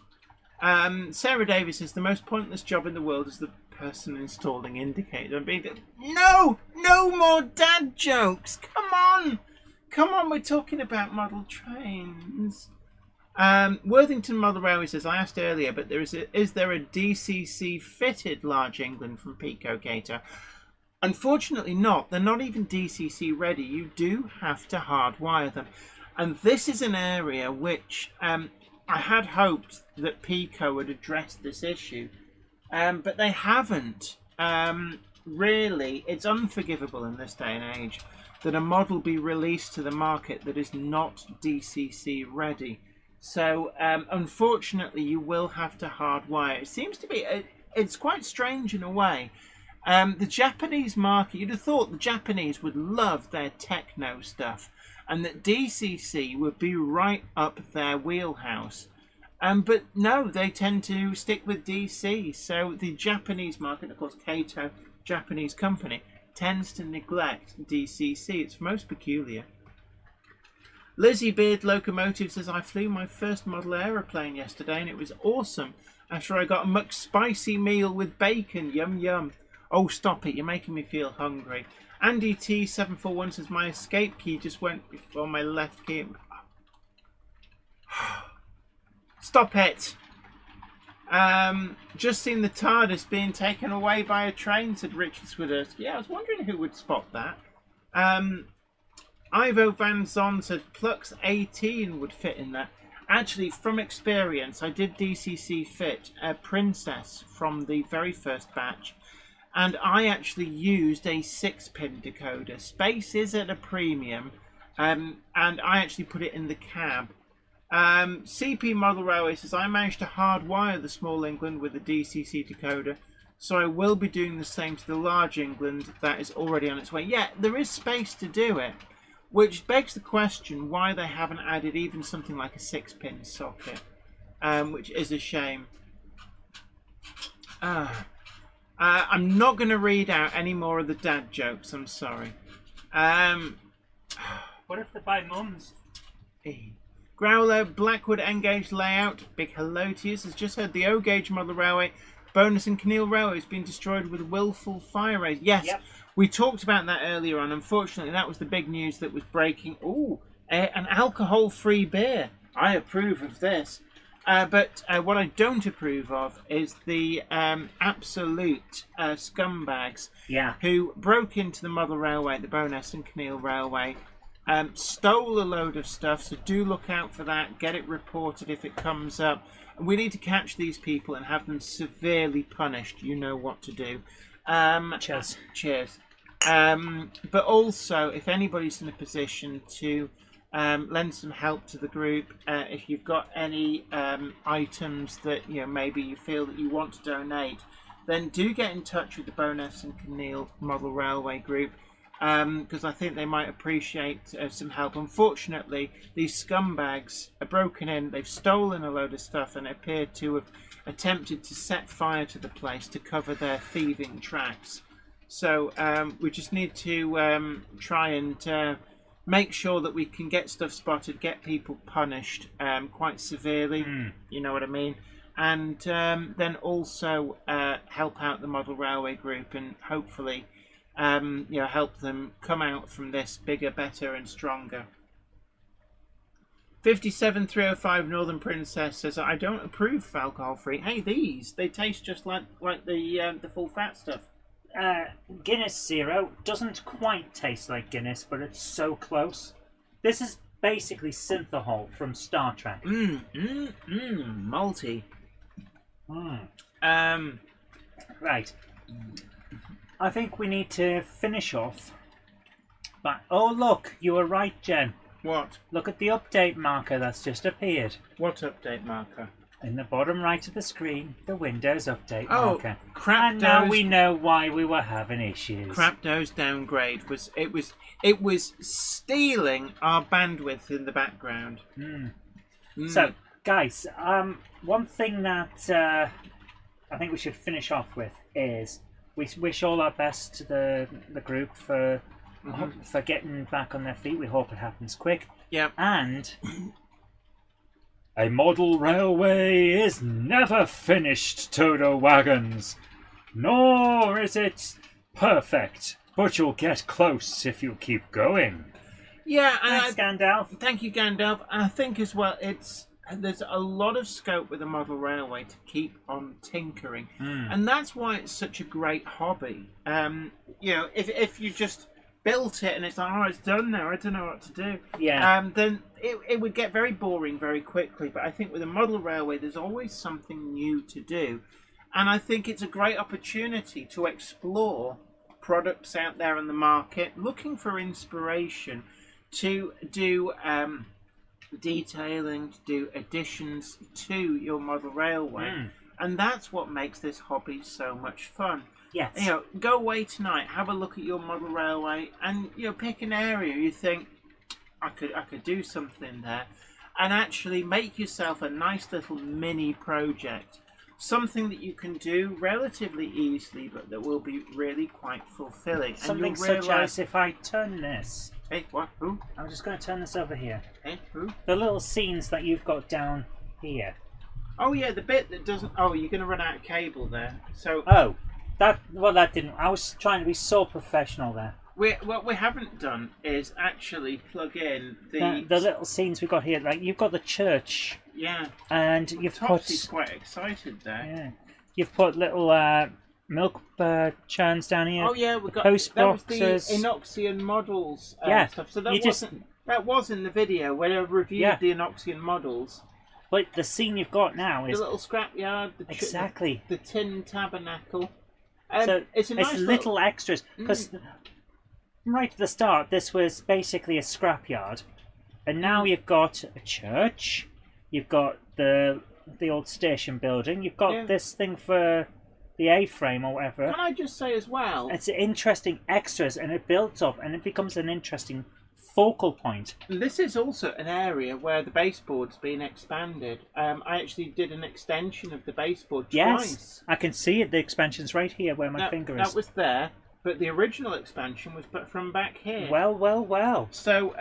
Sarah Davis says the most pointless job in the world is the person installing indicator. No more dad jokes. Come on, we're talking about model trains. Worthington Model Railway says, I asked earlier, but is there a DCC fitted Large England from Peco Gator? Unfortunately not. They're not even DCC ready. You do have to hardwire them. And this is an area which I had hoped that Peco would address this issue. But they haven't. Really, it's unforgivable in this day and age that a model be released to the market that is not DCC ready. So, unfortunately, you will have to hardwire. It seems to be, it's quite strange in a way. The Japanese market, you'd have thought the Japanese would love their techno stuff and that DCC would be right up their wheelhouse. But no, they tend to stick with DC. So the Japanese market, of course, Kato, Japanese company, tends to neglect DCC. It's most peculiar. Lizzie Beard Locomotive says, I flew my first model aeroplane yesterday and it was awesome after I got a McSpicy meal with bacon. Yum yum. Oh, stop it. You're making me feel hungry. Andy T741 says, my escape key just went before my left key. Stop it. Just seen the TARDIS being taken away by a train, said Richard Swidders. Yeah, I was wondering who would spot that. Ivo Van Zon said Plux 18 would fit in there. Actually, from experience, I did DCC fit a Princess from the very first batch, and I actually used a 6-pin decoder. Space is at a premium, and I actually put it in the cab. CP Model Railway says, I managed to hardwire the Small England with the DCC decoder, so I will be doing the same to the Large England that is already on its way. Yeah, there is space to do it. Which begs the question why they haven't added even something like a 6-pin socket, which is a shame. I'm not going to read out any more of the dad jokes, I'm sorry. What if they buy mums? Growler, Blackwood N-gauge layout, big hello to you, has just heard the O-gauge Model Railway, Bonus and Keneal Railway has been destroyed with willful fire rays. Yes. Yep. We talked about that earlier on. Unfortunately, that was the big news that was breaking. Ooh, an alcohol-free beer. I approve of this. But what I don't approve of is the absolute scumbags who broke into the Model Railway, the Bowness and Keneal Railway, stole a load of stuff. So do look out for that. Get it reported if it comes up. And we need to catch these people and have them severely punished. You know what to do. Cheers. Cheers. But also, if anybody's in a position to lend some help to the group, if you've got any items that maybe you feel that you want to donate, then do get in touch with the Bowness and Keneal Model Railway group, because I think they might appreciate some help. Unfortunately, these scumbags are broken in, they've stolen a load of stuff and appear to have attempted to set fire to the place to cover their thieving tracks. So we just need to try and make sure that we can get stuff spotted, get people punished quite severely, you know what I mean, and then also help out the Model Railway group and hopefully help them come out from this bigger, better and stronger. 57305 Northern Princess says, I don't approve of alcohol-free. Hey, they taste just like the full fat stuff. Guinness Zero doesn't quite taste like Guinness, but it's so close. This is basically Synthahol from Star Trek. Malty. Right. I think we need to finish off. But oh look, you were right, Jen. What? Look at the update marker that's just appeared. What update marker? In the bottom right of the screen, the Windows update Oh, marker. crap! And now we know why we were having issues. Crapdo's downgrade was stealing our bandwidth in the background. So, guys, one thing that I think we should finish off with is we wish all our best to the group for getting back on their feet. We hope it happens quick. Yeah. And a model railway is never finished, Toto Wagons. Nor is it perfect, but you'll get close if you keep going. Yeah, Thanks, Gandalf. Thank you, Gandalf. And I think as well, there's a lot of scope with the model railway to keep on tinkering, and that's why it's such a great hobby. If you just built it and it's like, oh, it's done now, I don't know what to do. Yeah. Then it would get very boring very quickly. But I think with a model railway, there's always something new to do, and I think it's a great opportunity to explore products out there in the market, looking for inspiration to do detailing, to do additions to your model railway, and that's what makes this hobby so much fun. Yes. Go away tonight, have a look at your model railway, and pick an area you think I could do something there, and actually make yourself a nice little mini project, something that you can do relatively easily, but that will be really quite fulfilling. Something and such as if I turn this. Hey, what? Who? I'm just going to turn this over here. Hey, who? The little scenes that you've got down here. Oh yeah, the bit that doesn't. Oh, you're going to run out of cable there. So. Oh, that didn't. I was trying to be so professional there. What we haven't done is actually plug in The little scenes we've got here. Like you've got the church. Yeah. And you've Topsy's put. quite excited there. Yeah. You've put little milk churns down here. Oh yeah, we got post that was the boxes. Inoxian models stuff. So that was in the video when I reviewed the Inoxian models. But the scene you've got now is the little scrapyard, exactly the tin tabernacle. So it's a nice little extras because right at the start this was basically a scrapyard, and now you've got a church, you've got the old station building, you've got this thing for the A-frame or whatever. Can I just say as well? It's interesting extras, and it builds up, and it becomes an interesting focal point. This is also an area where the baseboard's been expanded. I actually did an extension of the baseboard twice. Yes, I can see it. The expansion's right here where my finger is. That was there, but the original expansion was from back here. Well. So,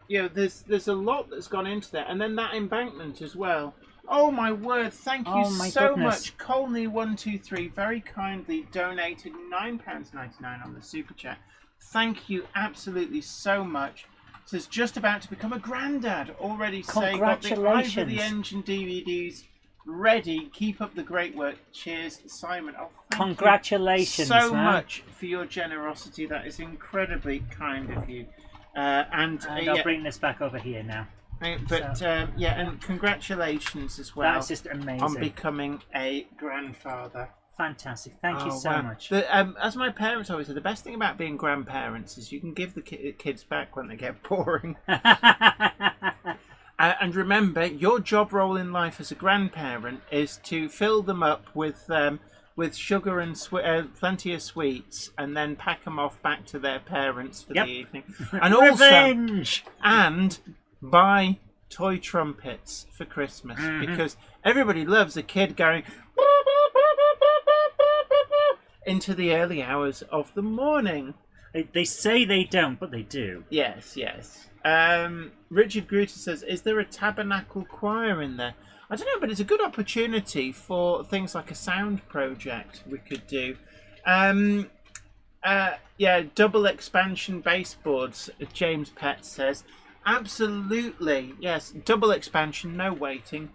there's a lot that's gone into that, and then that embankment as well. Oh my word! Thank you so much, Colney123. Very kindly donated £9.99 on the super chat. Thank you absolutely so much. Says just about to become a granddad. Already say got the Eyes of the Engine DVDs ready. Keep up the great work. Cheers, Simon. Oh, congratulations, you so much for your generosity. That is incredibly kind of you. And I'll bring this back over here now. And congratulations as well. That's just amazing. On becoming a grandfather. Fantastic. Thank you so much. As my parents always said, the best thing about being grandparents is you can give the kids back when they get boring. And remember, your job role in life as a grandparent is to fill them up with sugar and plenty of sweets, and then pack them off back to their parents for the evening. And Revenge! And buy toy trumpets for Christmas, because everybody loves a kid going into the early hours of the morning. They say they don't, but they do. Yes. Richard Gruter says, is there a tabernacle choir in there? I don't know, but it's a good opportunity for things like a sound project we could do. Double expansion baseboards, James Pett says. Absolutely, yes. Double expansion, no waiting.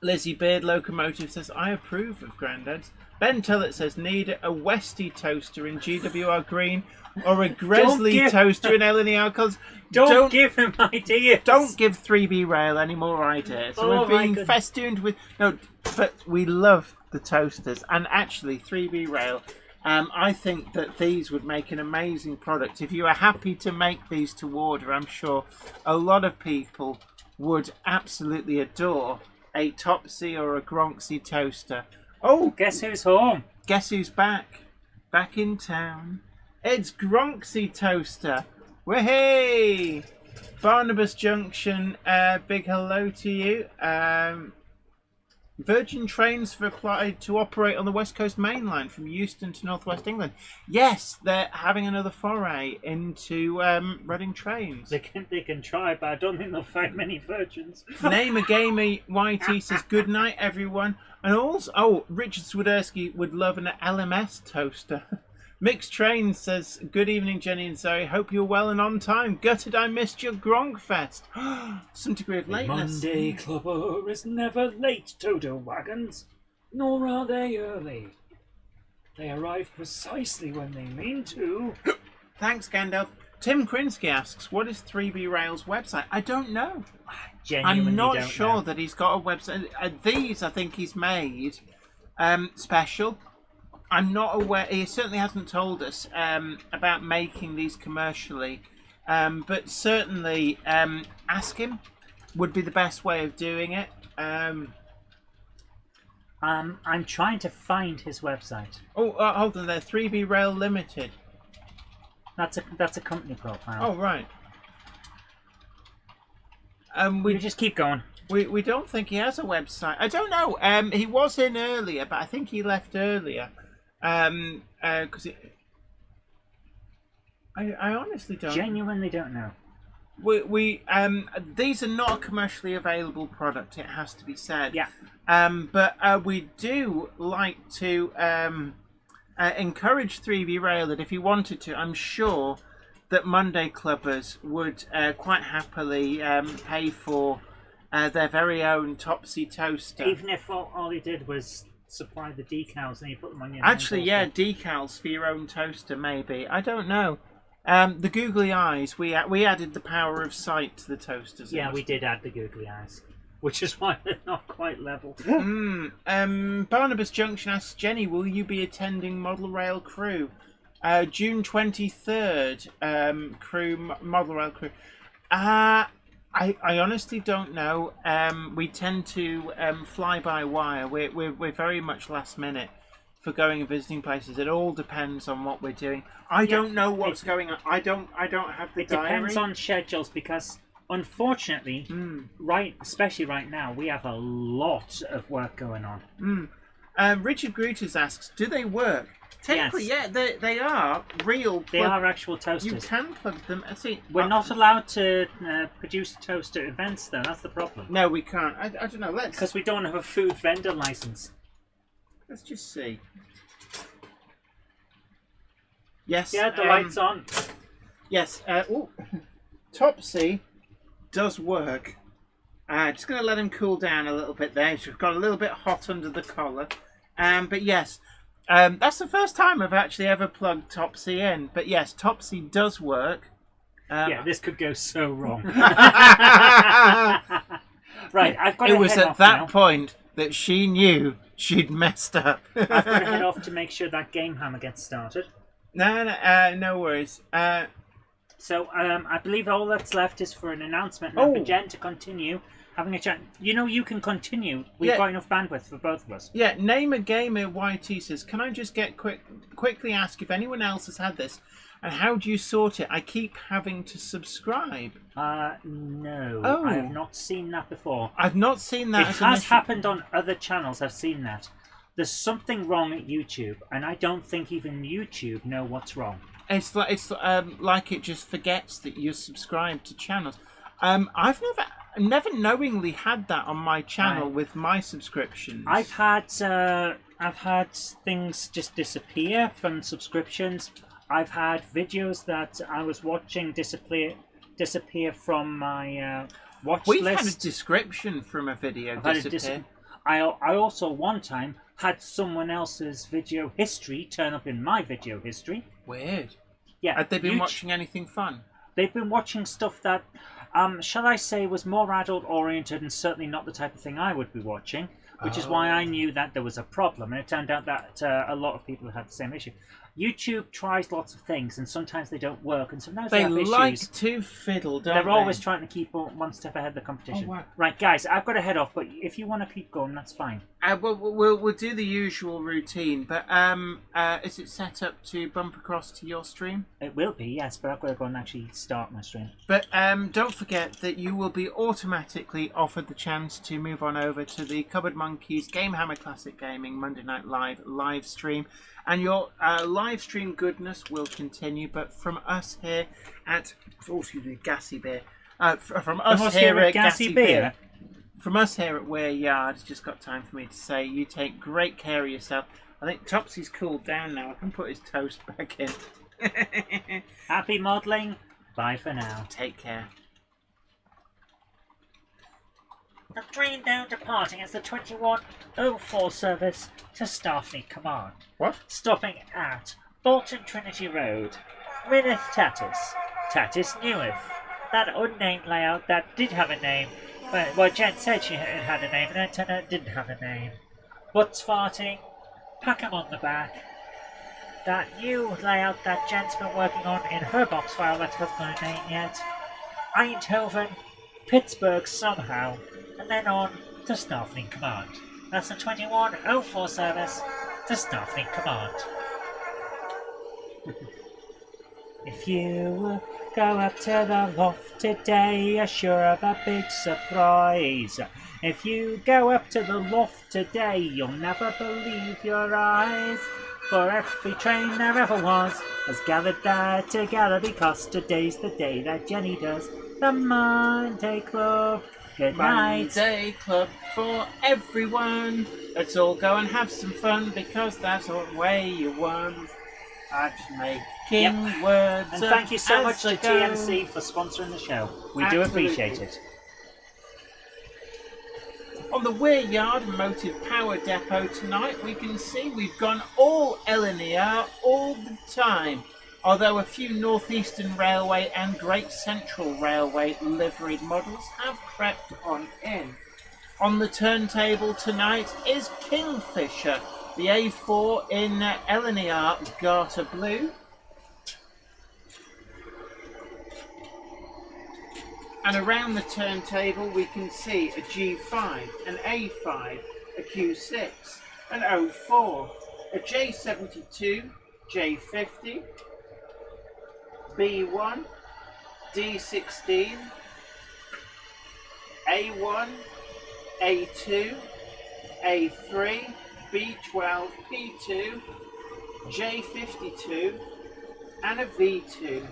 Lizzie Beard Locomotive says, I approve of Grandad's. Ben Tullett says, need a Westy toaster in GWR green or a Gresley toaster in LNER colours. Don't give him ideas. Don't give 3B Rail any more ideas. Oh, We're being festooned with... No, but we love the toasters. And actually, 3B Rail, I think that these would make an amazing product. If you are happy to make these to order, I'm sure a lot of people would absolutely adore a Topsy or a Gronksy toaster. Oh, guess who's home? Guess who's back? Back in town. It's Gronksy Toaster. Wahey! Barnabas Junction, big hello to you. Virgin Trains have applied to operate on the West Coast Main Line from Euston to North West England. Yes, they're having another foray into running trains. They can try, but I don't think they'll find many virgins. Name a Gamer YT says, good night, everyone. And also, Richard Swiderski would love an LMS toaster. Mixed Train says, good evening, Jenny and Zoe. Hope you're well and on time. Gutted I missed your Gronkfest. Some degree of lateness. The Monday Clubber is never late, Toto Wagons. Nor are they early. They arrive precisely when they mean to. Thanks, Gandalf. Tim Krinsky asks, what is 3B Rail's website? I don't know. Genuinely I'm not don't sure know. that he's got a website. These, I think he's made special. I'm not aware. He certainly hasn't told us about making these commercially, but certainly ask him would be the best way of doing it. I'm trying to find his website. Oh, hold on there. 3B Rail Limited. That's a company profile. Oh, right. We just keep going. We don't think he has a website. I don't know. He was in earlier, but I think he left earlier. Because I honestly don't. Genuinely don't know. We these are not a commercially available product. It has to be said. Yeah. But we do like to encourage 3B Rail that if he wanted to, I'm sure that Monday Clubbers would quite happily pay for their very own Topsy toaster. Even if all he did was supply the decals and you put them on your Actually, own yeah, toaster. decals for your own toaster, maybe. I don't know. The googly eyes, we added the power of sight to the toasters. Yeah, we did add the googly eyes, which is why they're not quite level. Barnabas Junction asks, Jenny, will you be attending Model Rail Crew? June 23rd, Model Rail Crew. I honestly don't know. We tend to fly by wire. We're very much last minute for going and visiting places. It all depends on what we're doing. I don't know what's going on. I don't have the diary. It depends on schedules because unfortunately, especially right now, we have a lot of work going on. Richard Grutas asks, do they work? Technically, Yes. yeah, they are real. They are actual toasters. You can plug them. See, We're not allowed to produce toaster events, though. That's the problem. No, we can't. I don't know. Because we don't have a food vendor license. Let's just see. Yes. Yeah, the light's on. Yes. Topsy does work. Just going to let him cool down a little bit there. He's got a little bit hot under the collar. But yes. That's the first time I've actually ever plugged Topsy in. But yes, Topsy does work. Yeah, this could go so wrong. Right, I've got to It was head at off that now. point that she knew she'd messed up. I've got to head off to make sure that game hammer gets started. No worries. So I believe all that's left is for an announcement now for Jen to continue having a chat. You know, you can continue. We've got enough bandwidth for both of us. Yeah, Name a Gamer YT says, can I just get quickly ask if anyone else has had this? And how do you sort it? I keep having to subscribe. No. Oh. I have not seen that before. I've not seen that. It has happened on other channels. I've seen that. There's something wrong at YouTube, and I don't think even YouTube know what's wrong. It's like it just forgets that you're subscribed to channels. I've never knowingly had that on my channel with my subscriptions. I've had things just disappear from subscriptions. I've had videos that I was watching disappear from my watch We've list. had a description from a video disappear. I also one time had someone else's video history turn up in my video history. Weird. Yeah. Had they been watching anything fun? They've been watching stuff that, shall I say, was more adult-oriented and certainly not the type of thing I would be watching, which is why I knew that there was a problem. And it turned out that a lot of people had the same issue. YouTube tries lots of things, and sometimes they don't work, and sometimes they have issues. They like to fiddle, don't they? They're always trying to keep one step ahead of the competition. Oh, wow. Right, guys, I've got to head off, but if you want to keep going, that's fine. We'll do the usual routine, but is it set up to bump across to your stream? It will be, yes, but I've got to go and actually start my stream. But don't forget that you will be automatically offered the chance to move on over to the Cupboard Monkeys Gamehammer Classic Gaming Monday Night live stream. And your live stream goodness will continue, but from us here at Gassy Beer, from us here at Gassy Beer, from us here at Weir Yard, it's just got time for me to say you take great care of yourself. I think Topsy's cooled down now. I can put his toast back in. Happy modelling. Bye for now. Take care. The train now departing is the 2104 service to Starfleet Command. What? Stopping at Bolton Trinity Road, Rineth Tatis, Tatis Newith. That unnamed layout that did have a name. Well, Jen said she had a name, and then it turned out it didn't have a name. Butts farting, Packham on the back. That new layout that Jen's been working on in her box file that hasn't got a name yet. Eindhoven, Pittsburgh somehow, and then on to Starfleet Command. That's the 2104 service to Starfleet Command. If you go up to the loft today, you're sure of a big surprise. If you go up to the loft today, you'll never believe your eyes. For every train there ever was has gathered there together, because today's the day that Jenny does the Monday Club. Good night. Monday Club for everyone. Let's all go and have some fun, because that's the way you won. I'm just making words. And thank you so much to I go. TMC for sponsoring the show. We do appreciate it. On the Weir Yard Motive Power Depot tonight, we can see we've gone all LNER all the time. Although a few Northeastern Railway and Great Central Railway liveried models have crept on in. On the turntable tonight is Kingfisher, the A4 in LNER Garter Blue. And around the turntable we can see a G5, an A5, a Q6, an 04, a J72, J50, B1, D16, A1, A2, A3, B12, P2, J52, and a V2.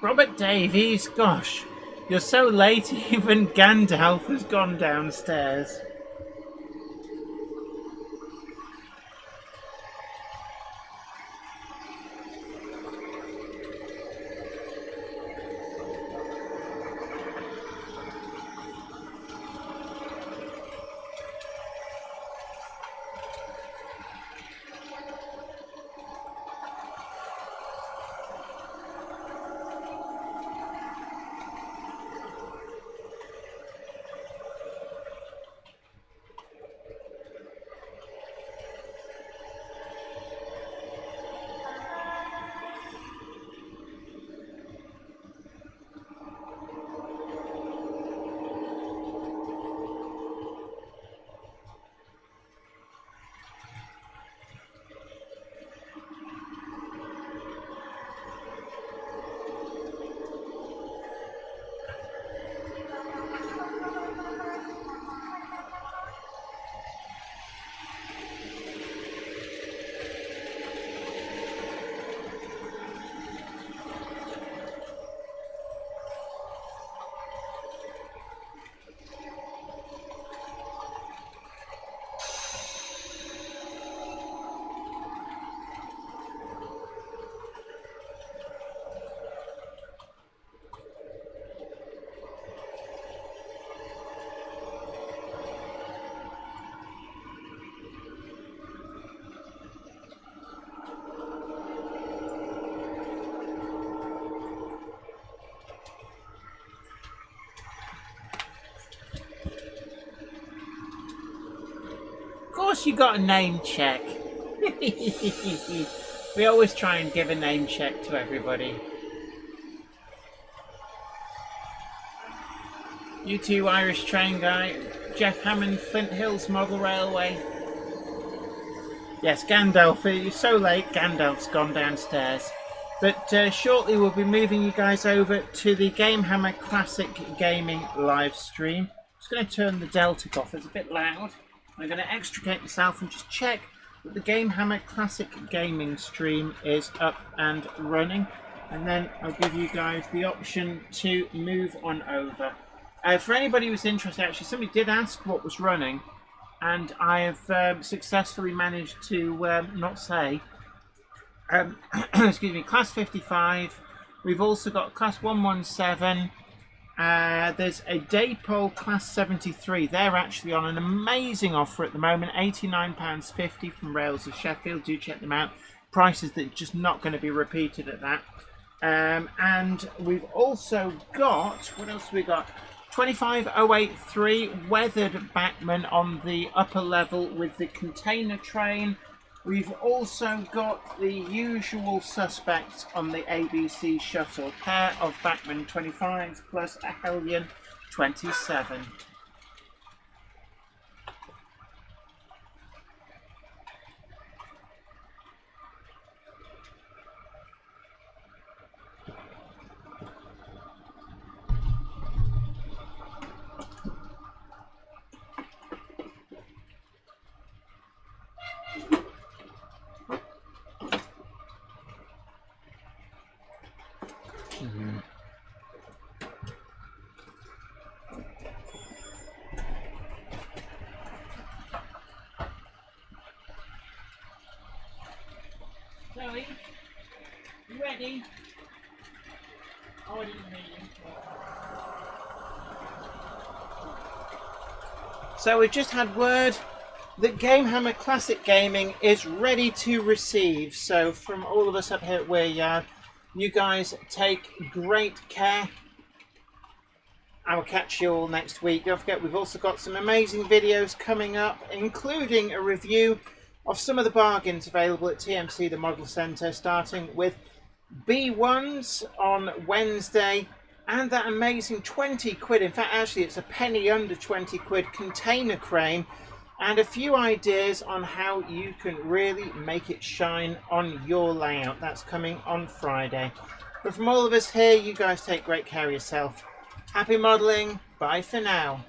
Robert Davies, gosh, you're so late, even Gandalf has gone downstairs. Of course you got a name check. We always try and give a name check to everybody. You two Irish train guy, Jeff Hammond, Flint Hills Model Railway. Yes, Gandalf, you're so late, Gandalf's gone downstairs. But shortly we'll be moving you guys over to the Gamehammer Classic Gaming live stream. I'm just going to turn the Delta off, it's a bit loud. I'm going to extricate myself and just check that the Gamehammer Classic Gaming stream is up and running. And then I'll give you guys the option to move on over. For anybody who's interested, actually somebody did ask what was running. And I have successfully managed to not say. Excuse me, Class 55. We've also got Class 117. There's a Dapol Class 73. They're actually on an amazing offer at the moment, £89.50 from Rails of Sheffield. Do check them out. Prices that are just not going to be repeated at that. And we've also got, what else have we got? 25083 weathered backman on the upper level with the container train. We've also got the usual suspects on the ABC shuttle. Pair of backman 25s plus a Hellion 27. Chloe, you ready? Oh, I didn't hear you. So we've just had word that Gamehammer Classic Gaming is ready to receive. So from all of us up here at Weir, you guys take great care. I will catch you all next week. Don't forget, we've also got some amazing videos coming up, including a review of some of the bargains available at TMC, the Model Centre, starting with B1s on Wednesday, and that amazing 20 quid, in fact actually it's a penny under 20 quid container crane, and a few ideas on how you can really make it shine on your layout. That's coming on Friday. But from all of us here, you guys take great care of yourself. Happy modelling, bye for now.